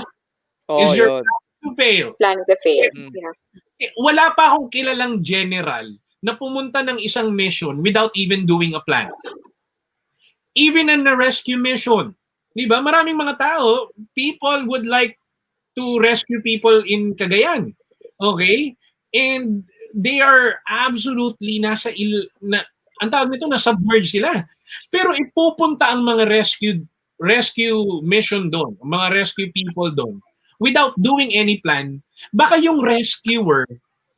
is your plan to fail. Plan to fail. Yeah. Wala pa akong kilalang general na pumunta ng isang mission without even doing a plan. Even in a rescue mission. Di ba? Maraming mga tao, people would like to rescue people in Cagayan. Okay? And they are absolutely ang tawag nito, na-submerge sila. Pero ipupunta ang mga rescue mission doon, mga rescue people doon, without doing any plan, baka yung rescuer,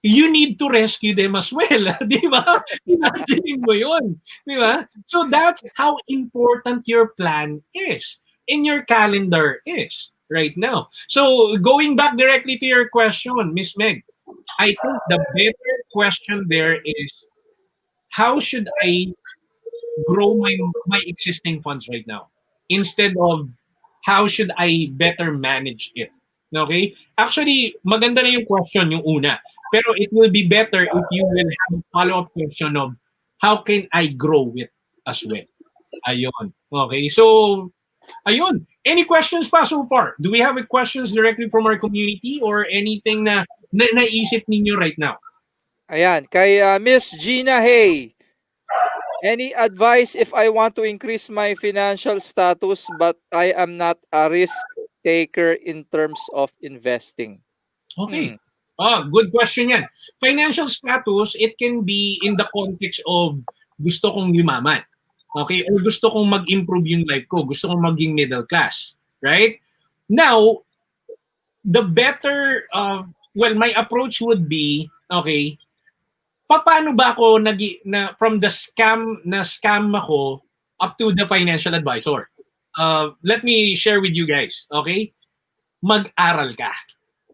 you need to rescue them as well. Di ba? Imagine mo yun. Di ba? So that's how important your plan is and your calendar is right now. So going back directly to your question, Miss Meg, I think the better question there is, how should I grow my existing funds right now? Instead of how should I better manage it? Okay? Actually, maganda na yung question, yung una. Pero it will be better if you will have a follow-up question of how can I grow it as well? Ayun. Okay, so, ayun. Any questions pa so far? Do we have questions directly from our community or anything na naisip ninyo right now? Ayan, kay Miss Gina Hay. Any advice if I want to increase my financial status but I am not a risk taker in terms of investing? Okay. Good question yan. Financial status, it can be in the context of gusto kong yumaman. Okay? Or gusto kong mag-improve yung life ko. Gusto kong maging middle class. Right? Now, the better, my approach would be, okay, paano ba ako from the scam ako up to the financial advisor? Let me share with you guys. Okay? Mag-aral ka.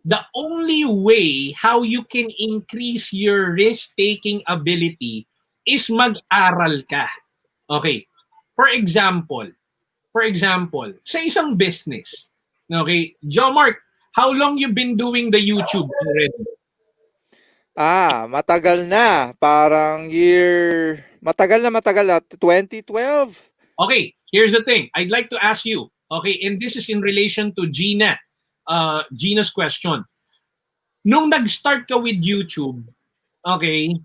The only way how you can increase your risk-taking ability is mag-aral ka. Okay. For example, sa isang business, okay, Joe Mark, how long you been doing the YouTube already? Matagal na. Parang matagal na, 2012. Okay, here's the thing. I'd like to ask you, okay, and this is in relation to Gina's question. Nung nag-start ka with YouTube, okay,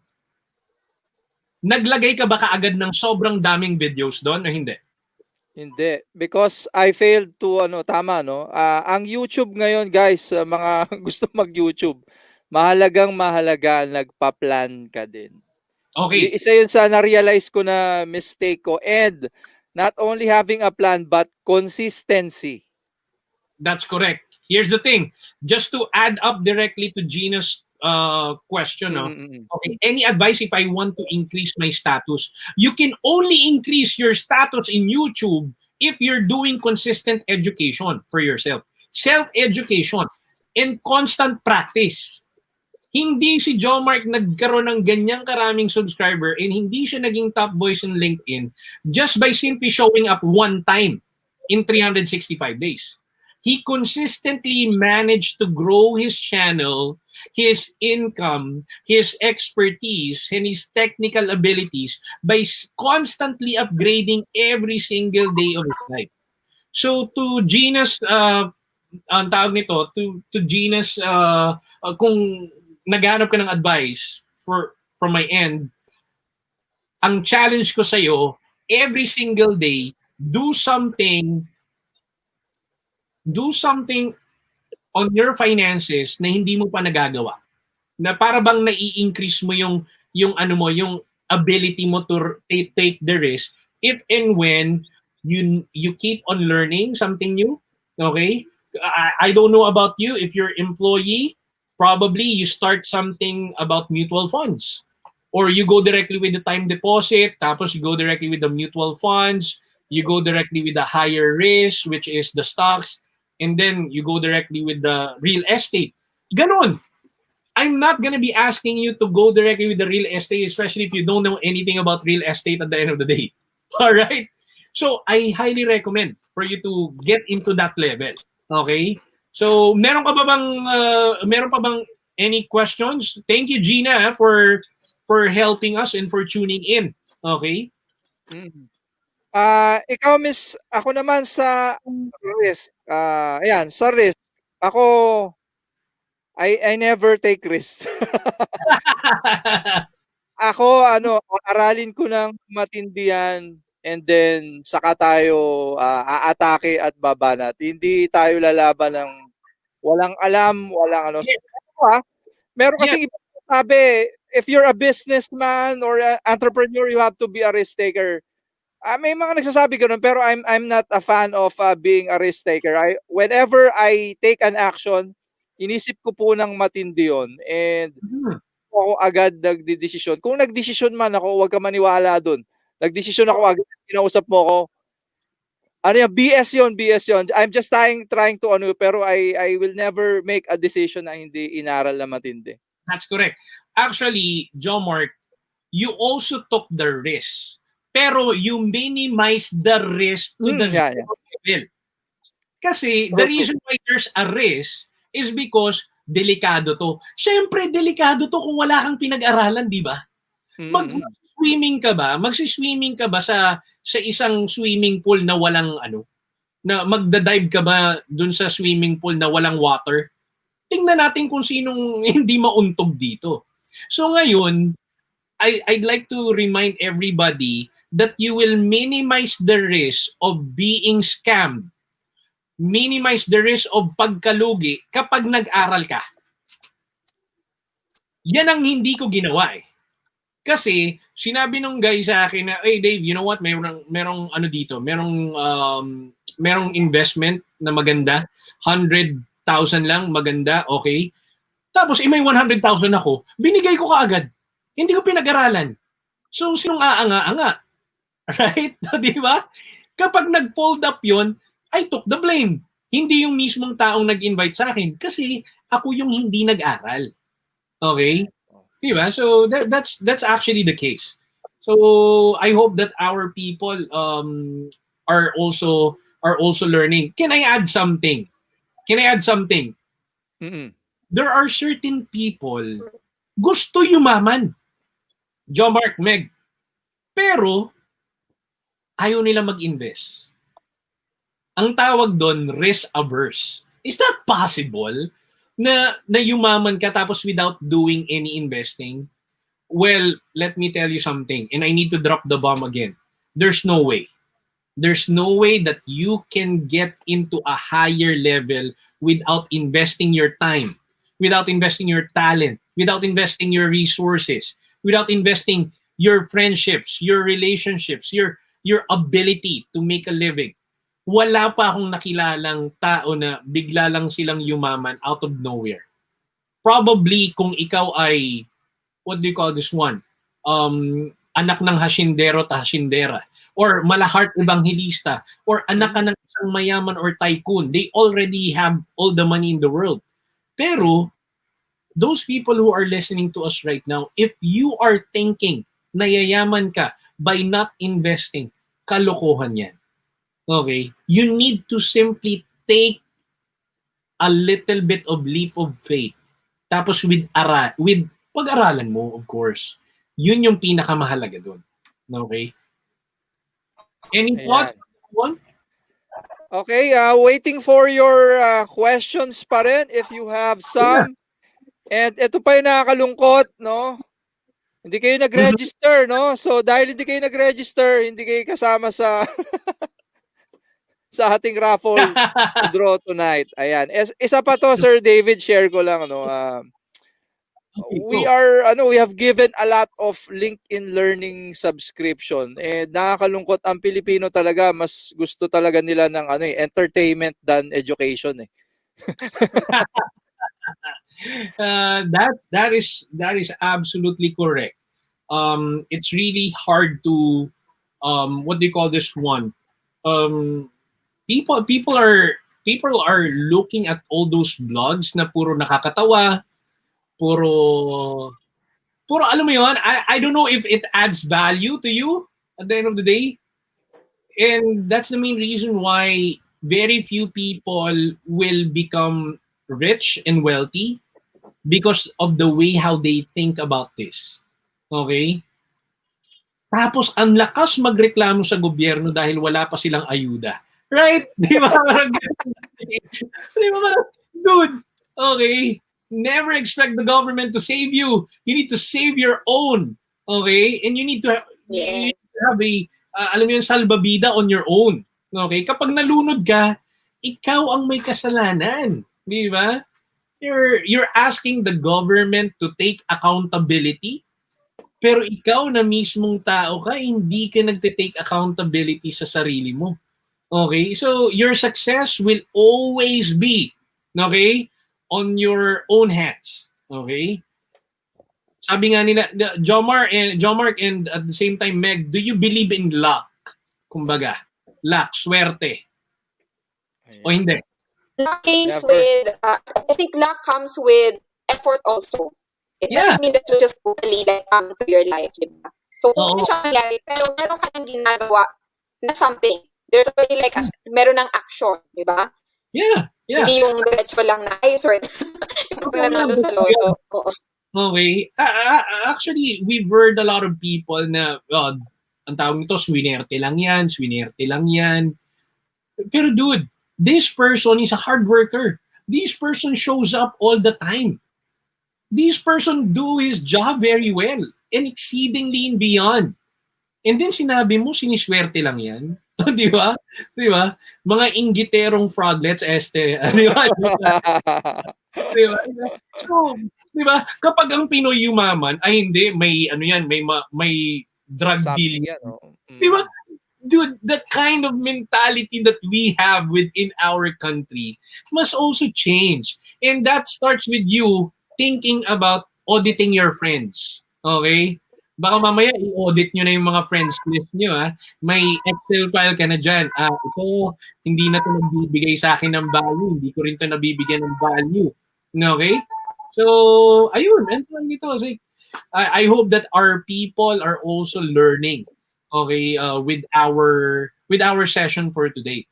naglagay ka ba kaagad ng sobrang daming videos doon o hindi? Hindi. Because I failed to, tama, no? Ang YouTube ngayon, guys, mga gusto mag-YouTube, mahalaga, nagpa-plan ka din. Okay, Isa yun sa na-realize ko na mistake ko. And not only having a plan, but consistency. that's correct. Here's the thing. Just to add up directly to Gina's question, no? Mm-mm. Okay, any advice if I want to increase my status? You can only increase your status in YouTube if you're doing consistent education for yourself. Self-education and constant practice. Hindi si John Mark nagkaroon ng ganyang karaming subscriber and hindi siya naging top voice in LinkedIn just by simply showing up one time in 365 days. He consistently managed to grow his channel, his income, his expertise, and his technical abilities by constantly upgrading every single day of his life. So to Gina's ang tawag nito, to Gina's kung naghanap ka ng advice from my end, ang challenge ko sa iyo, every single day, do something on your finances na hindi mo pa nagagawa. Na para bang nai-increase mo yung ano mo, yung ability mo to take the risk if and when you keep on learning something new. Okay? I don't know about you, if you're employee, probably you start something about mutual funds. Or you go directly with the time deposit, tapos you go directly with the mutual funds, you go directly with the higher risk, which is the stocks, and then you go directly with the real estate. Ganon. I'm not gonna be asking you to go directly with the real estate, especially if you don't know anything about real estate at the end of the day. All right? So, I highly recommend for you to get into that level. Okay? So, meron pa bang any questions? Thank you, Gina, for helping us and for tuning in. Okay? Mm. Ikaw, Miss, ako naman sa risk. Ayan, sa risk. Ako, I never take risk. Ako, aralin ko ng matindi yan and then saka tayo aatake at babanat. Hindi tayo lalaban ng walang alam, walang ano. Yes. Meron Yes. kasi ibang sabi, if you're a businessman or a entrepreneur, you have to be a risk taker. May mga nagsasabi ganun, pero I'm not a fan of being a risk taker. Whenever I take an action, inisip ko po ng matindi yun. And Mhm. ako agad nagdedesisyon. Kung nagdesisyon man ako, huwag ka maniwala dun. Nagdesisyon ako agad, kinausap mo ako. Ano yan, BS yun, BS yun. I'm just trying to pero I will never make a decision na hindi inaral na matindi. That's correct. Actually, John Mark, you also took the risk. Pero you minimize the risk to the Yeah. zero level. Kasi the True. reason why there's a risk is because delikado to. Siyempre, delikado to kung wala kang pinag-aralan, di ba? Magsiswimming ka ba sa isang swimming pool na walang na magda-dive ka ba dun sa swimming pool na walang water? Tingnan natin kung sinong hindi mauntog dito. So ngayon, I'd like to remind everybody that you will minimize the risk of being scammed. Minimize the risk of pagkalugi kapag nag-aral ka. Yan ang hindi ko ginawa eh. Kasi sinabi nung guy sa akin na, hey Dave, you know what, merong ano dito, merong investment na maganda, 100,000 lang, maganda, okay. Tapos may 100,000 ako, binigay ko kaagad. Hindi ko pinag-aralan. So sinong aanga-anga? Right? Di ba? Kapag nag-fold up yon, I took the blame. Hindi yung mismong taong nag-invite sa akin kasi ako yung hindi nag-aral. Okay? Diba? So that's actually the case. So I hope that our people are also learning. Can I add something? Mm-mm. There are certain people gusto yumaman. John Mark, Meg. Pero ayaw nila mag-invest. Ang tawag doon, risk averse. Is that possible? Na yumaman ka tapos without doing any investing? Well, let me tell you something, and I need to drop the bomb again. There's no way. There's no way that you can get into a higher level without investing your time, without investing your talent, without investing your resources, without investing your friendships, your relationships, your ability to make a living. Wala pa akong nakilalang tao na bigla lang silang yumaman out of nowhere. Probably kung ikaw ay, what do you call this one? Anak ng hasindero ta hasindera, or malahart ebanghilista, or anak ka ng isang mayaman or tycoon, they already have all the money in the world. Pero, those people who are listening to us right now, if you are thinking na yayaman ka by not investing, kalokohan yan. Okay? You need to simply take a little bit of leap of faith. Tapos with pag-aralan mo, of course. Yun yung pinakamahalaga doon. Okay? Any thoughts? Ayan. Okay, waiting for your questions pa rin if you have some. And ito pa yung nakakalungkot, no? Hindi kayo nag-register, no? So dahil hindi kayo nag-register, hindi kayo kasama sa sa ating raffle to draw tonight. Ayan. Isa pa to, Sir David, share ko lang, no? We have given a lot of LinkedIn Learning subscription, and nakakalungkot, ang Pilipino talaga mas gusto talaga nila ng entertainment than education eh. That is absolutely correct. It's really hard to what do you call this one? People are looking at all those blogs na puro nakakatawa, puro alam mo yun, I don't know if it adds value to you at the end of the day. And that's the main reason why very few people will become rich and wealthy, because of the way how they think about this. Okay? Tapos ang lakas magreklamo sa gobyerno dahil wala pa silang ayuda. Right? Di ba? Di ba? Dude, okay? Never expect the government to save you. You need to save your own. Okay? And you need to have a, alam mo yun, salbabida on your own. Okay? Kapag nalunod ka, ikaw ang may kasalanan. Di ba? You're asking the government to take accountability, pero ikaw na mismong tao ka, hindi ka nagte-take accountability sa sarili mo. Okay? So, your success will always be, okay, on your own hands. Okay? Sabi nga nila, Jomar and at the same time, Meg, do you believe in luck? Kumbaga, luck, swerte. O hindi? Luck comes with, I think luck comes with effort also. It doesn't mean that you just totally come to your life, di ba? So, kung hindi siya nangyari, pero meron ka nang ginagawa na something. There's already meron ng action, di ba? Yeah. Hindi yung diretso lang na, ay, sorry, yung nanalo sa loto. Okay. Actually, we've heard a lot of people na, ang tawag nito, swinerte lang yan. Pero dude, this person is a hard worker. This person shows up all the time. This person do his job very well and exceedingly and beyond. And then sinabi mo, siniswerte lang yan. Di ba? Di ba? Mga inggiterong fraudlets, di ba? Di ba? So, di ba? Kapag ang Pinoy yumaman, ay hindi, may may drug deal yan. Di ba? Dude, the kind of mentality that we have within our country must also change. And that starts with you thinking about auditing your friends. Okay? Baka mamaya i-audit nyo na yung mga friends list nyo. May Excel file ka na dyan. Ito, hindi na ito nagbibigay sa akin ng value. Hindi ko rin ito nabibigyan ng value. Okay? So, ayun. I hope that our people are also learning, okay, with our session for today.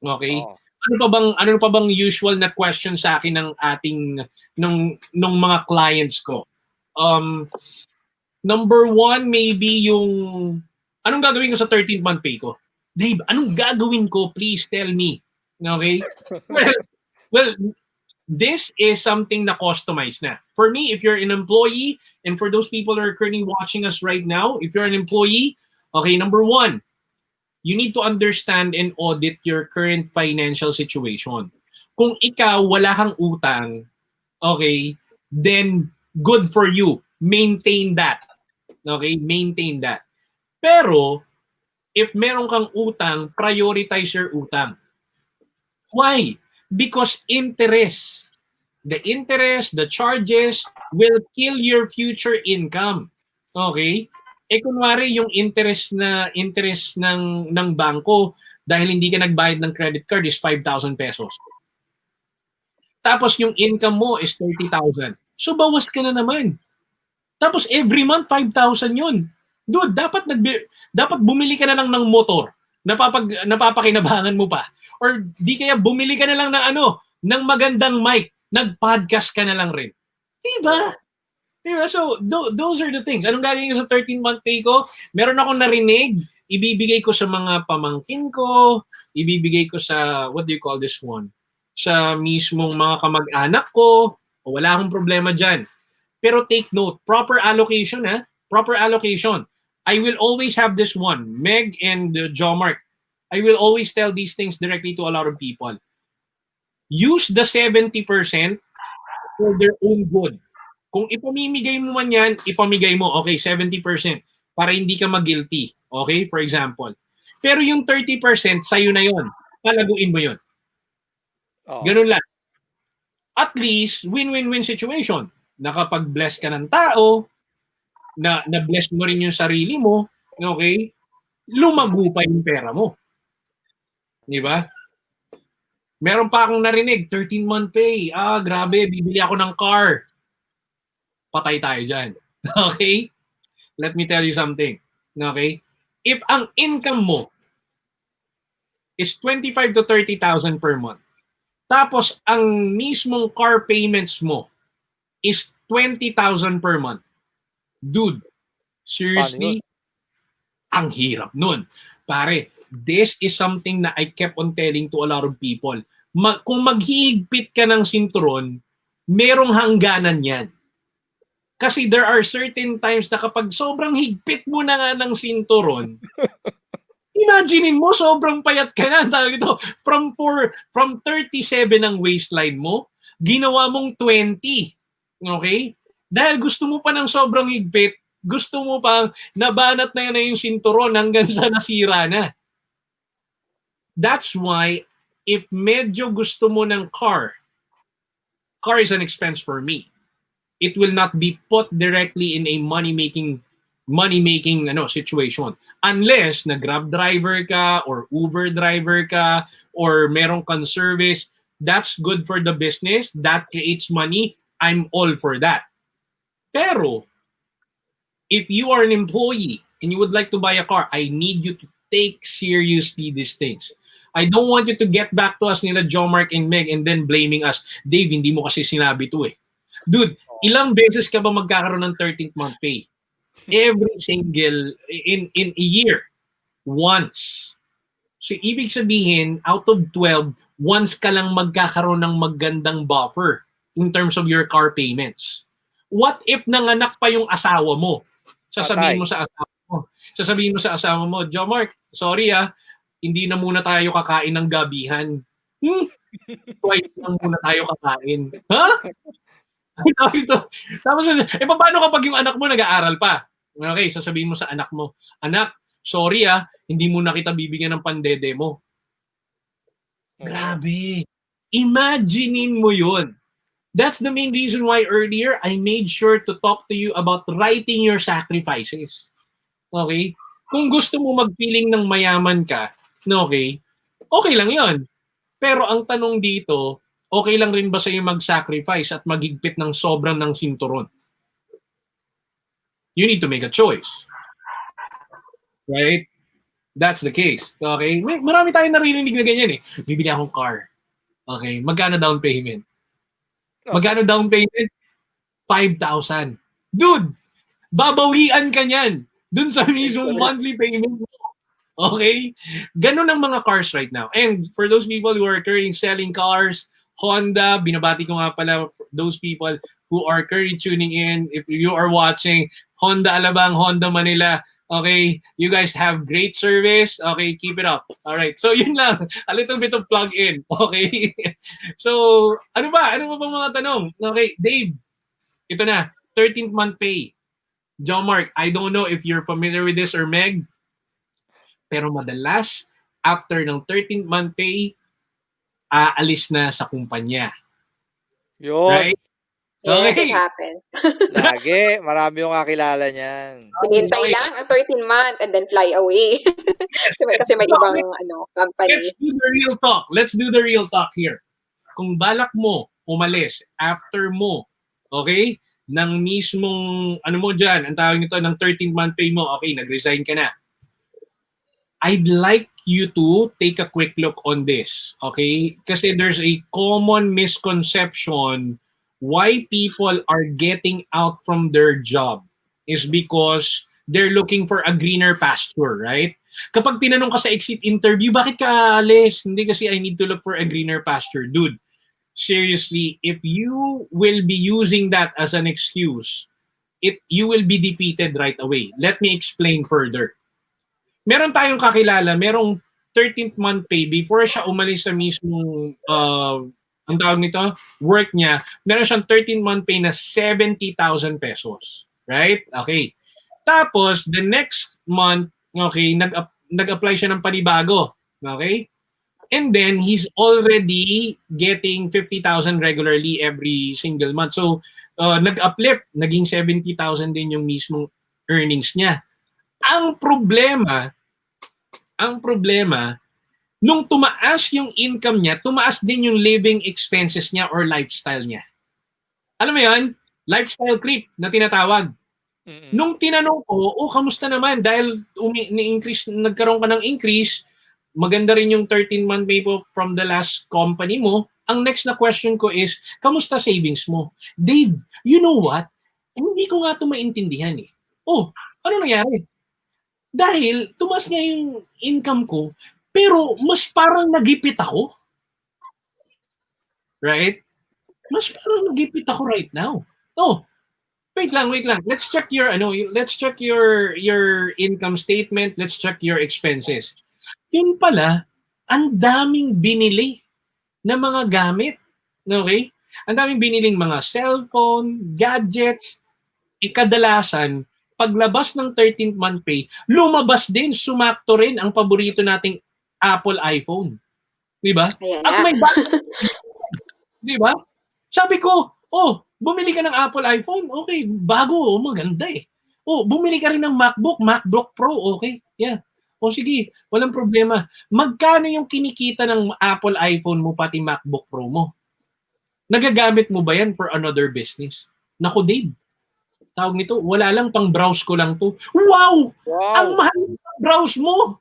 Okay? Ano pa bang usual na question sa akin ng ating nung mga clients ko? Number one, maybe yung anong gagawin ko sa 13th month pay ko? Dave, anong gagawin ko? Please tell me. Okay? Well, this is something na customized na. For me, if you're an employee, and for those people that are currently watching us right now, if you're an employee, okay, number one, you need to understand and audit your current financial situation. Kung ikaw wala kang utang, okay, then good for you. Maintain that. Okay? Maintain that. Pero, if meron kang utang, prioritize your utang. Why? Because the interest, the charges will kill your future income. Okay? Kunwari yung interest ng bangko dahil hindi ka nagbayad ng credit card is 5,000 pesos. Tapos yung income mo is 30,000. So bawas ka na naman. Tapos every month 5,000 yun. Dude, dapat bumili ka na lang ng motor. Napapakinabangan mo pa. Or di kaya bumili ka na lang ng magandang mic. Nag-podcast ka na lang rin. Diba? Diba? So, those are the things. Anong gagawin ko sa 13-month pay ko? Meron akong narinig. Ibibigay ko sa mga pamangkin ko. Ibibigay ko sa, what do you call this one? Sa mismong mga kamag-anak ko. O, wala akong problema dyan. Pero take note, proper allocation, ha? Proper allocation. I will always have this one, Meg and Jomark. I will always tell these things directly to a lot of people. Use the 70% for their own good. Kung ipamimigay mo man yan, ipamigay mo, okay, 70% para hindi ka mag-guilty. Okay, for example. Pero yung 30%, sa'yo na yon. Palaguin mo yon. Ganun lang. At least, win-win-win situation. Nakapag-bless ka ng tao, na-bless mo rin yung sarili mo, okay, lumago pa yung pera mo. Di ba? Meron pa akong narinig, 13-month pay. Grabe, bibili ako ng car. Patay tayo dyan. Okay? Let me tell you something. Okay? If ang income mo is 25 to 30,000 per month, tapos ang mismong car payments mo is 20,000 per month, dude, seriously, ang hirap nun. Pare, this is something na I kept on telling to a lot of people. Kung maghihigpit ka ng sinturon, merong hangganan yan. Kasi there are certain times na kapag sobrang higpit mo na nga ng sinturon, imaginein mo, sobrang payat ka na. Ito, from 37 ang waistline mo, ginawa mong 20. Okay? Dahil gusto mo pa ng sobrang higpit, gusto mo pang nabanat na yung sinturon hanggang sa nasira na. That's why, if medyo gusto mo ng car is an expense for me. It will not be put directly in a money-making situation. Unless na-Grab driver ka or Uber driver ka or meron kang service, that's good for the business, that creates money, I'm all for that. Pero, if you are an employee and you would like to buy a car, I need you to take seriously these things. I don't want you to get back to us nila Jomark and Meg and then blaming us. Dave, hindi mo kasi sinabi to eh. Dude, ilang beses ka ba magkakaroon ng 13th month pay? Every single, in a year. Once. So, ibig sabihin, out of 12, once ka lang magkakaroon ng magandang buffer in terms of your car payments. What if nanganak pa yung asawa mo? Sasabihin mo sa asawa mo, Jomark, sorry hindi na muna tayo kakain ng gabihan. Twice lang muna tayo kakain. Ha? Tapos, paano kapag yung anak mo nag-aaral pa? Okay, sasabihin mo sa anak mo, anak, sorry hindi mo na kita bibigyan ng pandede mo. Grabe. Imaginein mo yun. That's the main reason why earlier I made sure to talk to you about writing your sacrifices. Okay? Kung gusto mo magpiling ng mayaman ka, okay lang yon. Pero ang tanong dito, okay lang rin ba sa'yo mag-sacrifice at maghigpit ng sobrang ng sinturon? You need to make a choice. Right? That's the case. Okay? Marami tayong naririnig na ganyan eh. Bibili akong car. Okay? Magkano down payment? Magkano down payment? 5,000. Dude! Babawian ka niyan dun sa mismong monthly payment mo. Okay? Ganun ang mga cars right now. And for those people who are currently selling cars, Honda, binabati ko nga pala those people who are currently tuning in. If you are watching, Honda Alabang, Honda Manila, okay, you guys have great service. Okay, keep it up. All right. So yun lang, a little bit of plug in. Okay? So, ano ba? Ano ba mga tanong? Okay, Dave, ito na, 13th month pay. John Mark, I don't know if you're familiar with this or Meg, pero madalas, after ng 13th month pay, aalis na sa kumpanya. Yun. Right? Yes, it Okay. happens. Lagi. Marami yung kakilala niyan. Hinihintay Okay. lang ang 13 month and then fly away. Yes, Kasi may ibang company. let's do the real talk. Let's do the real talk here. Kung balak mo umalis after mo, okay, ng mismong, ano mo dyan, ang tawag nito, ng 13th month pay mo, okay, nag-resign ka na. I'd like you to take a quick look on this, okay? Kasi there's a common misconception why people are getting out from their job is because they're looking for a greener pasture, right? Kapag tinanong ka sa exit interview, bakit ka alis? Hindi kasi I need to look for a greener pasture. Dude, seriously, if you will be using that as an excuse, you will be defeated right away. Let me explain further. Meron tayong kakilala, merong 13th month pay before siya umalis sa mismong ang tawag nito, work niya, meron siyang 13th month pay na 70,000 pesos. Right? Okay. Tapos, the next month, okay, nag-apply siya ng panibago. Okay? And then, he's already getting 50,000 regularly every single month. So, nag-uplift, naging 70,000 din yung mismong earnings niya. Ang problema, nung tumaas yung income niya, tumaas din yung living expenses niya or lifestyle niya. Alam mo yun? Lifestyle creep na tinatawag. Mm-mm. Nung tinanong ko, kamusta naman? Dahil nagkaroon ka ng increase, maganda rin yung 13-month pay po from the last company mo. Ang next na question ko is, kamusta savings mo? Dave, you know what? Hindi ko nga ito maintindihan eh. Ano nangyari? Dahil tumaas nga yung income ko, pero mas parang nagipit ako. Right? Mas parang nagipit ako right now. Wait lang. Let's check your income statement, let's check your expenses. Yun pala, ang daming binili na mga gamit. Okay? Ang daming biniling mga cellphone, gadgets, kadalasan paglabas ng 13th month pay, lumabas din, sumakto rin ang paborito nating Apple iPhone. Di ba? At may di ba? Sabi ko, bumili ka ng Apple iPhone, okay, bago, maganda eh. Bumili ka rin ng MacBook Pro, okay, yeah. Sige, walang problema. Magkano yung kinikita ng Apple iPhone mo pati MacBook Pro mo? Nagagamit mo ba yan for another business? Naku, Dave, tawag nito, wala lang, pang browse ko lang to. Wow! Ang mahal ng browse mo!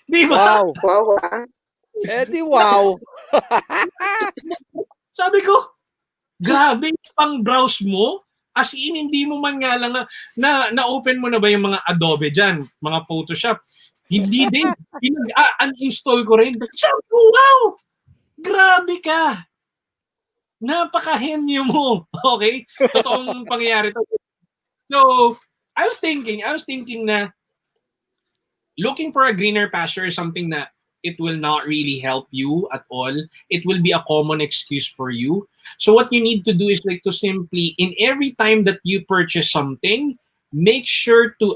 Di ba? Wow! Wow! Sabi ko, grabe, pang browse mo? As in, hindi mo man nga lang na-open mo na ba yung mga Adobe dyan, mga Photoshop? Hindi din. Uninstall ko rin. Sabi ko, wow! Grabe ka! Napaka-henyo mo. Okay? Totoong pangyayari to. So, I was thinking na looking for a greener pasture is something that it will not really help you at all. It will be a common excuse for you. So what you need to do is like to simply, in every time that you purchase something, make sure to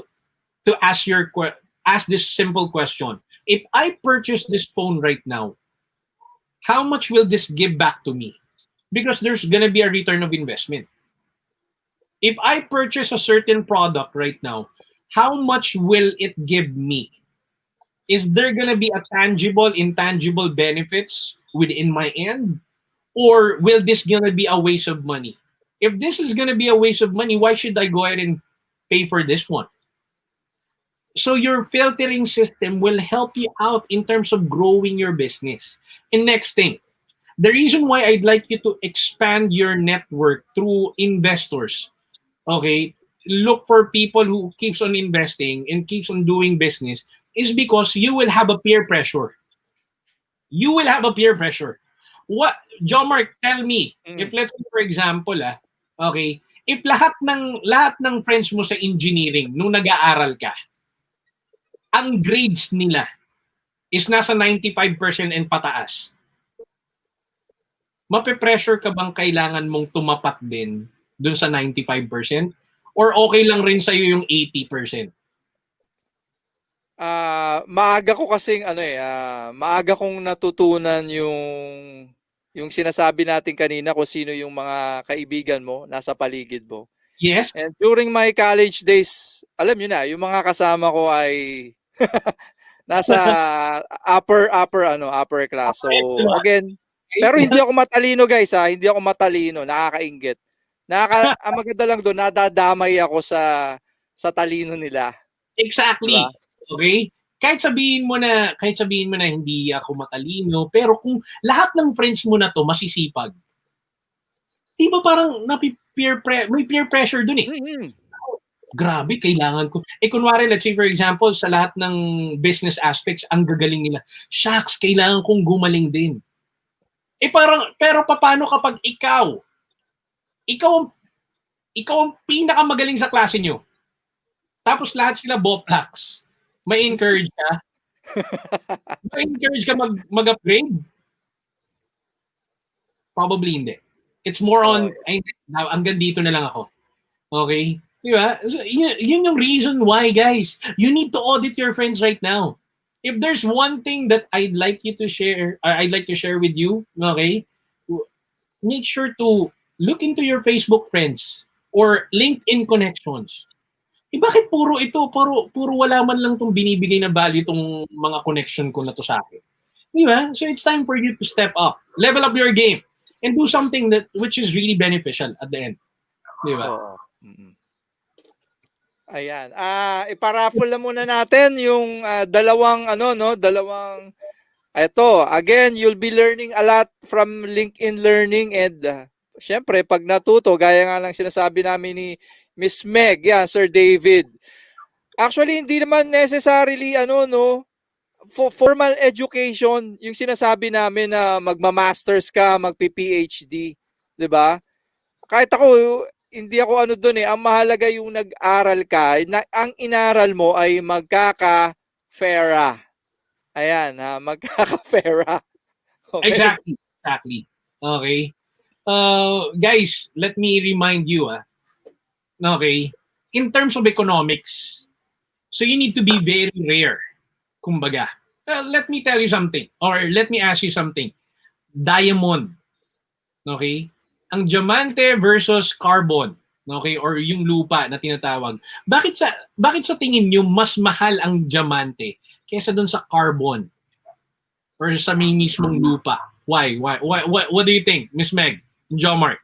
ask this simple question. If I purchase this phone right now, how much will this give back to me? Because there's gonna be a return of investment. If I purchase a certain product right now, how much will it give me? Is there going to be a tangible, intangible benefits within my end? Or will this going to be a waste of money? If this is going to be a waste of money, why should I go ahead and pay for this one? So your filtering system will help you out in terms of growing your business. And next thing, the reason why I'd like you to expand your network through investors, okay, look for people who keeps on investing and keeps on doing business is because you will have a peer pressure. You will have a peer pressure. What, John Mark, tell me, if let's say for example, okay, if lahat ng friends mo sa engineering nung nag-aaral ka, ang grades nila is nasa 95% and pataas, mape-pressure ka bang kailangan mong tumapat din dun sa 95%? Or okay lang rin sa'yo yung 80%? Maaga ko kasing maaga kong natutunan yung sinasabi natin kanina kung sino yung mga kaibigan mo nasa paligid mo. Yes? And during my college days, alam niyo na, yung mga kasama ko ay nasa upper class. So again, pero hindi ako matalino guys hindi ako matalino, nakakainggit. Ang maganda lang doon, nadadamay ako sa talino nila, di Exactly. ba? Okay? Kahit sabihin mo na hindi ako matalino, pero kung lahat ng friends mo na to masisipag, di ba parang may peer pressure dun eh. Mm-hmm. Grabe, kailangan ko. Kunwari, let's say for example, sa lahat ng business aspects, ang gagaling nila. Shucks, kailangan kong gumaling din. Pero paano kapag ikaw ang pinakamagaling sa klase nyo, tapos lahat sila boplaks, may encourage ka? May encourage ka mag-upgrade? Probably hindi. It's more on, hanggang dito na lang ako. Okay? Diba? So, yun yung reason why, guys. You need to audit your friends right now. If there's one thing that I'd like to share with you, okay? Make sure to look into your Facebook friends or LinkedIn connections. Bakit puro wala man lang tong binibigay na value tong mga connection ko na to sa akin. Di ba? So it's time for you to step up, level up your game, and do something which is really beneficial at the end. Di ba? Oo. Ayan. Iparaffle na muna natin yung dalawang ito, again, you'll be learning a lot from LinkedIn Learning and syempre, pag natuto, gaya nga lang sinasabi namin ni Miss Meg, Sir David. Actually, hindi naman necessarily formal education yung sinasabi namin na magma-masters ka, magpi-PhD, 'di ba? Kahit ako hindi ako doon ang mahalaga yung nag-aral ka, ang inaral mo ay magkaka-fera. Ayan, magkaka-fera. Okay? Exactly. Okay. Guys, let me remind you, okay, in terms of economics, so you need to be very rare, kumbaga. Let me tell you something, or let me ask you something. Diamond, okay? Ang diamante versus carbon, okay, or yung lupa na tinatawag. Bakit sa tingin niyo mas mahal ang diamante kaysa dun sa carbon or sa mismong lupa? Why? What do you think, Miss Meg? John Mark?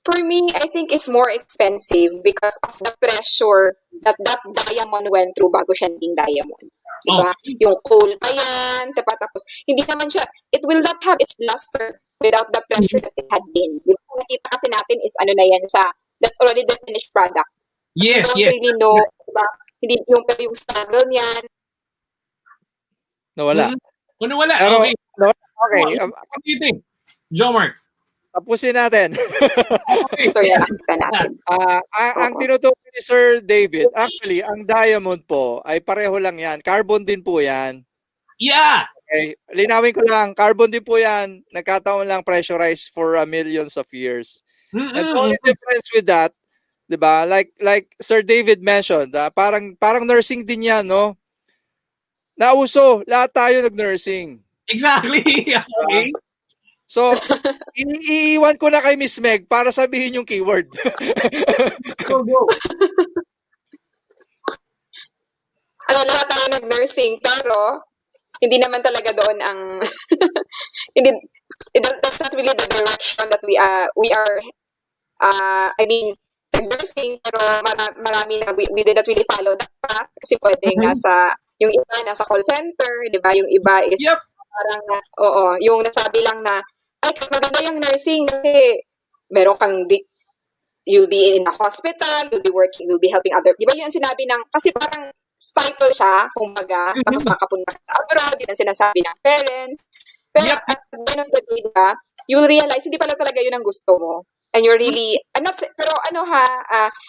For me, I think it's more expensive because of the pressure that diamond went through bago siya naging diamond. Diba? Yung coal pa yan, diba? Tapos, hindi naman siya, it will not have its luster without the pressure that it had been. Diba? Nakita kasi natin is na yan siya. That's already the finished product. Yes, you don't really know, diba? Hindi, yung struggle niyan. Nawala. Nawala, Pero, okay. Okay. What do you think? John Mark? Tapusin natin. Sorry, nakita natin. Ang tinutukoy ni Sir David, actually, ang diamond po ay pareho lang yan. Carbon din po yan. Yeah! Okay. Linawin ko lang, carbon din po yan. Nagkataon lang pressurized for millions of years. And the only difference with that, di ba, like Sir David mentioned, parang nursing din yan, no? Nauso, lahat tayo nag-nursing. Exactly. Okay. So, iiwan ko na kay Miss Meg para sabihin yung keyword. Go. Lahat tayo nag-nursing, pero hindi naman talaga doon ang that's not really the direction that we are I mean, nursing, pero marami na we did not really follow that path kasi pwedeng yung iba nasa call center, di ba? Yung iba is parang, yung nasabi lang na, ay, maganda yung nursing kasi meron kang, you'll be in a hospital, you'll be helping other, di ba yun ang sinabi ng, kasi parang title siya, kumbaga, tapos makapunta sa abroad, yun ang sinasabi ng parents. Pero at the end of the day, diba, you will realize, hindi pala talaga yun ang gusto mo. And you're really, pero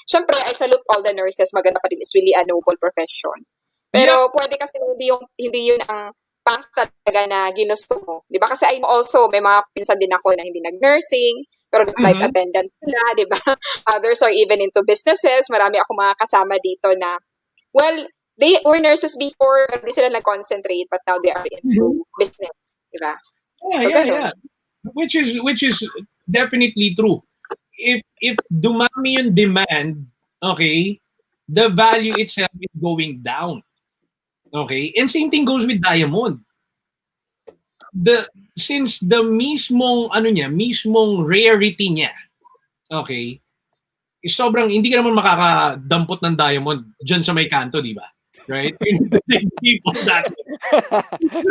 syempre, I salute all the nurses, maganda pa rin, it's really a noble profession. Pero pwede kasi hindi yun ang path talaga na ginusto mo. Di ba? Kasi I also, may mga pinsan din ako na hindi nag-nursing, pero flight Mhm. attendant sila, di ba? Others are even into businesses. Marami ako mga kasama dito na, well, they were nurses before, but di sila nag-concentrate, but now they are Mhm. into business, di ba? Yeah, So, yeah, ganun. yeah. Which is definitely true. If dumami yung demand, okay, the value itself is going down. Okay? And same thing goes with diamond. Since the mismong rarity niya, okay, is sobrang hindi ka naman makakadampot ng diamond dyan sa may kanto, di ba? Right? You need to dig deep on that.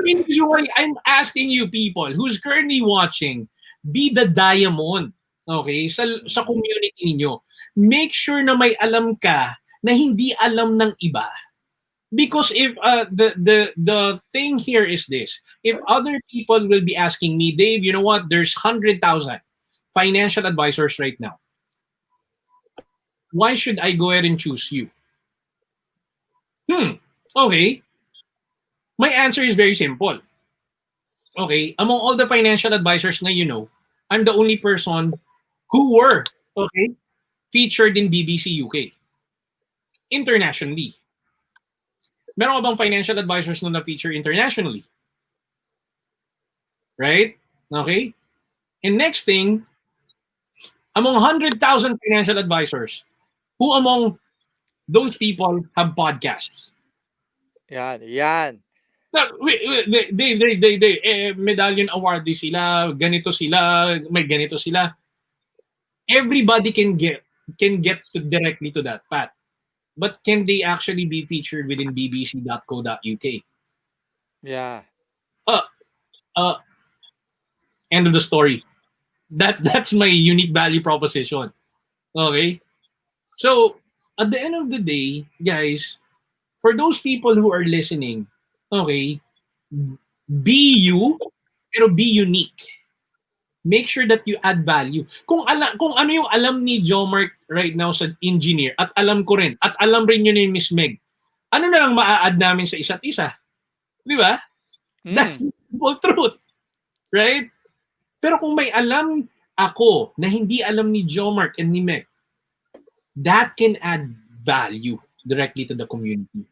Usually, I'm asking you people who's currently watching, be the diamond, okay, sa community ninyo. Make sure na may alam ka na hindi alam ng iba. Because if the thing here is this, if other people will be asking me, Dave, you know what? There's 100,000 financial advisors right now. Why should I go ahead and choose you? Okay. My answer is very simple. Okay, among all the financial advisors na you know, I'm the only person who were, okay, featured in BBC UK. Internationally. Meron ka bang financial advisors na na-feature internationally? Right? Okay? And next thing, among 100,000 financial advisors, who among those people have podcasts? Yan. Medallion awardee sila, ganito sila, may ganito sila. Everybody can get directly to that path. But can they actually be featured within bbc.co.uk? Yeah. End of the story. That's my unique value proposition. Okay? So, at the end of the day, guys, for those people who are listening, okay, be you, pero be unique. Make sure that you add value. Kung ano yung alam ni Jomark right now sa engineer, at alam ko rin, at alam rin yun ni Miss Meg, ano na lang maa-add namin sa isa't isa? Di ba? That's the simple truth. Right? Pero kung may alam ako na hindi alam ni Jomark and ni Meg, that can add value directly to the community.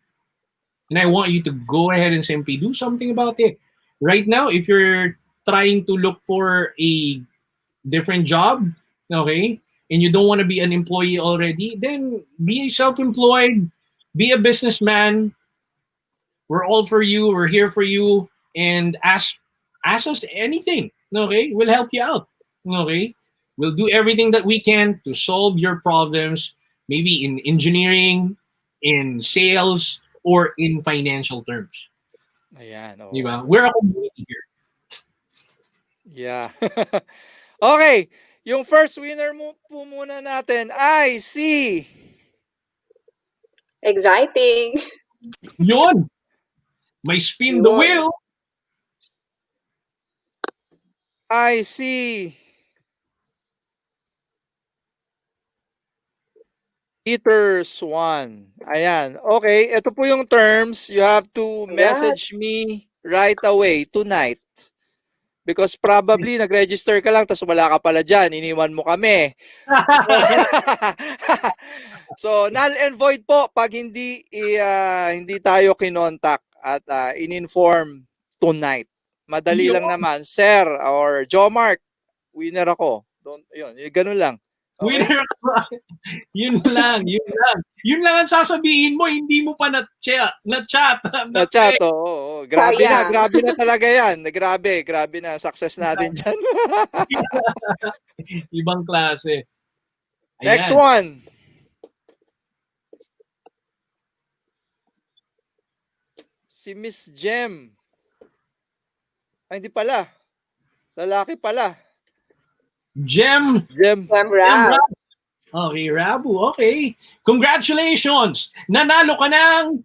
And I want you to go ahead and simply do something about it. Right now, if you're trying to look for a different job, okay, and you don't want to be an employee already, then be self-employed, be a businessman. We're all for you. We're here for you. And ask us anything. Okay, we'll help you out. Okay, we'll do everything that we can to solve your problems. Maybe in engineering, in sales, or in financial terms. Ayan. Oh. Diba? We're a community here. Yeah. Okay. Yung first winner mo po muna natin ay si Exciting. Yun! May spin the Yun. wheel. I see Peter Swan. Ayan. Okay, ito po yung terms. You have to message Congrats. me right away tonight. Because probably nag-register ka lang tapos wala ka pala dyan. Iniwan mo kami. So null and void po pag hindi tayo kinontak at in-inform tonight. Madali lang naman. Sir or Jomark, winner ako. Yun, ganun lang. Okay? Winner ka. Yun lang. Yun lang ang sasabihin mo, hindi mo pa na-chat. Na-chat, oo. Grabe na talaga yan. Grabe na. Success natin dyan. Ibang klase. Ayan. Next one. Si Miss Jem. Ay, hindi pala. Lalaki pala. Jem Rab. Okay, Rabu. Okay. Congratulations! Nanalo ka ng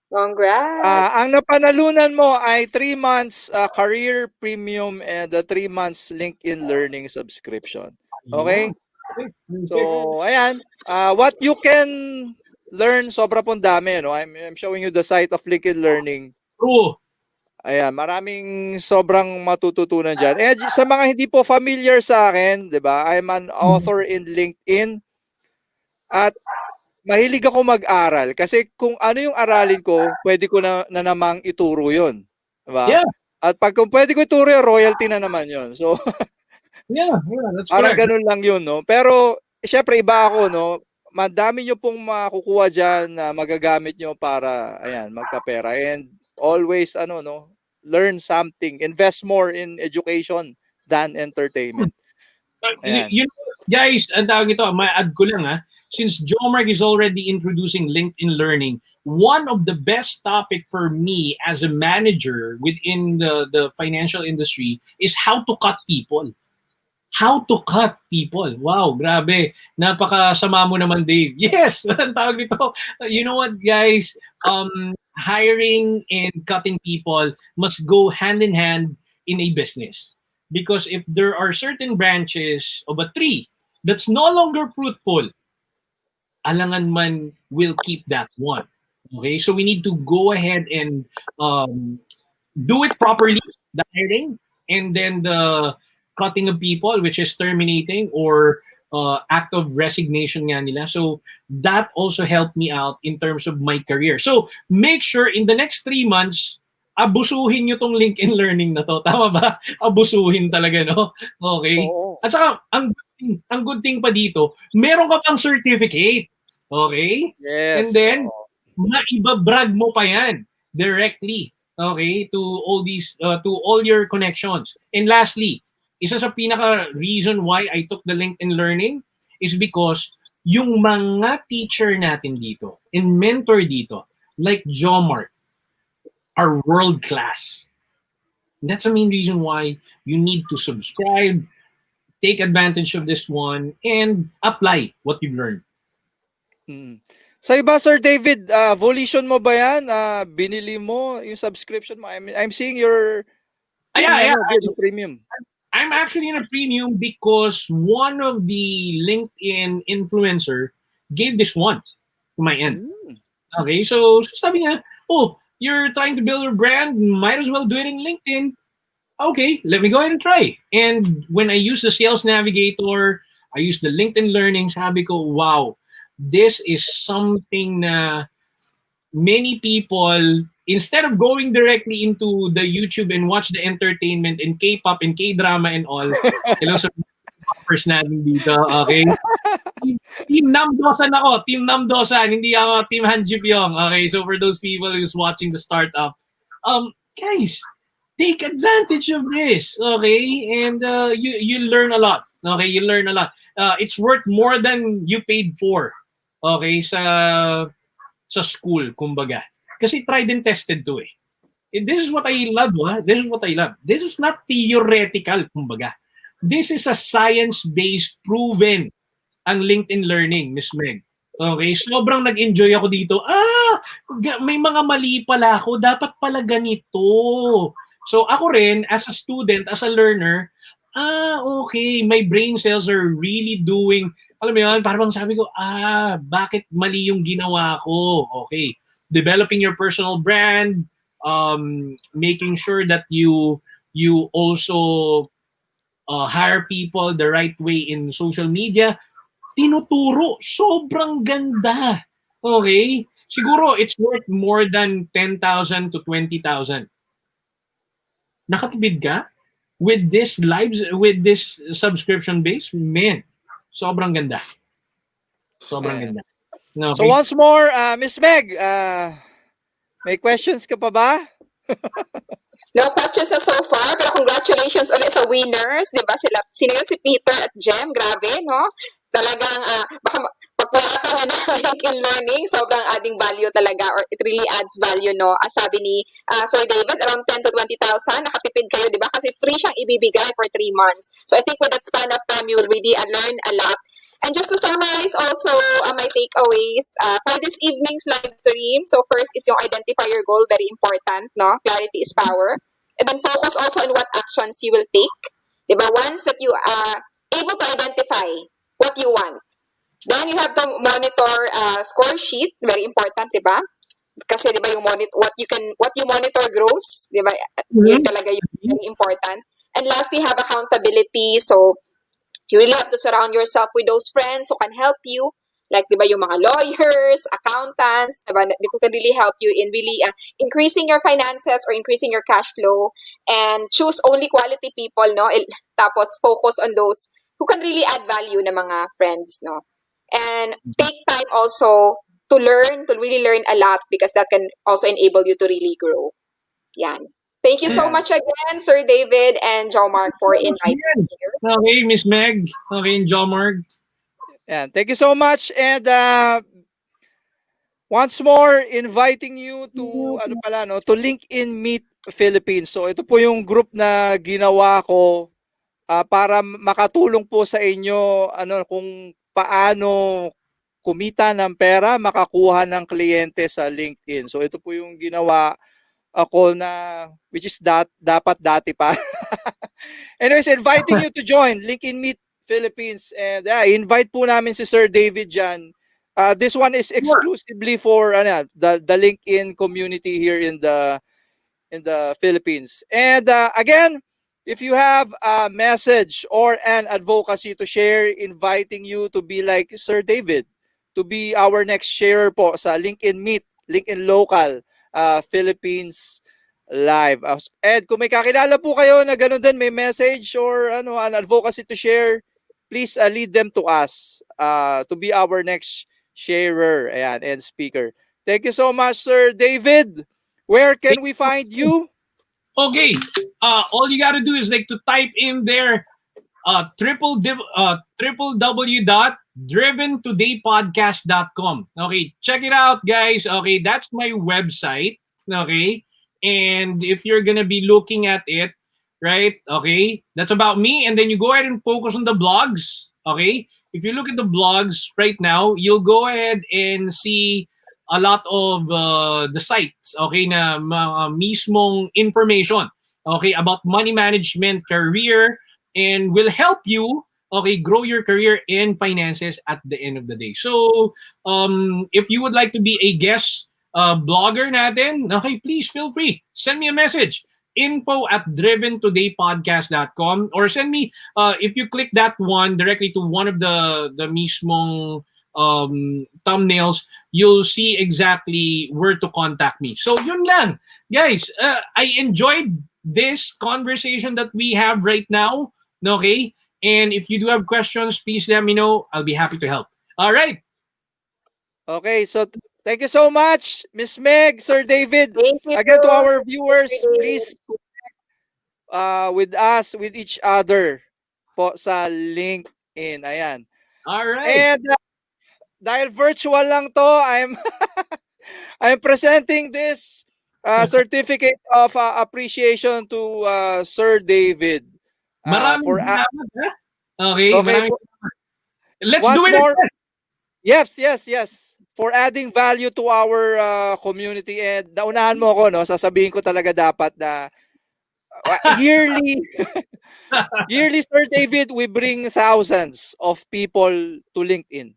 Congrats. Ang napanalunan mo ay 3 months career premium and a 3 months LinkedIn Learning subscription. Okay? So, ayan. What you can learn, sobra pong dami. No? I'm showing you the site of LinkedIn Learning. True. Ayan, maraming sobrang matututunan diyan. Sa mga hindi po familiar sa akin, 'di ba? I'm an author in LinkedIn at mahilig ako mag-aral kasi kung ano yung aralin ko, pwede ko na namang ituro 'yon, 'di ba? Yeah, At pag kung pwede ko ituro 'yon, royalty na naman 'yon. So, yeah, that's parang correct. ganun lang 'yun, no? Pero syempre iba ako, no? Madami niyo pong makukuha diyan na magagamit niyo para ayan, magkapera and always ano, no, learn something, invest more in education than entertainment. Ayan. You know, guys, ang tawag ito, ma-add ko lang since Jomark is already introducing LinkedIn Learning, one of the best topic for me as a manager within the financial industry is how to cut people. How to cut people. Wow, grabe. Napakasama mo naman, Dave. Yes, ang tawag nito. You know what, guys? Hiring and cutting people must go hand in hand in a business. Because if there are certain branches of a tree that's no longer fruitful, alangan man will keep that one. Okay, so we need to go ahead and do it properly, the hiring, and then the cutting of people, which is terminating or act of resignation nga nila. So that also helped me out in terms of my career. So make sure in the next 3 months, abusuhin nyo tong LinkedIn Learning na to. Tama ba? Abusuhin talaga, no? Okay? Oo. At saka, ang good thing pa dito, meron ka pang certificate. Okay? And Yes. then, Oo. maibabrag mo pa yan directly, okay, to all your connections. And lastly, isa sa pinaka reason why I took the LinkedIn Learning is because yung mga teacher natin dito and mentor dito, like Jomar, are world class. That's the main reason why you need to subscribe, take advantage of this one, and apply what you've learned. Mm. Sa iba, Sir David, volition mo ba yan? Binili mo yung subscription mo? I'm seeing your Yeah, ano, the premium. I'm actually in a premium because one of the LinkedIn influencer gave this one to my end. Okay, so sabi niya, oh, you're trying to build your brand, might as well do it in LinkedIn. Okay, let me go ahead and try. And when I use the Sales Navigator, I use the LinkedIn Learning, sabi ko, wow, this is something na many people, instead of going directly into the YouTube and watch the entertainment and K-pop and K-drama and all, hello sa poppers natin dito, okay? Team Namdosan ako, Team Namdosan, hindi ako Team Hanjipyong. Okay, so for those people who's watching the startup, guys, take advantage of this, okay? And you learn a lot, okay? You learn a lot. It's worth more than you paid for, okay? Sa school, kumbaga. Kasi tried and tested to eh. This is what I love, This is what I love. This is not theoretical, kumbaga. This is a science-based, proven ang LinkedIn Learning, Miss Meg. Okay, sobrang nag-enjoy ako dito. May mga mali pala ako. Dapat pala ganito. So ako rin, as a student, as a learner, okay, my brain cells are really doing, alam mo yun, parang sabi ko, bakit mali yung ginawa ko? Okay, developing your personal brand, making sure that you also hire people the right way in social media, tinuturo. Sobrang ganda. Okay? Siguro it's worth more than 10,000 to 20,000. Nakatipid ka with this subscription base? Man, sobrang ganda. Sobrang Ayan. ganda. Okay? So once more, Miss Meg, may questions ka pa ba? No questions na so far, pero congratulations ulit sa winners, di ba? Sino yun? Si Peter at Jem, grabe, no? Talagang, baka pagpapatawa na LinkedIn Learning, sobrang adding value talaga, or it really adds value, no? As sabi ni Sir David, around 10 to 20,000, nakatipid kayo, di ba? Kasi free siyang ibibigay for 3 months. So I think with that span of time, you will really learn a lot. And just to summarize also my takeaways for this evening's live stream, so first is yung identify your goal, very important, no? Clarity is power. And then focus also on what actions you will take. Diba? Once that you are able to identify what you want, then you have to monitor score sheet, very important, diba? Kasi 'di ba yung what you monitor grows, 'di ba? Yun Mhm. talaga yung very important. And lastly, have accountability. So you really have to surround yourself with those friends who can help you. Like, di ba, yung mga lawyers, accountants, di ba, who can really help you in really increasing your finances or increasing your cash flow. And choose only quality people, no? Tapos focus on those who can really add value na mga friends, no? And take time also to really learn a lot because that can also enable you to really grow. Yan. Thank you so Ayan. much again, Sir David and Jo Mark, for So much inviting again. me here. Okay, Miss Meg. Okay, and John Mark. Ayan. Thank you so much. And once more, inviting you to, ano pala, no, to LinkedIn Meet Philippines. So, ito po yung group na ginawa ko para makatulong po sa inyo, ano, kung paano kumita ng pera, makakuha ng kliyente sa LinkedIn. So, ito po yung ginawa ako na, which is dapat dati pa. Anyways, inviting you to join LinkedIn Meet Philippines. And invite po namin si Sir David dyan. This one is Sure. exclusively for the LinkedIn community here in the Philippines. And again, if you have a message or an advocacy to share, inviting you to be like Sir David, to be our next sharer po sa LinkedIn Meet, LinkedIn Local, Philippines Live. And kung may kakilala po kayo na gano'n din, may message or an advocacy to share, please lead them to us to be our next sharer and speaker. Thank you so much, Sir David. Where can we find you? Okay. All you gotta do is like to type in there www.driventodaypodcast.com. Okay, check it out, guys. Okay, that's my website. Okay, and if you're gonna be looking at it, right? Okay, that's about me. And then you go ahead and focus on the blogs. Okay, if you look at the blogs right now, you'll go ahead and see a lot of the sites. Okay, na mga mismong information. Okay, about money management, career, and will help you grow your career and finances at the end of the day. So if you would like to be a guest blogger natin, okay, please feel free, send me a message, info@driventodaypodcast.com, or send me if you click that one directly to one of the mismong thumbnails, you'll see exactly where to contact me. So yun lang, guys. I enjoyed this conversation that we have right now. Okay? And if you do have questions, please let me know. I'll be happy to help. All right. Okay, so thank you so much, Miss Meg, Sir David. Thank you. Again, to our Thank you, viewers, Sir David. please with us, with each other po sa LinkedIn. Ayan. All right. And dahil virtual lang to, I'm presenting this certificate of appreciation to Sir David. Maraming For salamat, ha? Okay, okay, maraming Let's do once it more. again. Yes. For adding value to our community. And naunahan mo ako, no? Sasabihin ko talaga dapat na yearly, Sir David, we bring thousands of people to LinkedIn.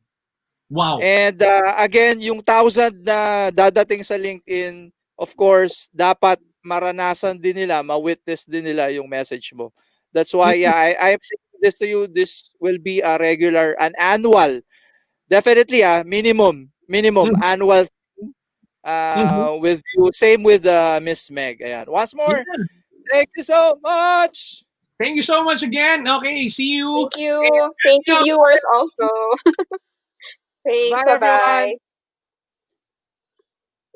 Wow. And again, yung 1,000 na dadating sa LinkedIn, of course, dapat maranasan din nila, ma-witness din nila yung message mo. That's why, I'm saying this to you, this will be a regular, an annual, definitely, minimum Mhm. annual Mhm. with you. Same with Miss Meg. Ayan. Once more, Yeah. thank you so much. Thank you so much again. Okay, see you. Thank you. Thank you, viewers, also. Thanks. Bye, everyone. Bye-bye.